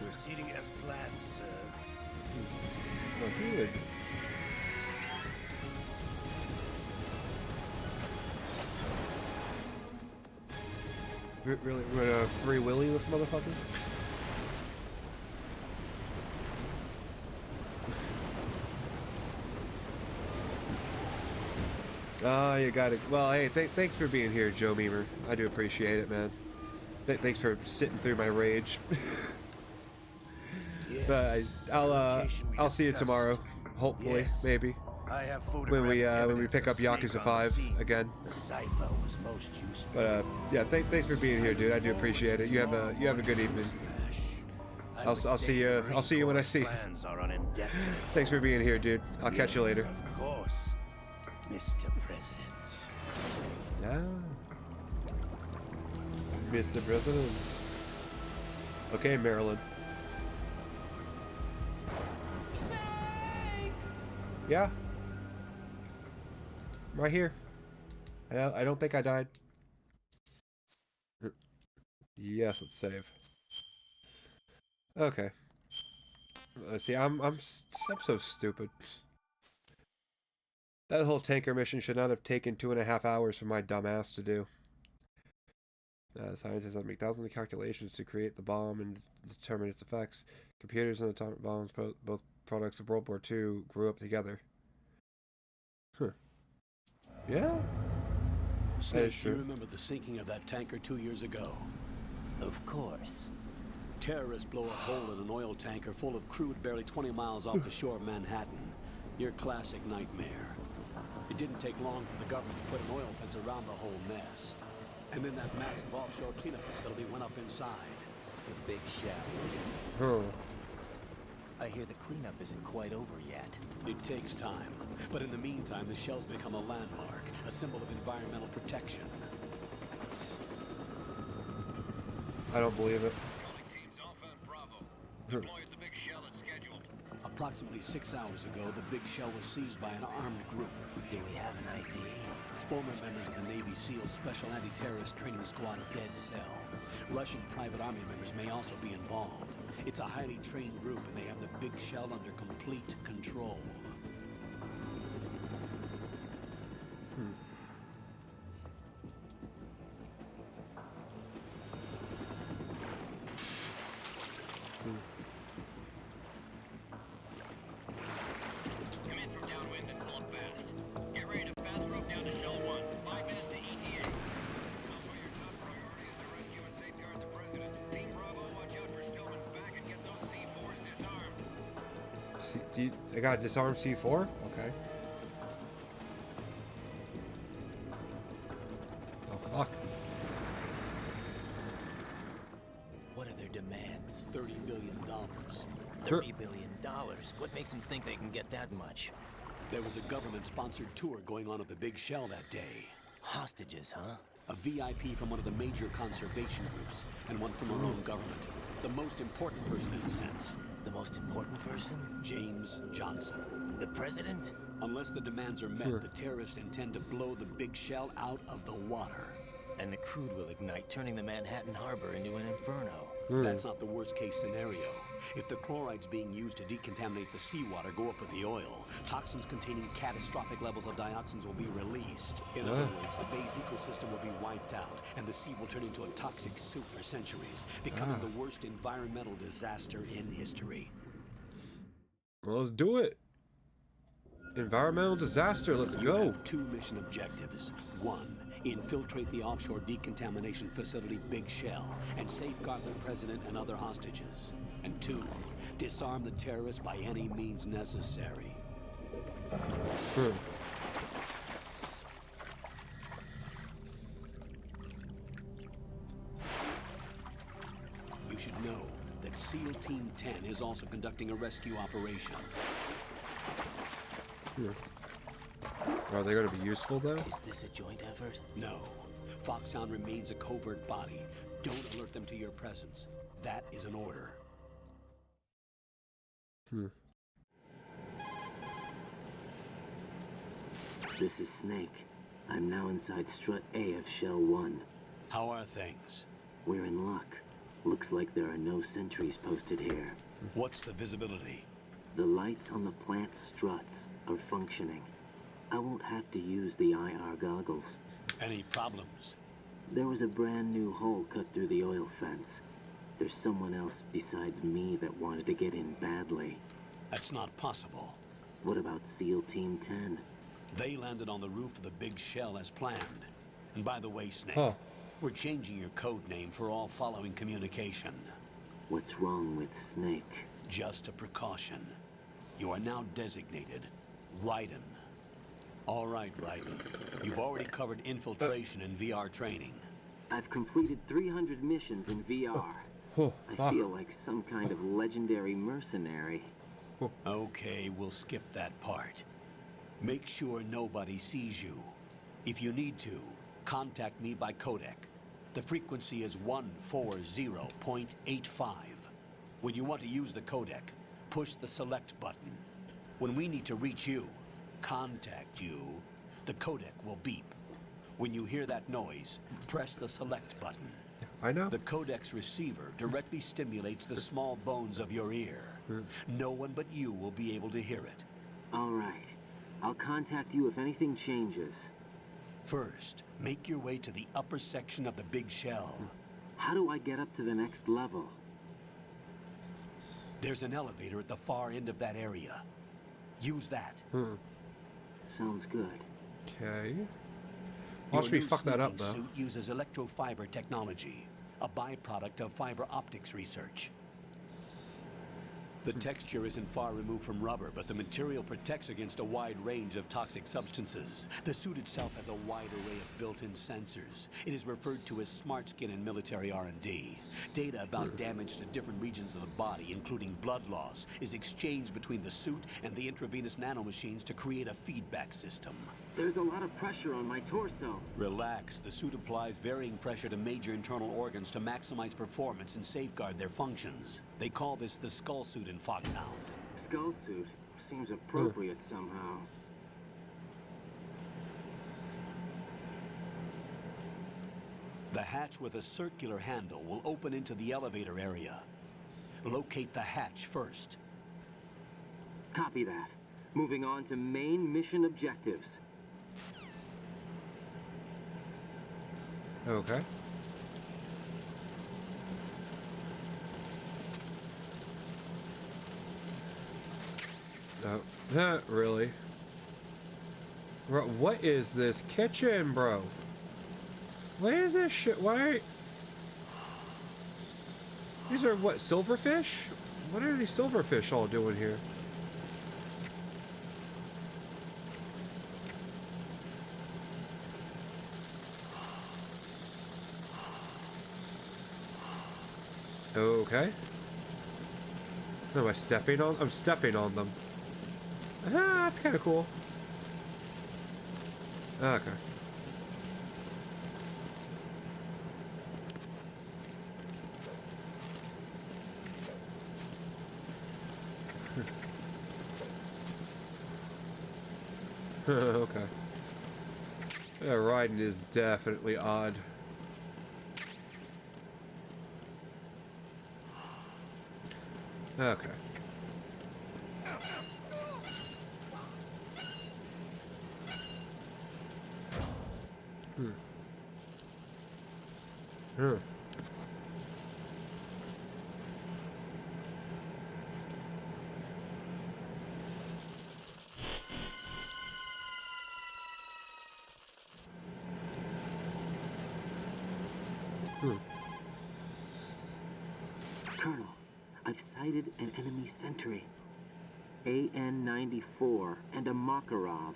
Proceeding as planned, sir. Oh, good. Really, we're gonna free willy this motherfucker? Oh, you got it. Well, hey, thanks for being here, Joe Memer. I do appreciate it, man. Thanks for sitting through my rage. But I'll see you tomorrow, hopefully, maybe. I have when we pick up Yakuza 5 again. The cipher was most useful. But yeah, thanks for being here, dude. I do appreciate it. You have a good evening. I'll see you when I see you. Thanks for being here, dude. I'll catch you later. Of course, Mr. President. Yeah. Mr. President. Okay, Maryland. Yeah. Right here. I don't think I died. Yes, let's save. Okay. Let's see, I'm so stupid. That whole tanker mission should not have taken 2.5 hours for my dumbass to do. Scientists have to make thousands of calculations to create the bomb and determine its effects. Computers and atomic bombs, both products of World War II, grew up together. Huh. Yeah? Snake, you remember the sinking of that tanker 2 years ago? Of course. Terrorists blow a hole in an oil tanker full of crude barely 20 miles off the shore of Manhattan. Your classic nightmare. It didn't take long for the government to put an oil fence around the whole mess. And then that massive offshore cleanup facility went up inside. The big shell. Oh. I hear the cleanup isn't quite over yet. It takes time. But in the meantime, the shell's become a landmark, a symbol of environmental protection. I don't believe it. Approximately 6 hours ago, the big shell was seized by an armed group. Do we have an ID? Former members of the Navy SEAL Special Anti-Terrorist Training Squad Dead Cell. Russian private army members may also be involved. It's a highly trained group, and they have the big shell under complete control. Come in from downwind and pull up fast. Get ready to fast rope down to Shell 1. 5 minutes to ETA. Also, your top priority is to rescue and safeguard the president. Team Bravo, watch out for Stillman's back and get those C4s disarmed. I got disarmed C4? Okay. Oh, fuck. What are their demands? $30 billion. $30 billion? What makes them think they can get that much? There was a government-sponsored tour going on at the big shell that day. Hostages, huh? A VIP from one of the major conservation groups, and one from our own government. The most important person in a sense. The most important person? James Johnson. The president? Unless the demands are met, the terrorists intend to blow the big shell out of the water. And the crude will ignite, turning the Manhattan Harbor into an inferno. That's not the worst case scenario. If the chlorides being used to decontaminate the seawater go up with the oil, toxins containing catastrophic levels of dioxins will be released. In other words, the bay's ecosystem will be wiped out, and the sea will turn into a toxic soup for centuries, becoming the worst environmental disaster in history. Well, let's do it. Environmental disaster, let's go. You have 2 mission objectives. 1, infiltrate the offshore decontamination facility Big Shell and safeguard the president and other hostages. And 2, disarm the terrorists by any means necessary. You should know that SEAL Team 10 is also conducting a rescue operation. Are they going to be useful, though? Is this a joint effort? No. Foxhound remains a covert body. Don't alert them to your presence. That is an order. This is Snake. I'm now inside Strut A of Shell 1. How are things? We're in luck. Looks like there are no sentries posted here. What's the visibility? The lights on the plant struts are functioning. I won't have to use the IR goggles. Any problems? There was a brand new hole cut through the oil fence. There's someone else besides me that wanted to get in badly. That's not possible. What about SEAL Team 10? They landed on the roof of the Big Shell as planned. And by the way, Snake, we're changing your code name for all following communication. What's wrong with Snake? Just a precaution. You are now designated Raiden. All right, Raiden. You've already covered infiltration and VR training. I've completed 300 missions in VR. I feel like some kind of legendary mercenary. Okay, we'll skip that part. Make sure nobody sees you. If you need to, contact me by codec. The frequency is 140.85. When you want to use the codec, push the select button. When we need to reach you, contact you, the codec will beep. When you hear that noise, press the select button. I know. The codec's receiver directly stimulates the small bones of your ear. No one but you will be able to hear it. All right. I'll contact you if anything changes. First, make your way to the upper section of the Big Shell. How do I get up to the next level? There's an elevator at the far end of that area. Use that. Sounds good. Okay. Watch me fuck that up, though. Your new suit uses electrofiber technology, a byproduct of fiber optics research. The texture isn't far removed from rubber, but the material protects against a wide range of toxic substances. The suit itself has a wide array of built-in sensors. It is referred to as smart skin in military R&D. Data about damage to different regions of the body, including blood loss, is exchanged between the suit and the intravenous nanomachines to create a feedback system. There's a lot of pressure on my torso. Relax. The suit applies varying pressure to major internal organs to maximize performance and safeguard their functions. They call this the skull suit in Foxhound. Skull suit seems appropriate somehow. The hatch with a circular handle will open into the elevator area. Locate the hatch first. Copy that. Moving on to main mission objectives. Okay. No, not really. Bro, what is this kitchen, bro? What is this shit? Why? These are what, silverfish? What are these silverfish all doing here? Okay. Am I stepping on? I'm stepping on them. Ah, that's kind of cool. Okay. Okay. Yeah, riding is definitely odd. Okay. Hmm. Colonel, I've sighted an enemy sentry. AN-94 and a Makarov.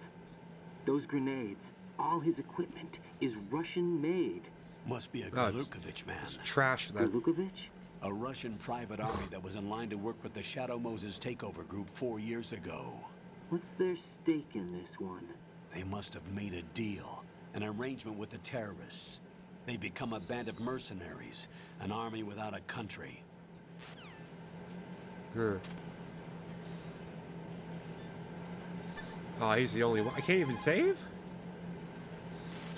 Those grenades, all his equipment, is Russian-made. Must be a Galukovich man. Trash then. Galukovich? A Russian private army that was in line to work with the Shadow Moses takeover group 4 years ago. What's their stake in this one? They must have made a deal, an arrangement with the terrorists. They've become a band of mercenaries, an army without a country. Oh, he's the only one. I can't even save?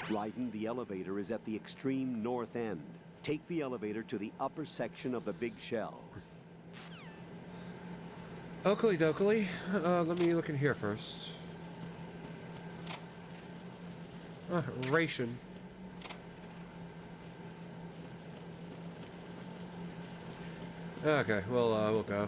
Raiden, the elevator is at the extreme north end. Take the elevator to the upper section of the big shell. Oakley dokley. Let me look in here first. Ration. Okay, well, we'll go.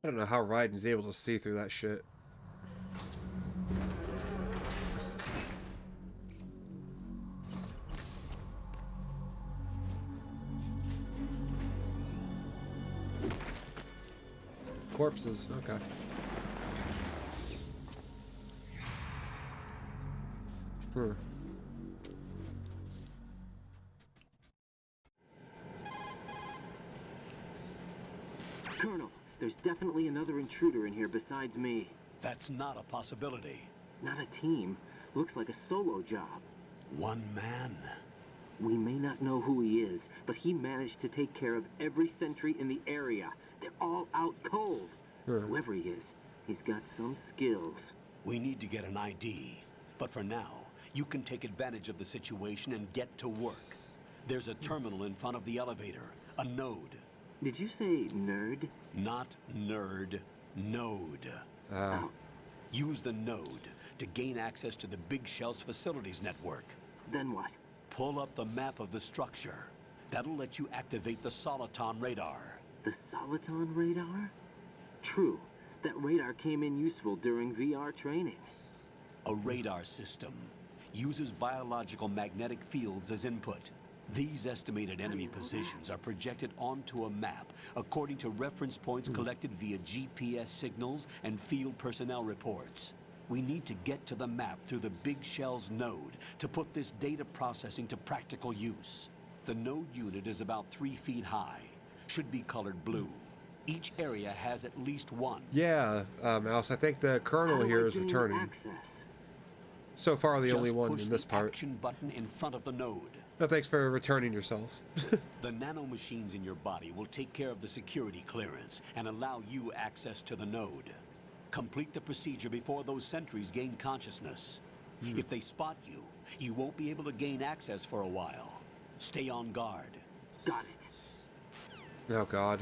I don't know how Raiden's able to see through that shit. Corpses, okay. Colonel, there's definitely another intruder in here besides me. That's not a possibility. Not a team. Looks like a solo job. One man. We may not know who he is, but he managed to take care of every sentry in the area. They're all out cold. Whoever he is, he's got some skills. We need to get an ID. But for now, you can take advantage of the situation and get to work. There's a terminal in front of the elevator. A node. Did you say nerd? Not nerd. Node. Use the node to gain access to the Big Shell's facilities network. Then what? Pull up the map of the structure. That'll let you activate the Soliton radar. The Soliton radar? True. That radar came in useful during VR training. A radar system uses biological magnetic fields as input. These estimated enemy positions are projected onto a map according to reference points collected via GPS signals and field personnel reports. We need to get to the map through the Big Shell's node to put this data processing to practical use. The node unit is about 3 feet high. Should be colored blue. Each area has at least one. Yeah, Mouse, I think the Colonel here is returning. So far, the only one in this part. Action button in front of the node. No, thanks for returning yourself. The nanomachines in your body will take care of the security clearance and allow you access to the node. Complete the procedure before those sentries gain consciousness. If they spot you, you won't be able to gain access for a while. Stay on guard. Got it. Oh, God.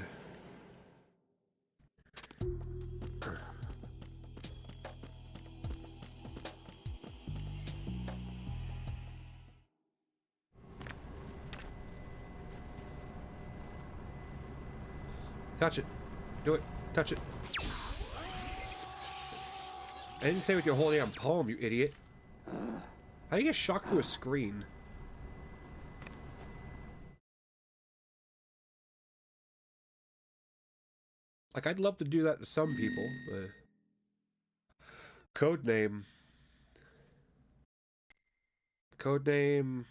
Touch it. Do it. Touch it. I didn't say with your whole damn palm, you idiot. How do you get shocked through a screen? Like, I'd love to do that to some people, but... Codename. Codename...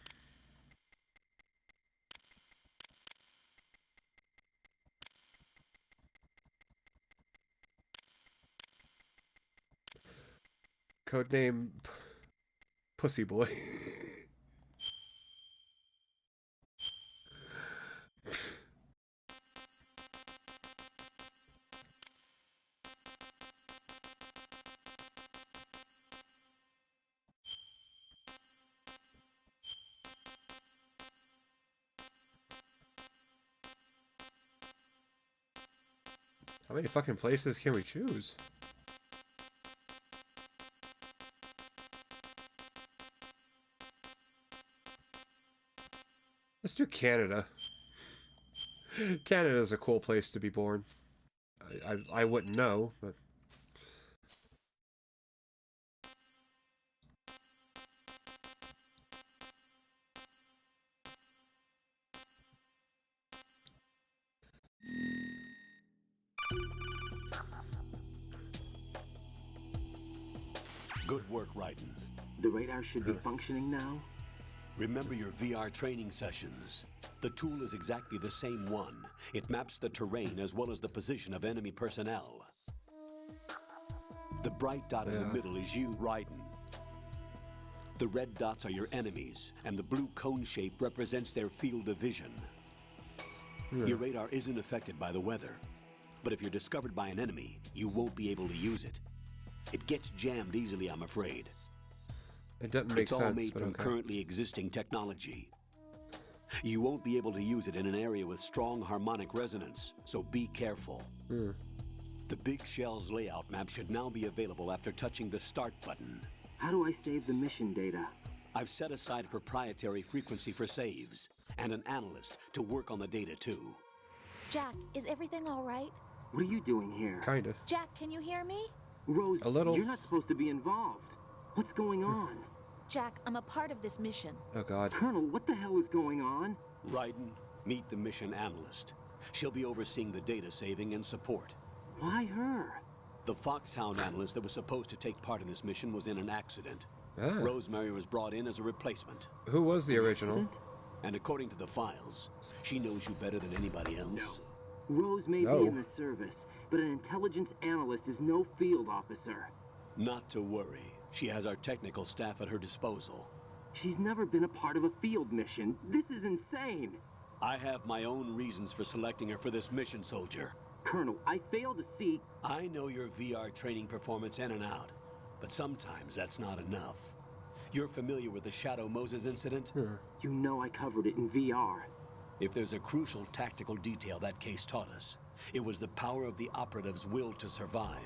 Codename... Pussy Boy. How many fucking places can we choose? Let's do Canada. Canada is a cool place to be born. I wouldn't know, but... Good work, Raiden. The radar should be functioning now? Remember your VR training sessions. The tool is exactly the same one. It maps the terrain as well as the position of enemy personnel. The bright dot in the middle is you, Raiden. The red dots are your enemies, and the blue cone shape represents their field of vision. Your radar isn't affected by the weather, but if you're discovered by an enemy, you won't be able to use it. It gets jammed easily, I'm afraid. It doesn't make sense, It's all made but from okay. currently existing technology. You won't be able to use it in an area with strong harmonic resonance, so be careful. The Big Shell's layout map should now be available after touching the Start button. How do I save the mission data? I've set aside a proprietary frequency for saves, and an analyst to work on the data too. Jack, is everything all right? What are you doing here? Kinda. Jack, can you hear me? Rose, A little. you're not supposed to be involved. What's going on? Jack, I'm a part of this mission. Oh god. Colonel, what the hell is going on? Raiden, meet the mission analyst. She'll be overseeing the data saving and support. Why her? The Foxhound analyst that was supposed to take part in this mission was in an accident. Ah. Rosemary was brought in as a replacement. Who was the original? And according to the files, she knows you better than anybody else. Rose may be in the service, but an intelligence analyst is no field officer. Not to worry. She has our technical staff at her disposal. She's never been a part of a field mission. This is insane. I have my own reasons for selecting her for this mission, soldier. Colonel, I fail to see... I know your VR training performance in and out, but sometimes that's not enough. You're familiar with the Shadow Moses incident? You know I covered it in VR. If there's a crucial tactical detail that case taught us, it was the power of the operative's will to survive.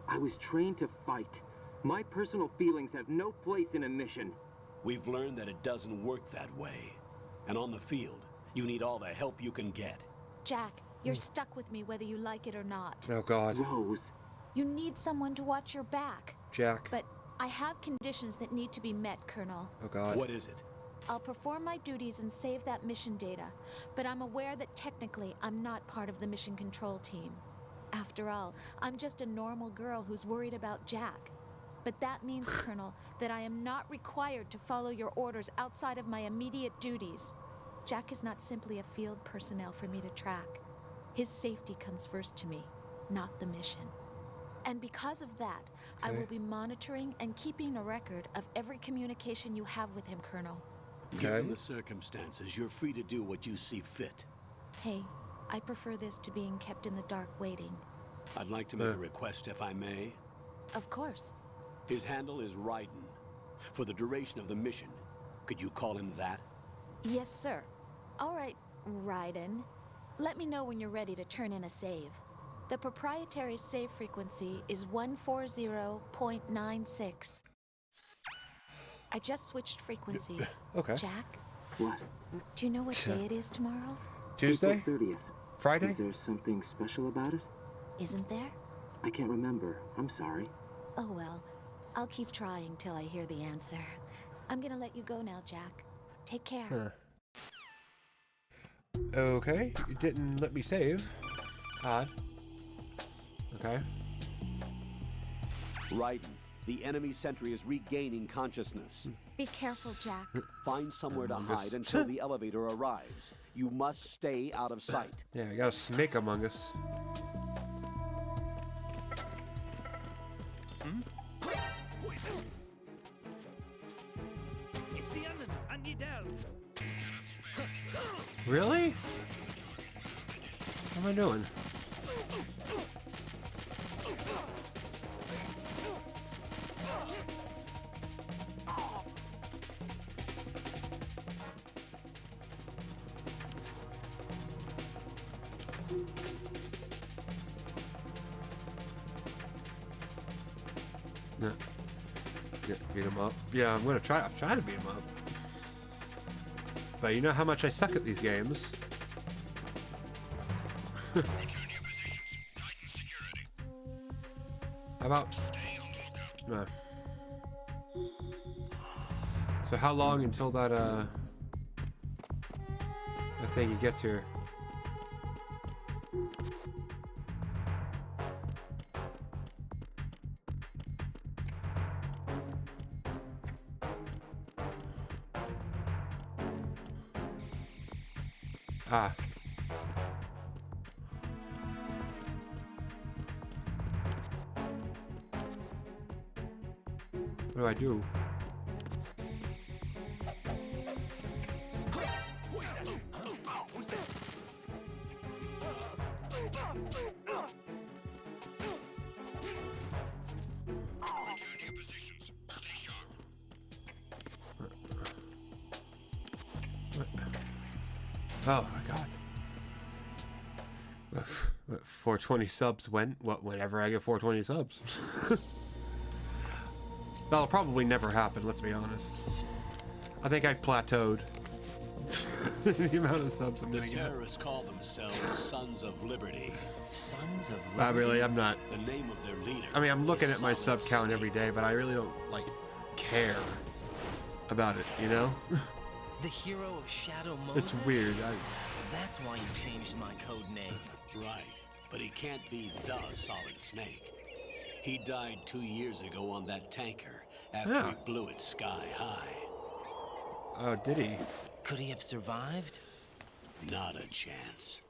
I was trained to fight. My personal feelings have no place in a mission. We've learned that it doesn't work that way. And on the field, you need all the help you can get. Jack, you're stuck with me whether you like it or not. Oh god. Rose. You need someone to watch your back. Jack. But I have conditions that need to be met, Colonel. Oh god. What is it? I'll perform my duties and save that mission data, but I'm aware that technically I'm not part of the mission control team. After all, I'm just a normal girl who's worried about Jack. But that means, Colonel, that I am not required to follow your orders outside of my immediate duties. Jack is not simply a field personnel for me to track. His safety comes first to me, not the mission. And because of that, I will be monitoring and keeping a record of every communication you have with him, Colonel. Given the circumstances, you're free to do what you see fit. Hey, I prefer this to being kept in the dark waiting. I'd like to make a request, if I may. Of course. His handle is Raiden. For the duration of the mission, could you call him that? Yes, sir. All right, Raiden. Let me know when you're ready to turn in a save. The proprietary save frequency is 140.96. I just switched frequencies. Okay. Jack? What? Do you know what day it is tomorrow? Tuesday? April 30th. Friday? Is there something special about it? Isn't there? I can't remember. I'm sorry. Oh well. I'll keep trying till I hear the answer. I'm gonna let you go now, Jack. Take care. Okay, you didn't let me save. Odd. Okay. Raiden, the enemy sentry is regaining consciousness. Be careful, Jack. Find somewhere to hide until the elevator arrives. You must stay out of sight. Yeah, I got a snake among us. It's the Ellen and Nidell. Really? What am I doing? Yeah. Beat him up. Yeah, I'm gonna try. I'm trying to beat him up. But you know how much I suck at these games. How about? No. So how long until that thing he gets here? Ah. What do I do? Oh my god. 420 subs when? Whenever I get 420 subs. That'll probably never happen, let's be honest. I think I've plateaued. The amount of subs I'm gonna get. The terrorists call themselves Sons of Liberty. Sons of Liberty? Not really, I'm not. The name of their leader. I mean, I'm looking at my sub count every day, but I really don't, like, care about it, you know? The hero of Shadow Moses? It's weird. So that's why you changed my code name. Right, but he can't be the Solid Snake. He died 2 years ago on that tanker after he blew it sky high. Oh, did he? Could he have survived? Not a chance.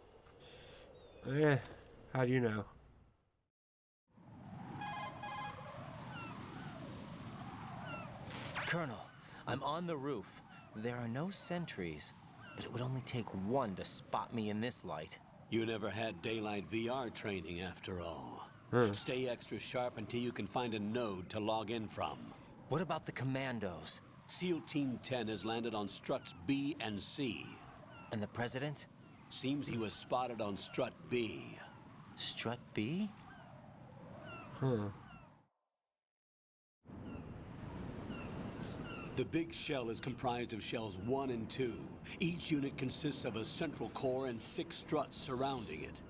How do you know? Colonel, I'm on the roof. There are no sentries, but it would only take one to spot me in this light. You never had daylight VR training after all. Stay extra sharp until you can find a node to log in from. What about the commandos? SEAL Team 10 has landed on struts B and C. And the president? Seems he was spotted on strut B. Strut B? The big shell is comprised of shells 1 and 2. Each unit consists of a central core and 6 struts surrounding it.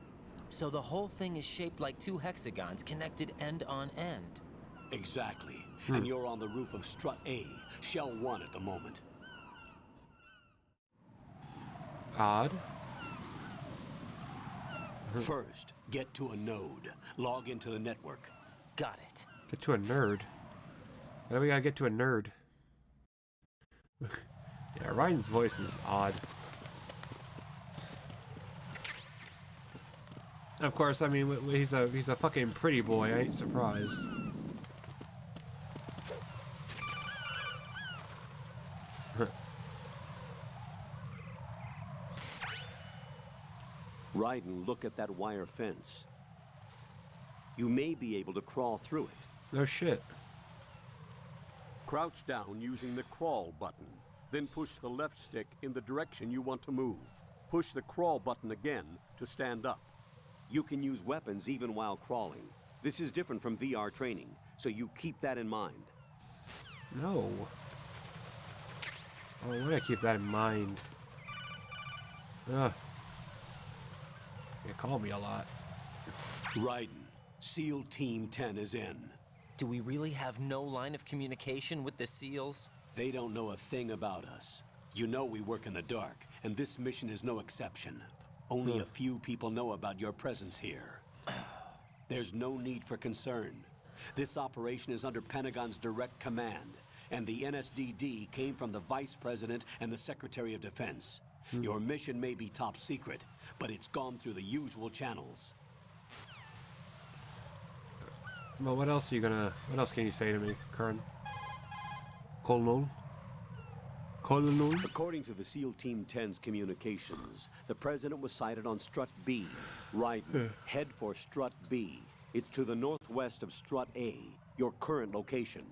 So the whole thing is shaped like 2 hexagons connected end on end. Exactly. And you're on the roof of strut A, shell 1 at the moment. Odd. First, get to a node. Log into the network. Got it. Get to a nerd. Why do we gotta get to a nerd? Yeah, Ryan's voice is odd. Of course, I mean, he's a fucking pretty boy. I ain't surprised. Ryden, look at that wire fence. You may be able to crawl through it. No shit. Crouch down using the crawl button. Then push the left stick in the direction you want to move. Push the crawl button again to stand up. You can use weapons even while crawling. This is different from VR training, so you keep that in mind. No. Oh, why do I keep that in mind? Ugh. You call me a lot. Ryden, SEAL Team 10 is in. Do we really have no line of communication with the SEALs? They don't know a thing about us. You know we work in the dark, and this mission is no exception. Only a few people know about your presence here. There's no need for concern. This operation is under Pentagon's direct command, and the NSDD came from the Vice President and the Secretary of Defense. Your mission may be top secret, but it's gone through the usual channels. Well, what else can you say to me, Kern? Colonel? Colonel? According to the SEAL Team 10's communications, the President was sighted on Strut B. Ryden, head for Strut B. It's to the northwest of Strut A, your current location.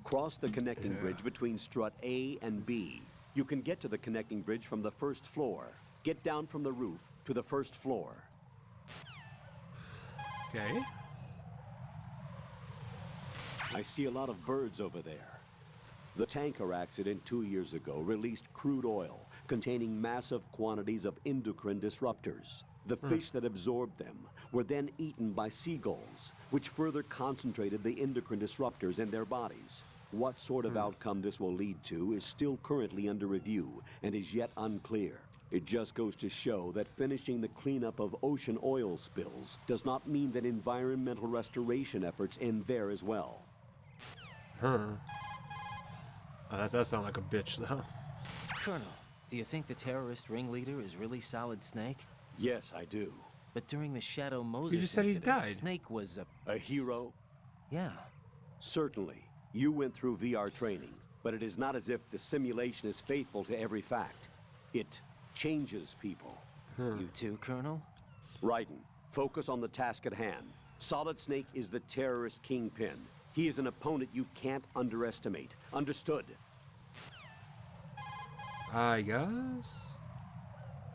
Cross the connecting bridge between Strut A and B. You can get to the connecting bridge from the first floor. Get down from the roof to the first floor. Okay. I I see a lot of birds over there. The tanker accident 2 years ago released crude oil containing massive quantities of endocrine disruptors. The fish that absorbed them were then eaten by seagulls, which further concentrated the endocrine disruptors in their bodies. What sort of outcome this will lead to is still currently under review and is yet unclear. It just goes to show that finishing the cleanup of ocean oil spills does not mean that environmental restoration efforts end there as well. Oh, that does sound like a bitch, though. Colonel, do you think the terrorist ringleader is really Solid Snake? Yes, I do. But during the Shadow Moses just said he incident, died. Snake was a hero? Yeah. Certainly. You went through VR training, but it is not as if the simulation is faithful to every fact. It changes people. You too, Colonel? Raiden, focus on the task at hand. Solid Snake is the terrorist kingpin. He is an opponent you can't underestimate. Understood? I guess?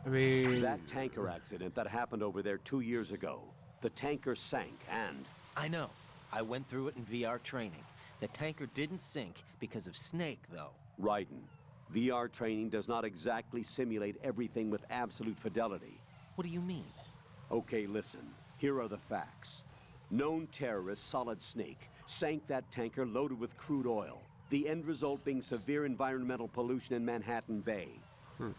I mean... That tanker accident that happened over there 2 years ago. The tanker sank and... I know. I went through it in VR training. The tanker didn't sink because of Snake, though. Raiden, VR training does not exactly simulate everything with absolute fidelity. What do you mean? Okay, listen. Here are the facts. Known terrorist Solid Snake sank that tanker loaded with crude oil. The end result being severe environmental pollution in Manhattan Bay.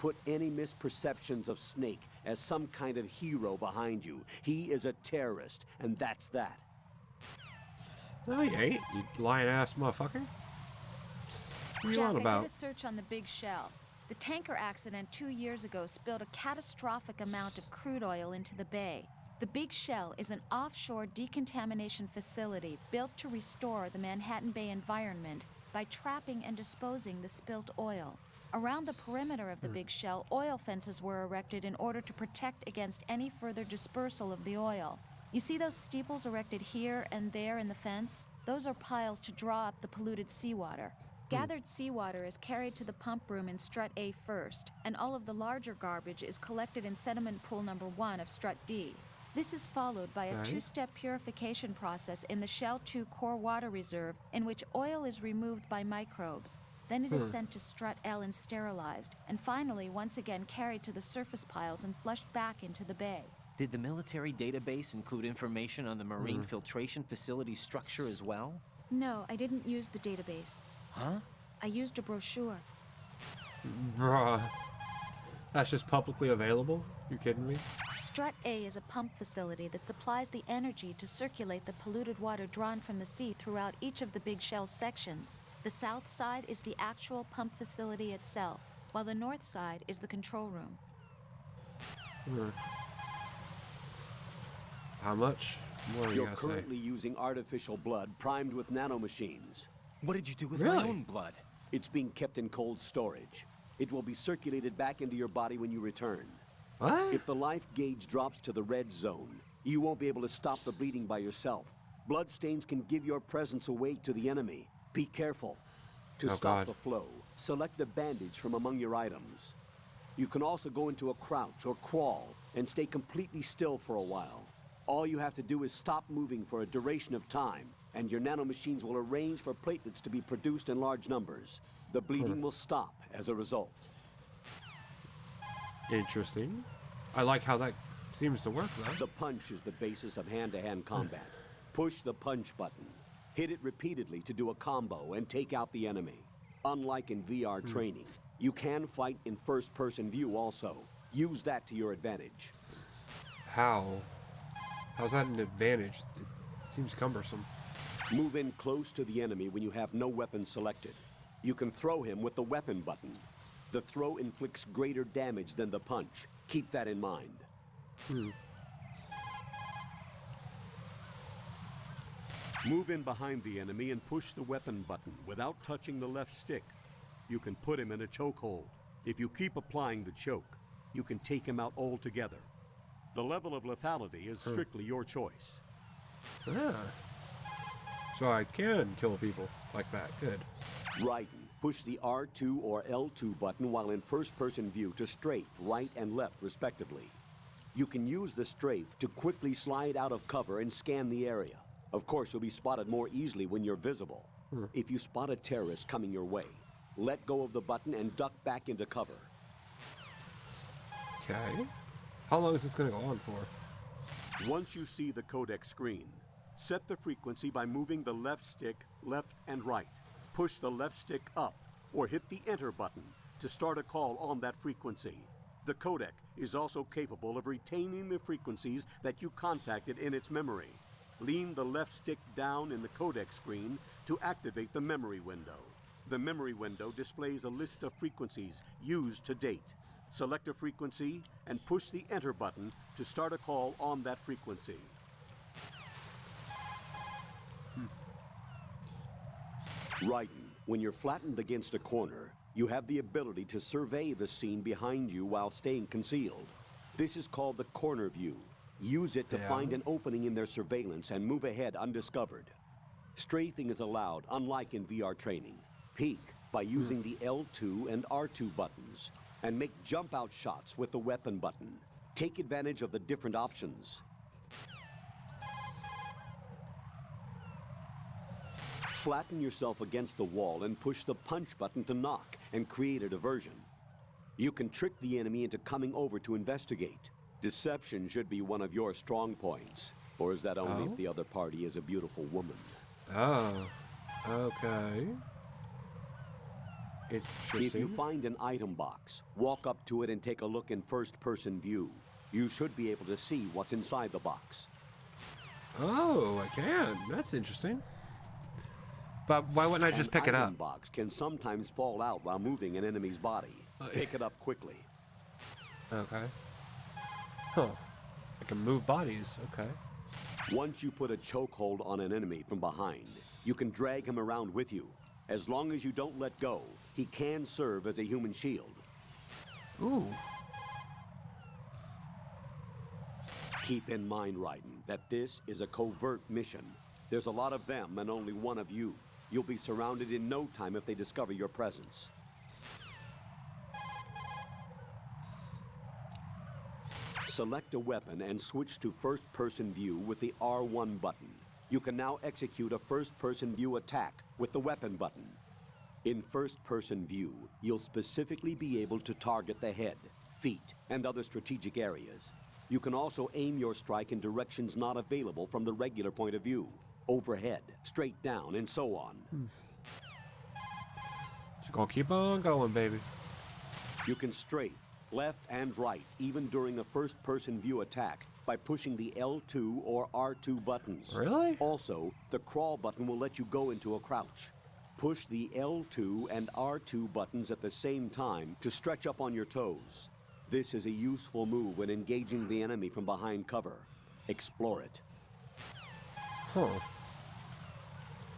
Put any misperceptions of Snake as some kind of hero behind you. He is a terrorist, and that's that. No, you ain't, you lying-ass motherfucker. What are you on Jack, I about? did a search on the Big Shell. The tanker accident 2 years ago spilled a catastrophic amount of crude oil into the bay. The Big Shell is an offshore decontamination facility built to restore the Manhattan Bay environment by trapping and disposing the spilt oil. Around the perimeter of the Big Shell, oil fences were erected in order to protect against any further dispersal of the oil. You see those steeples erected here and there in the fence? Those are piles to draw up the polluted seawater. Gathered seawater is carried to the pump room in Strut A first, and all of the larger garbage is collected in sediment pool number 1 of Strut D. This is followed by a two-step purification process in the Shell 2 core water reserve in which oil is removed by microbes. Then it is sent to Strut L and sterilized, and finally once again carried to the surface piles and flushed back into the bay. Did the military database include information on the marine filtration facility structure as well? No, I didn't use the database. Huh? I used a brochure. Bruh. That's just publicly available? You kidding me? Strut A is a pump facility that supplies the energy to circulate the polluted water drawn from the sea throughout each of the Big Shell sections. The south side is the actual pump facility itself, while the north side is the control room. How much more You're currently using artificial blood primed with nanomachines. What did you do with my own blood? It's being kept in cold storage. It will be circulated back into your body when you return. What? If the life gauge drops to the red zone, you won't be able to stop the bleeding by yourself. Bloodstains can give your presence away to the enemy. Be careful. To stop the flow, select a bandage from among your items. You can also go into a crouch or crawl and stay completely still for a while. All you have to do is stop moving for a duration of time, and your nanomachines will arrange for platelets to be produced in large numbers. The bleeding will stop as a result. Interesting. I like how that seems to work, though. The punch is the basis of hand-to-hand combat. Push the punch button. Hit it repeatedly to do a combo and take out the enemy. Unlike in VR training, you can fight in first-person view also. Use that to your advantage. How? How's that an advantage? It seems cumbersome. Move in close to the enemy when you have no weapon selected. You can throw him with the weapon button. The throw inflicts greater damage than the punch. Keep that in mind. Move in behind the enemy and push the weapon button without touching the left stick. You can put him in a chokehold. If you keep applying the choke, you can take him out altogether. The level of lethality is strictly your choice. So I can kill people like that. Good. Raiden, push the R2 or L2 button while in first-person view to strafe right and left, respectively. You can use the strafe to quickly slide out of cover and scan the area. Of course, you'll be spotted more easily when you're visible. If you spot a terrorist coming your way, let go of the button and duck back into cover. Okay. How long is this going to go on for? Once you see the codec screen, set the frequency by moving the left stick left and right. Push the left stick up or hit the enter button to start a call on that frequency. The codec is also capable of retaining the frequencies that you contacted in its memory. Lean the left stick down in the codec screen to activate the memory window. The memory window displays a list of frequencies used to date. Select a frequency and push the enter button to start a call on that frequency. Raiden, when you're flattened against a corner, you have the ability to survey the scene behind you while staying concealed. This is called the corner view. Use it to find an opening in their surveillance and move ahead undiscovered. Strafing is allowed, unlike in VR training. Peek by using the L2 and R2 buttons, and make jump-out shots with the weapon button. Take advantage of the different options. Flatten yourself against the wall and push the punch button to knock and create a diversion. You can trick the enemy into coming over to investigate. Deception should be one of your strong points. Or is that only if the other party is a beautiful woman? Oh, okay. If you find an item box, walk up to it and take a look in first-person view. You should be able to see what's inside the box. Oh, I can. That's interesting. But why wouldn't I just pick it up? An item box can sometimes fall out while moving an enemy's body. Pick it up quickly. Okay. Huh. I can move bodies. Okay. Once you put a chokehold on an enemy from behind, you can drag him around with you. As long as you don't let go, he can serve as a human shield. Ooh. Keep in mind, Raiden, that this is a covert mission. There's a lot of them and only one of you. You'll be surrounded in no time if they discover your presence. Select a weapon and switch to first-person view with the R1 button. You can now execute a first-person view attack with the weapon button. In first-person view, you'll specifically be able to target the head, feet, and other strategic areas. You can also aim your strike in directions not available from the regular point of view. Overhead, straight down, and so on. Just gonna keep on going, baby. You can strafe, left and right, even during a first-person view attack, by pushing the L2 or R2 buttons. Really? Also, the crawl button will let you go into a crouch. Push the L2 and R2 buttons at the same time to stretch up on your toes. This is a useful move when engaging the enemy from behind cover. Explore it. Huh.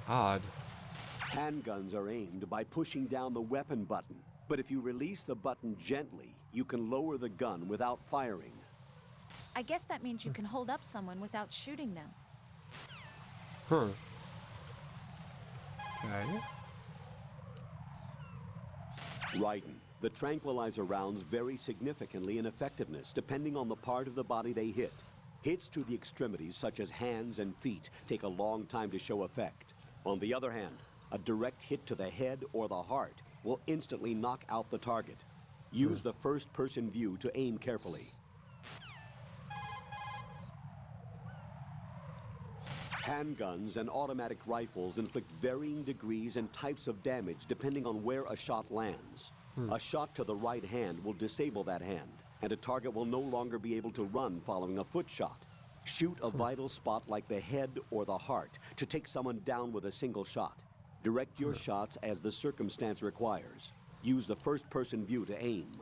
Odd. Handguns are aimed by pushing down the weapon button, but if you release the button gently, you can lower the gun without firing. I guess that means you can hold up someone without shooting them. Huh. Okay. Raiden, the tranquilizer rounds vary significantly in effectiveness depending on the part of the body they hit. Hits to the extremities, such as hands and feet, take a long time to show effect. On the other hand, a direct hit to the head or the heart will instantly knock out the target. Use the first-person view to aim carefully. Handguns and automatic rifles inflict varying degrees and types of damage depending on where a shot lands. A shot to the right hand will disable that hand, and a target will no longer be able to run following a foot shot. Shoot a vital spot like the head or the heart to take someone down with a single shot. Direct your shots as the circumstance requires. Use the first-person view to aim.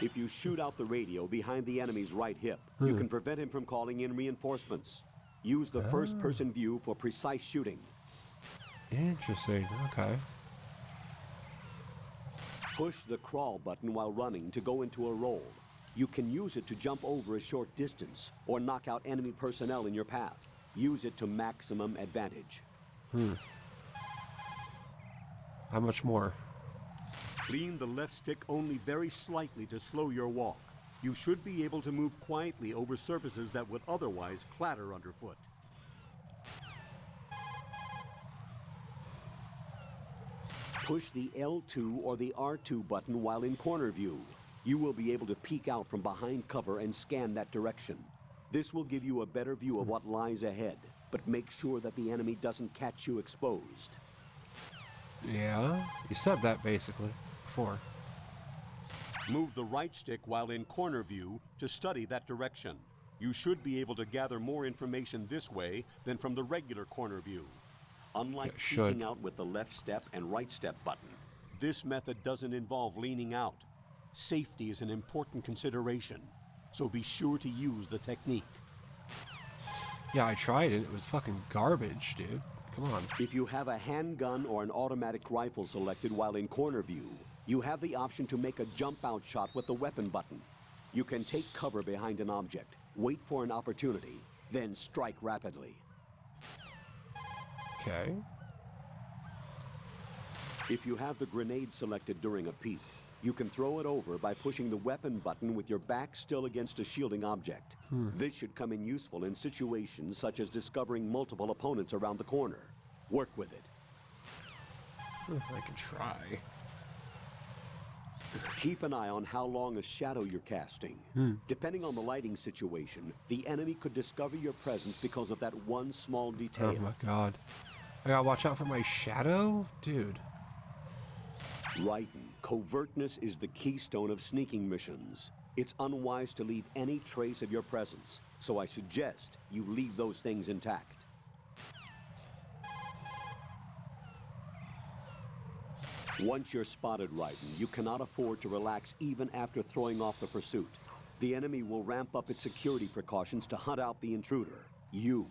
If you shoot out the radio behind the enemy's right hip, you can prevent him from calling in reinforcements. Use the first-person view for precise shooting. Interesting. Okay. Push the crawl button while running to go into a roll. You can use it to jump over a short distance or knock out enemy personnel in your path. Use it to maximum advantage. How much more? Lean the left stick only very slightly to slow your walk. You should be able to move quietly over surfaces that would otherwise clatter underfoot. Push the L2 or the R2 button while in corner view. You will be able to peek out from behind cover and scan that direction. This will give you a better view of what lies ahead, but make sure that the enemy doesn't catch you exposed. Yeah, you said that basically before. Move the right stick while in corner view to study that direction. You should be able to gather more information this way than from the regular corner view. Unlike peeking out with the left step and right step button, this method doesn't involve leaning out. Safety is an important consideration, so be sure to use the technique. Yeah, I tried it. It was fucking garbage, dude. Come on. If you have a handgun or an automatic rifle selected while in corner view, you have the option to make a jump out shot with the weapon button. You can take cover behind an object, wait for an opportunity, then strike rapidly. Okay. If you have the grenade selected during a peek, you can throw it over by pushing the weapon button with your back still against a shielding object. This should come in useful in situations such as discovering multiple opponents around the corner. Work with it. I can try. Keep an eye on how long a shadow you're casting. Depending on the lighting situation, the enemy could discover your presence because of that one small detail. Oh my god. I gotta watch out for my shadow? Dude. Raiden, covertness is the keystone of sneaking missions. It's unwise to leave any trace of your presence, so I suggest you leave those things intact. Once you're spotted, Raiden, you cannot afford to relax even after throwing off the pursuit. The enemy will ramp up its security precautions to hunt out the intruder, you.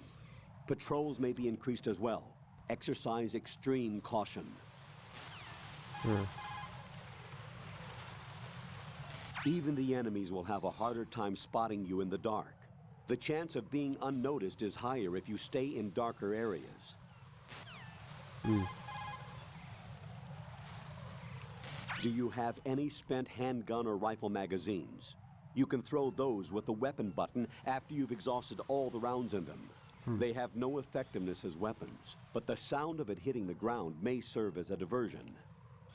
Patrols may be increased as well. Exercise extreme caution. Even the enemies will have a harder time spotting you in the dark. The chance of being unnoticed is higher if you stay in darker areas. Do you have any spent handgun or rifle magazines? You can throw those with the weapon button after you've exhausted all the rounds in them. They have no effectiveness as weapons, but the sound of it hitting the ground may serve as a diversion.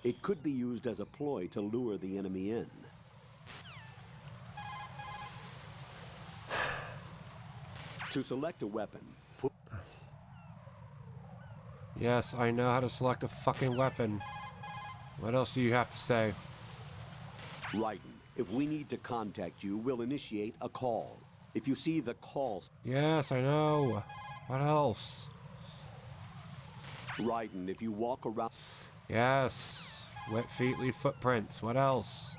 It could be used as a ploy to lure the enemy in. To select a weapon, Yes, I know how to select a fucking weapon. What else do you have to say? Raiden, if we need to contact you, we'll initiate a call. If you see the call... Yes, I know. What else? Raiden, if you walk around... Yes. Wet feet leave footprints. What else?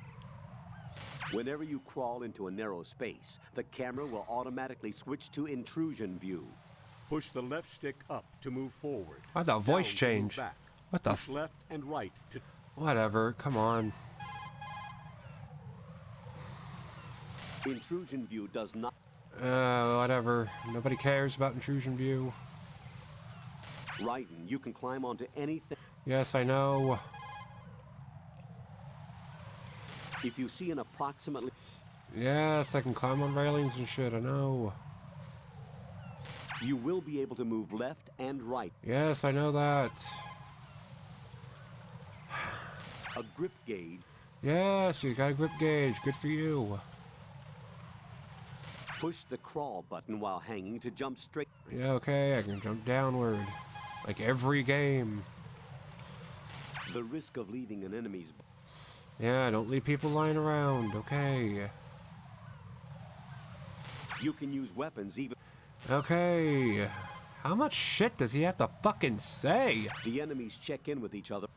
Whenever you crawl into a narrow space, the camera will automatically switch to intrusion view. Push the left stick up to move forward. Why'd that voice Down to change? move back. What the Push left and right to... Whatever, come on. Intrusion view does not... Whatever. Nobody cares about intrusion view. Raiden, you can climb onto anything... Yes, I know. If you see an approximately... Yes, I can climb on railings and shit, I know. You will be able to move left and right. Yes, I know that. A grip gauge. Yes, you got a grip gauge. Good for you. Push the crawl button while hanging to jump straight. Yeah, okay, I can jump downward. Like every game. The risk of leaving an enemy's... Yeah, don't leave people lying around, okay. You can use weapons even... Okay. How much shit does he have to fucking say? The enemies check in with each other.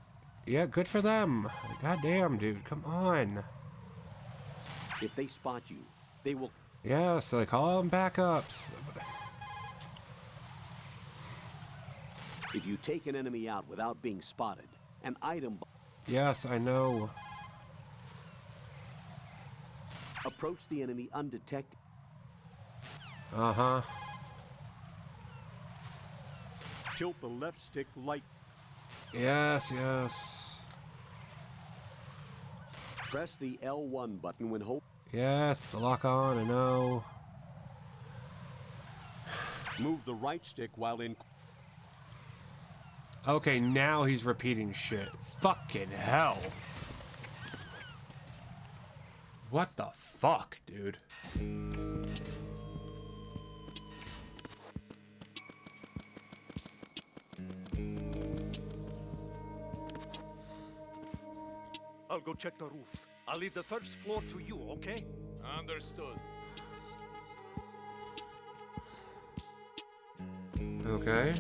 Yeah, good for them. Goddamn, dude, come on. If they spot you, they will... Yeah, so they call them backups. If you take an enemy out without being spotted, an item... Yes, I know. Approach the enemy undetected. Uh-huh. Tilt the left stick light. Yes, yes. Press the L1 button when holding. Yes, it's a lock on, I know. Move the right stick while in... Okay, now he's repeating shit. Fucking hell. What the fuck, dude? I'll go check the roof. I'll leave the first floor to you, okay? Understood. Okay.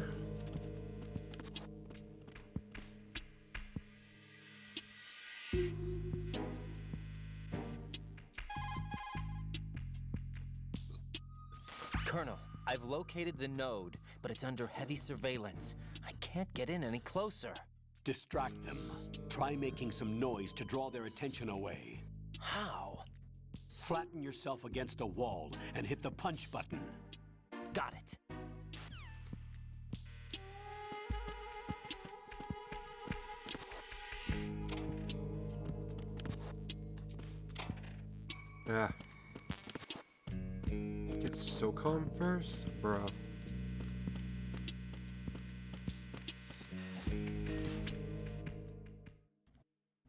Colonel, I've located the node, but it's under heavy surveillance. I can't get in any closer. Distract them. Try making some noise to draw their attention away. How? Flatten yourself against a wall and hit the punch button. Got it. Yeah. Get SOCOM first? Bruh.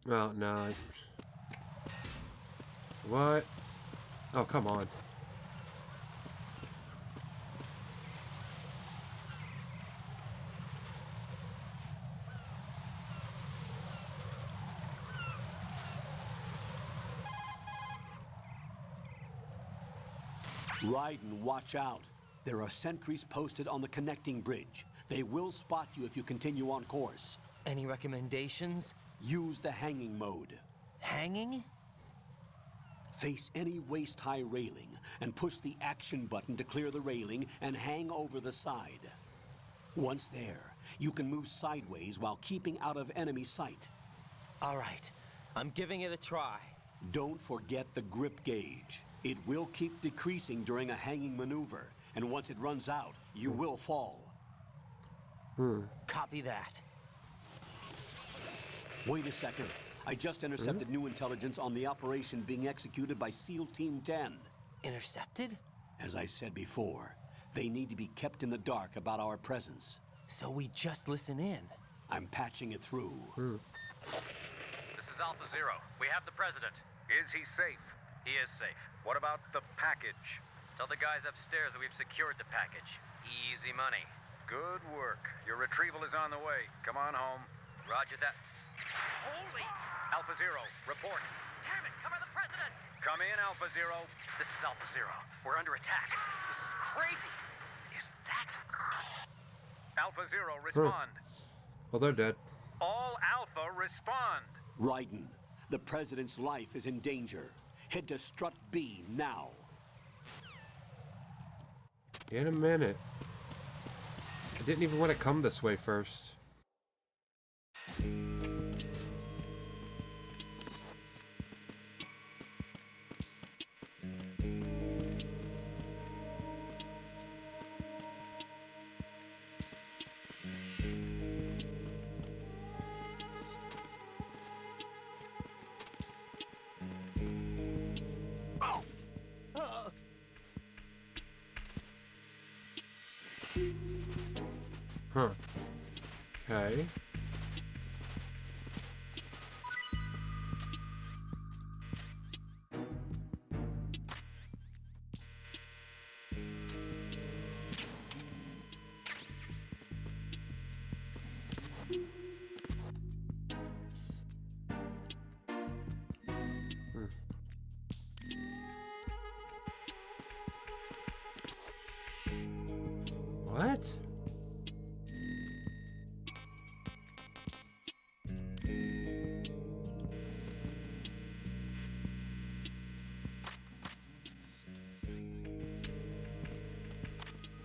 Oh, no. What? Oh, come on. Raiden, watch out. There are sentries posted on the connecting bridge. They will spot you if you continue on course. Any recommendations? Use the hanging mode. Hanging? Face any waist-high railing and push the action button to clear the railing and hang over the side. Once there, you can move sideways while keeping out of enemy sight. All right, I'm giving it a try. Don't forget the grip gauge. It will keep decreasing during a hanging maneuver, and once it runs out, you will fall. Copy that. Wait a second. I just intercepted new intelligence on the operation being executed by SEAL Team 10. Intercepted? As I said before, they need to be kept in the dark about our presence. So we just listen in. I'm patching it through. This is Alpha Zero. We have the president. Is he safe? He is safe. What about the package? Tell the guys upstairs that we've secured the package. Easy money. Good work. Your retrieval is on the way. Come on home. Roger that. Holy! Alpha Zero, report. Damn it, cover the president! Come in, Alpha Zero. This is Alpha Zero. We're under attack. This is crazy. Is that... Alpha Zero, respond. Well, they're dead. All Alpha, respond. Raiden, the president's life is in danger. Head to Strut B now. In a minute. I didn't even want to come this way first. Huh. Okay. What?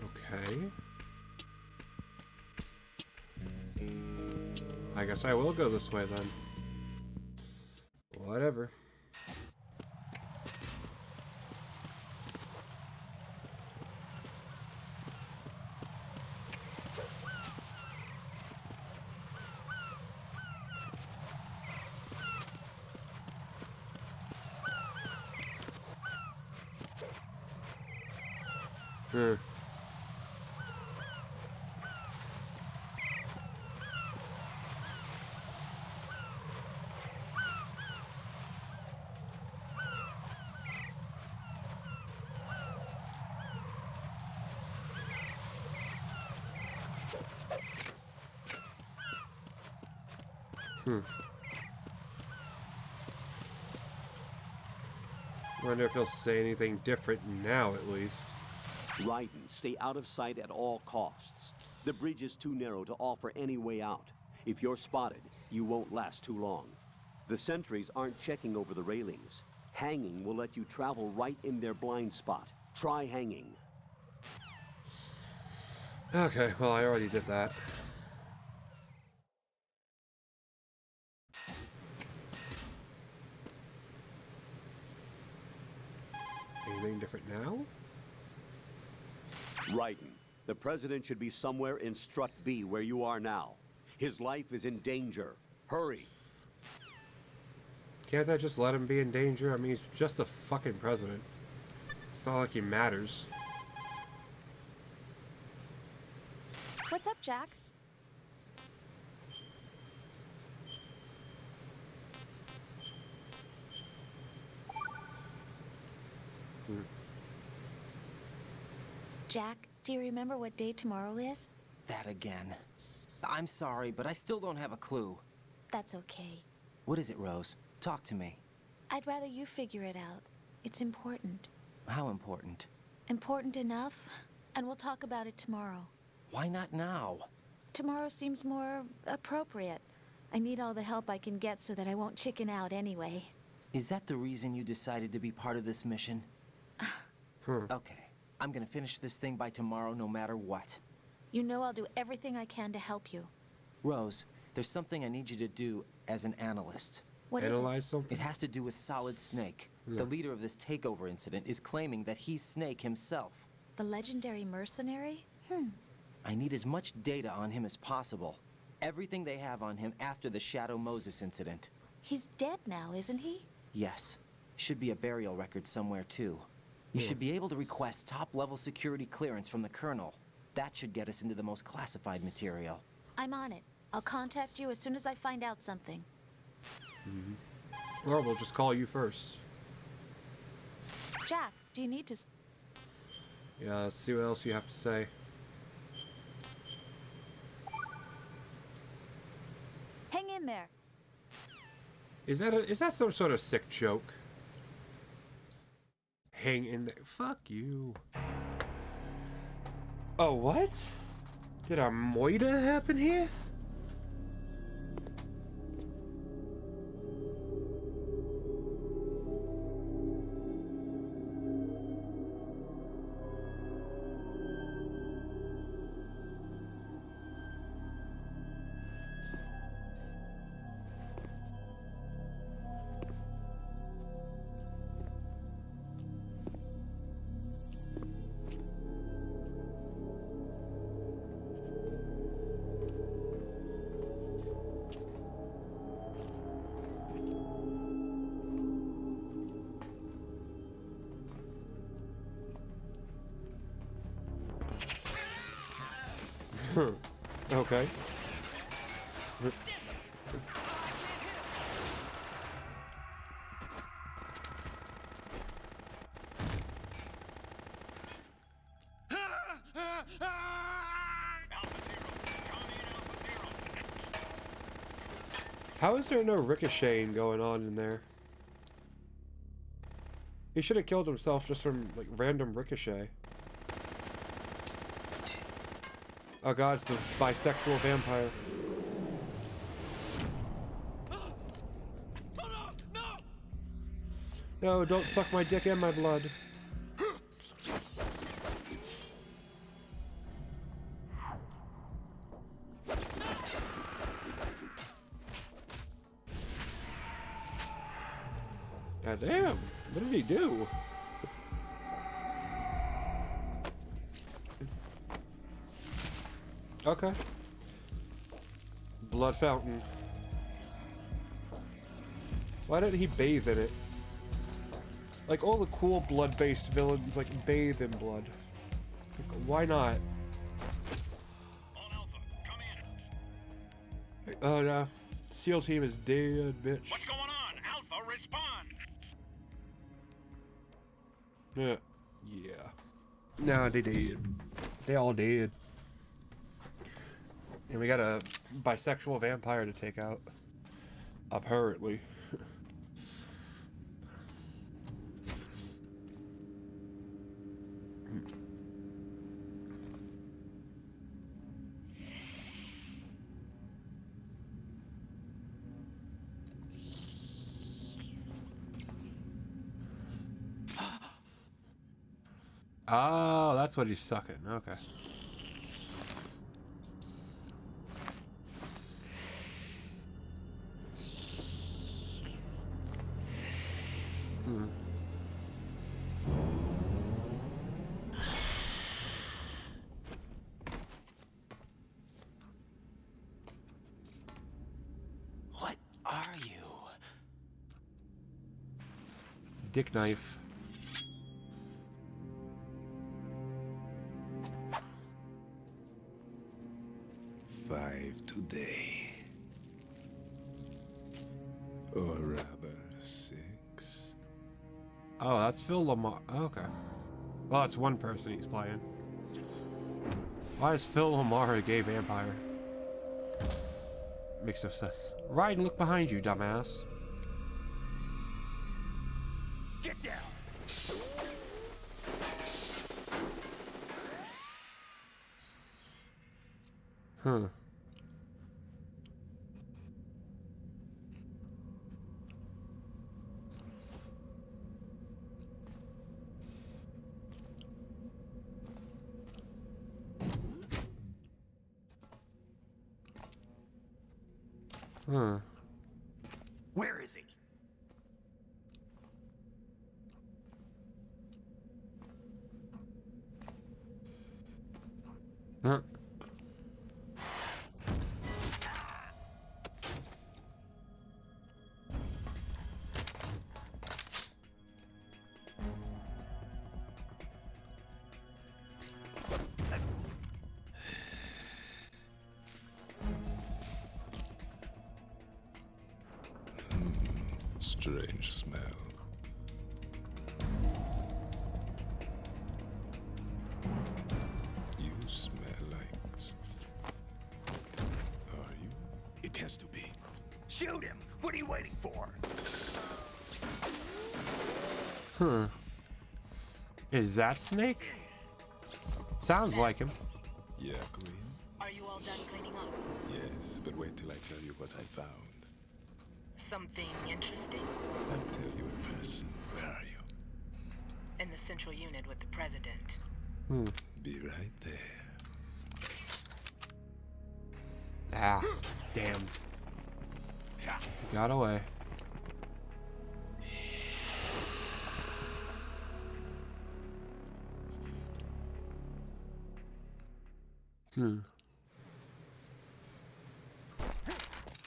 Okay. I guess I will go this way then. Whatever. Wonder if he'll say anything different now, at least. Raiden, stay out of sight at all costs. The bridge is too narrow to offer any way out. If you're spotted, you won't last too long. The sentries aren't checking over the railings. Hanging will let you travel right in their blind spot. Try hanging. Okay, well, I already did that. Anything different now? Raiden, the president should be somewhere in Strut B where you are now. His life is in danger. Hurry. Can't I just let him be in danger? I mean, he's just a fucking president. It's not like he matters. What's up, Jack? Jack, do you remember what day tomorrow is? That again. I'm sorry, but I still don't have a clue. That's okay. What is it, Rose? Talk to me. I'd rather you figure it out. It's important. How important? Important enough, and we'll talk about it tomorrow. Why not now? Tomorrow seems more appropriate. I need all the help I can get so that I won't chicken out anyway. Is that the reason you decided to be part of this mission? Okay. I'm gonna finish this thing by tomorrow no matter what. You know I'll do everything I can to help you. Rose, there's something I need you to do as an analyst. What Analyze is it? something? It has to do with Solid Snake. The leader of this takeover incident is claiming that he's Snake himself. The legendary mercenary? I need as much data on him as possible. Everything they have on him after the Shadow Moses incident. He's dead now, isn't he? Yes. Should be a burial record somewhere too. You should be able to request top-level security clearance from the Colonel. That should get us into the most classified material. I'm on it. I'll contact you as soon as I find out something. Or we'll just call you first. Jack, do you need to... Yeah, let's see what else you have to say. Hang in there. Is that some sort of sick joke? Hang in there. Fuck you. Oh, what? Did a moida happen here? Okay. How is there no ricocheting going on in there? He should have killed himself just from like random ricochet. Oh god, it's the bisexual vampire. No, don't suck my dick and my blood. God damn, what did he do? Okay. Blood fountain. Why didn't he bathe in it? Like all the cool blood-based villains like bathe in blood. Why not? Oh no. SEAL team is dead, bitch. What's going on? Alpha, respond! Yeah. No, they did. They all did. And we got a bisexual vampire to take out. Apparently. Oh, that's what he's sucking. Okay. What are you? Dick knife. Today. Or rather, 6. Oh, that's Phil Lamar. Okay. Well, that's one person he's playing. Why is Phil Lamar a gay vampire? Makes no sense. Ride and look behind you, dumbass. Get down! Huh. Huh. Where is he? Huh. Strange smell. You smell like... Are you? It has to be. Shoot him! What are you waiting for? Huh. Is that Snake? Sounds like him. Yeah, Queen? Are you all done cleaning up? Yes, but wait till I tell you what I found. Something interesting? I'll tell you in person. Where are you? In the central unit with the president. Be right there. Ah, damn. Got away.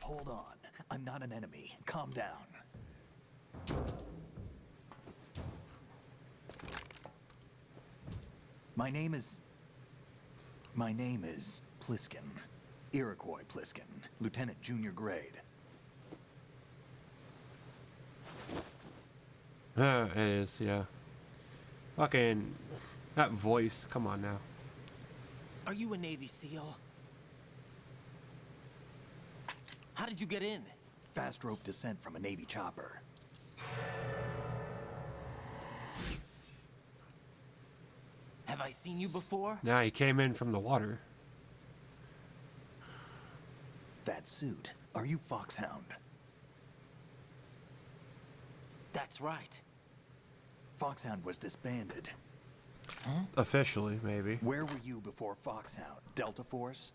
Hold on. I'm not an enemy. Calm down. My name is Pliskin. Iroquois Pliskin. Lieutenant Junior Grade. It is, yeah. Fucking... that voice. Come on now. Are you a Navy SEAL? How did you get in? Fast rope descent from a Navy chopper. Have I seen you before? Nah, he came in from the water. That suit. Are you Foxhound? That's right. Foxhound was disbanded. Huh? Officially, maybe. Where were you before Foxhound? Delta Force?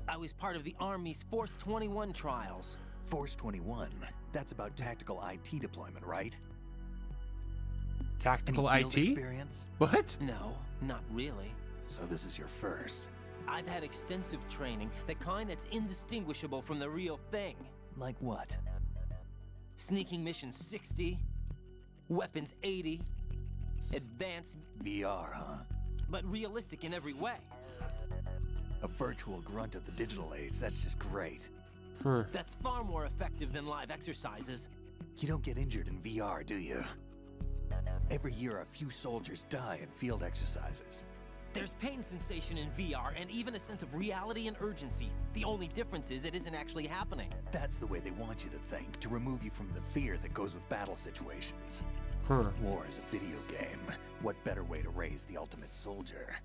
I was part of the Army's Force 21 trials. Force 21? That's about tactical IT deployment, right? Tactical Any field IT? experience? What? No, not really. So this is your first. I've had extensive training, the kind that's indistinguishable from the real thing. Like what? Sneaking mission 60, weapons 80, Advanced VR, huh? but realistic in every way. A virtual grunt of the digital age, that's just great. That's far more effective than live exercises. You don't get injured in VR, do you? Every year, a few soldiers die in field exercises. There's pain sensation in VR and even a sense of reality and urgency. The only difference is it isn't actually happening. That's the way they want you to think, to remove you from the fear that goes with battle situations. War is a video game. What better way to raise the ultimate soldier?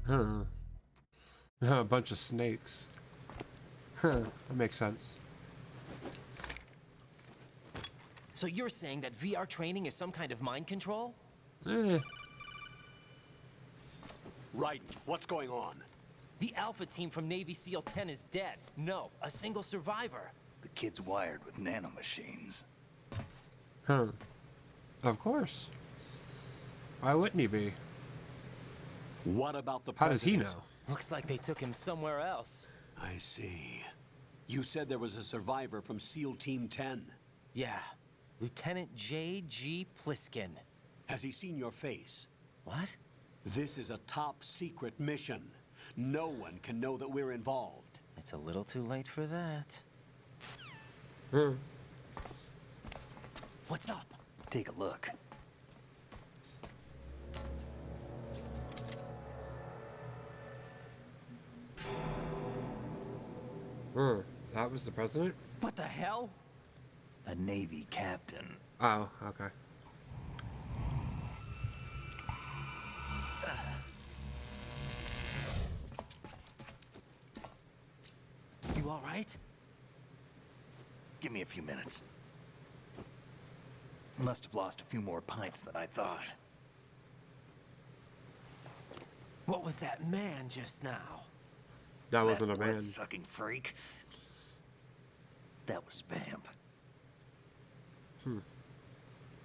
A bunch of snakes. That makes sense. So you're saying that VR training is some kind of mind control? Right. What's going on? The Alpha team from Navy SEAL 10 is dead. No, a single survivor. The kid's wired with nanomachines. Of course. Why wouldn't he be? What about the How does he president? know? Looks like they took him somewhere else. I see. You said there was a survivor from SEAL Team 10. Yeah. Lieutenant J.G. Pliskin. Has he seen your face? What? This is a top secret mission. No one can know that we're involved. It's a little too late for that. What's up? Take a look. That was the president? What the hell? A Navy captain. Oh, okay. You all right? Give me a few minutes. Must have lost a few more pints than I thought. What was that man just now? That wasn't a man. Blood-sucking freak. That was Vamp.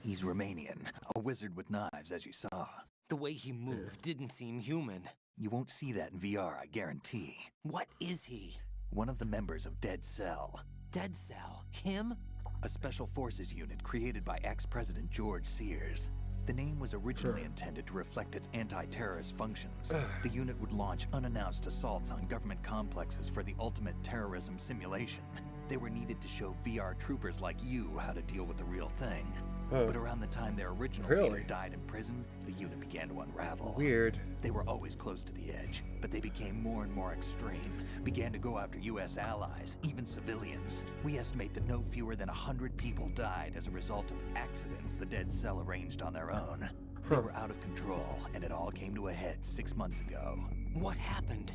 He's Romanian, a wizard with knives, as you saw. The way he moved didn't seem human. You won't see that in VR, I guarantee. What is he? One of the members of Dead Cell. Dead Cell? Him? A special forces unit created by ex-President George Sears. The name was originally intended to reflect its anti-terrorist functions. The unit would launch unannounced assaults on government complexes for the ultimate terrorism simulation. They were needed to show VR troopers like you how to deal with the real thing. But around the time their original leader died in prison, the unit began to unravel. Weird. They were always close to the edge, but they became more and more extreme, began to go after U.S. allies, even civilians. We estimate that no fewer than 100 people died as a result of accidents the Dead Cell arranged on their own. They were out of control, and it all came to a head 6 months ago. What happened?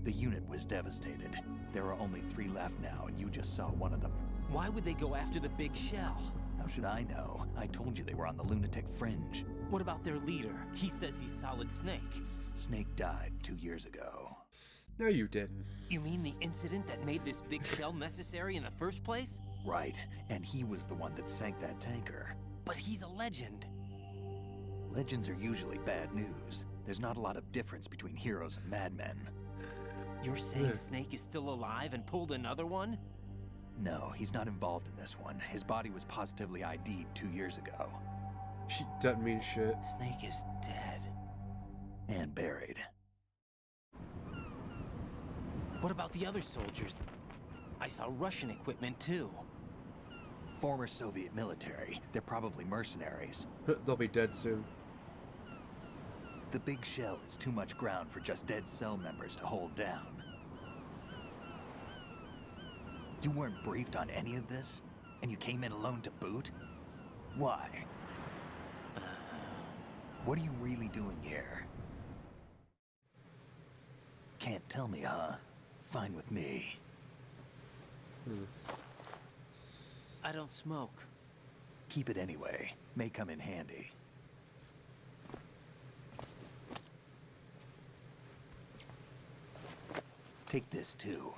The unit was devastated. There are only 3 left now, and you just saw one of them. Why would they go after the big shell? How should I know? I told you they were on the lunatic fringe. What about their leader? He says he's Solid Snake. Snake died 2 years ago. No, you didn't. You mean the incident that made this big shell necessary in the first place? Right, and he was the one that sank that tanker. But he's a legend. Legends are usually bad news. There's not a lot of difference between heroes and madmen. You're saying Snake is still alive and pulled another one? No, he's not involved in this one. His body was positively ID'd 2 years ago. She doesn't mean shit. Snake is dead. And buried. What about the other soldiers? I saw Russian equipment too. Former Soviet military. They're probably mercenaries. They'll be dead soon. The big shell is too much ground for just Dead Cell members to hold down. You weren't briefed on any of this? And you came in alone to boot? Why? What are you really doing here? Can't tell me, huh? Fine with me. I don't smoke. Keep it anyway. May come in handy. Take this too.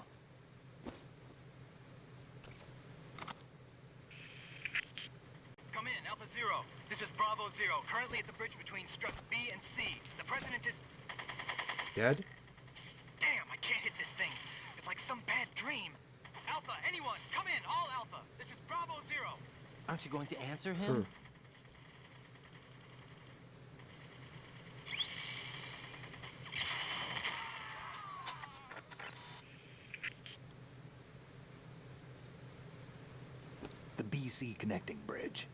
Come in, Alpha Zero. This is Bravo Zero, currently at the bridge between struts B and C. The president is... Dead? Damn, I can't hit this thing. It's like some bad dream. Alpha, anyone, come in, all Alpha. This is Bravo Zero. Aren't you going to answer him? BC connecting bridge.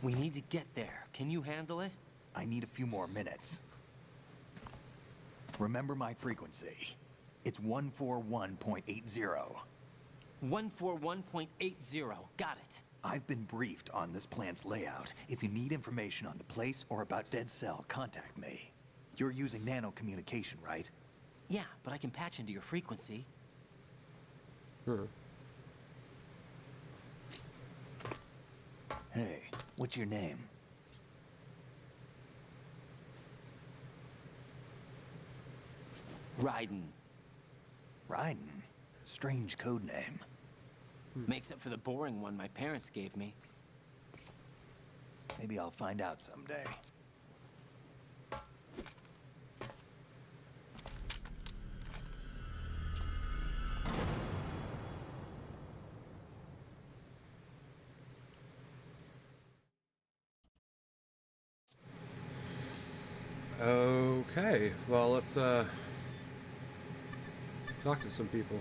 We need to get there. Can you handle it? I need a few more minutes. Remember my frequency. It's 141.80. 141.80. Got it. I've been briefed on this plant's layout. If you need information on the place or about Dead Cell, contact me. You're using nano-communication, right? Yeah, but I can patch into your frequency. Hey, what's your name? Raiden. Raiden? Strange code name. Makes up for the boring one my parents gave me. Maybe I'll find out someday. Okay, well, let's talk to some people.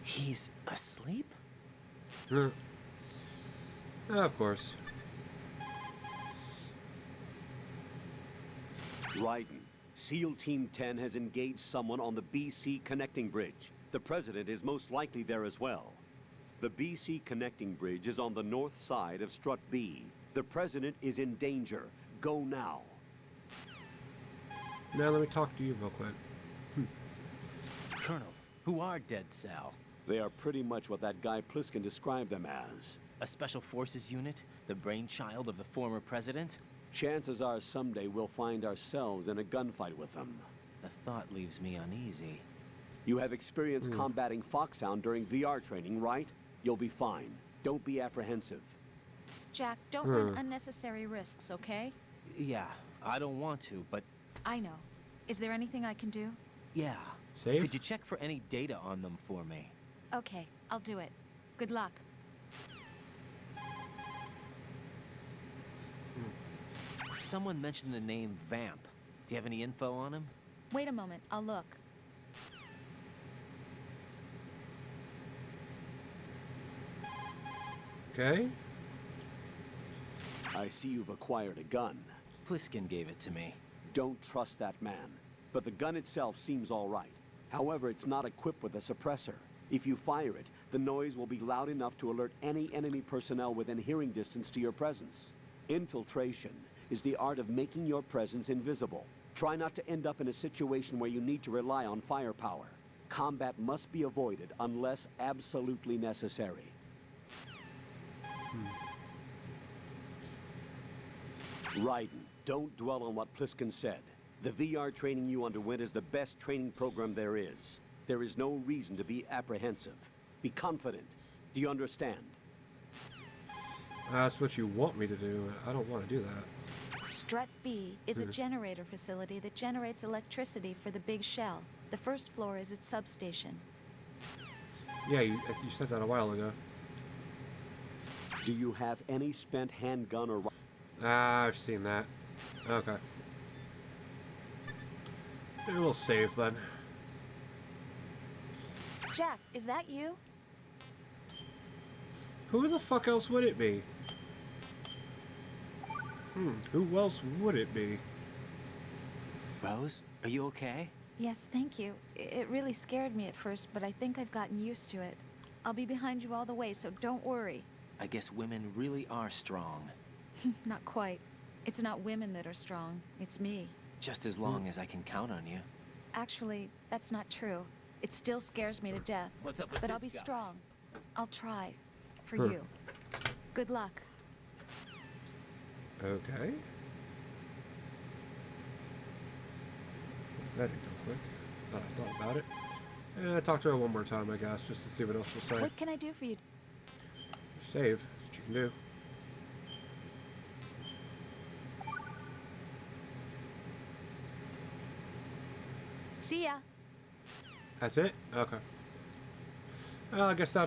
He's asleep? Of course. Raiden, SEAL Team 10 has engaged someone on the BC connecting bridge. The President is most likely there as well. The BC connecting bridge is on the north side of Strut B. The President is in danger. Go now. Now let me talk to you real quick. Colonel, who are Dead Cell? They are pretty much what that guy Pliskin described them as. A special forces unit? The brainchild of the former president? Chances are someday we'll find ourselves in a gunfight with them. The thought leaves me uneasy. You have experience combating Foxhound during VR training, right? You'll be fine. Don't be apprehensive. Jack, don't run unnecessary risks, okay? Yeah, I don't want to, but... I know. Is there anything I can do? Yeah. Save? Could you check for any data on them for me? Okay, I'll do it. Good luck. Someone mentioned the name Vamp. Do you have any info on him? Wait a moment, I'll look. Okay. I see you've acquired a gun. Pliskin gave it to me. Don't trust that man. But the gun itself seems all right. However, it's not equipped with a suppressor. If you fire it, the noise will be loud enough to alert any enemy personnel within hearing distance to your presence. Infiltration is the art of making your presence invisible. Try not to end up in a situation where you need to rely on firepower. Combat must be avoided unless absolutely necessary. Raiden, don't dwell on what Pliskin said. The VR training you underwent is the best training program there is. There is no reason to be apprehensive. Be confident. Do you understand? That's what you want me to do. I don't want to do that. Strut B is a generator facility that generates electricity for the big shell. The first floor is its substation. Yeah, you said that a while ago. Do you have any spent handgun or... I've seen that. Okay. Maybe we'll save then. Jack, is that you? Who the fuck else would it be? Who else would it be? Rose, are you okay? Yes, thank you. It really scared me at first, but I think I've gotten used to it. I'll be behind you all the way, so don't worry. I guess women really are strong. Not quite. It's not women that are strong, it's me. Just as long as I can count on you. Actually, that's not true. It still scares me to death. What's up with but this I'll be guy? strong. I'll try. For you. Good luck. Okay. That didn't go quick. Thought I thought about it. Talk to her one more time, I guess, just to see what else she'll say. What can I do for you? Save. That's what you can do. See ya. That's it? Okay. I guess I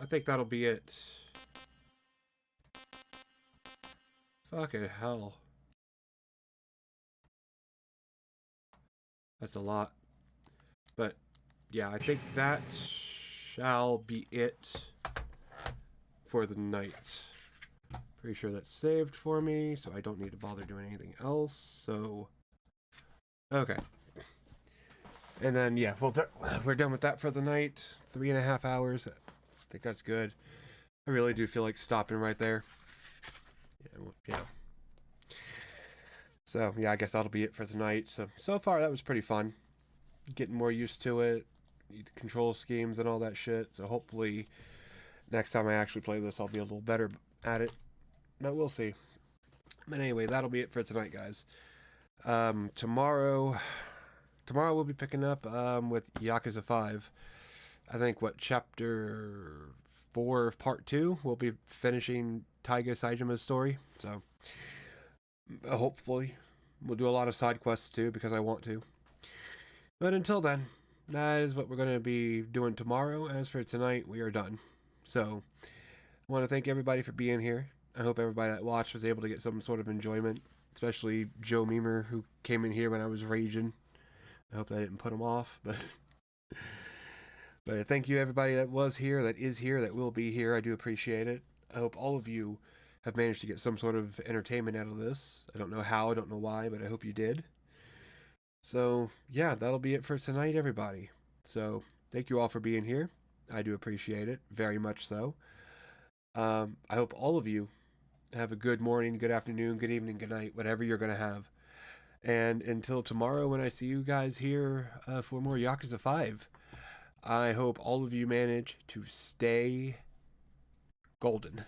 think that'll be it. Fucking hell. That's a lot. But, yeah, I think that shall be it for the night. Pretty sure that's saved for me, so I don't need to bother doing anything else. So, okay. And then, yeah, we're done with that for the night. 3.5 hours. I think that's good. I really do feel like stopping right there. Yeah. So, yeah, I guess that'll be it for tonight. So far, that was pretty fun. Getting more used to it. The control schemes and all that shit. So, hopefully, next time I actually play this, I'll be a little better at it. But we'll see. But anyway, that'll be it for tonight, guys. Tomorrow we'll be picking up with Yakuza 5. I think, chapter 4 of part 2, we'll be finishing Taiga Saijima's story. So, hopefully, we'll do a lot of side quests too, because I want to. But until then, that is what we're going to be doing tomorrow. As for tonight, we are done. So, I want to thank everybody for being here. I hope everybody that watched was able to get some sort of enjoyment, especially Joe Memer, who came in here when I was raging. I hope I didn't put him off, but thank you everybody that was here, that is here, that will be here. I do appreciate it. I hope all of you have managed to get some sort of entertainment out of this. I don't know how, I don't know why, but I hope you did. So, yeah, that'll be it for tonight, everybody. So, thank you all for being here. I do appreciate it, very much so. I hope all of you have a good morning, good afternoon, good evening, good night, whatever you're going to have. And until tomorrow when I see you guys here for more Yakuza 5, I hope all of you manage to stay golden.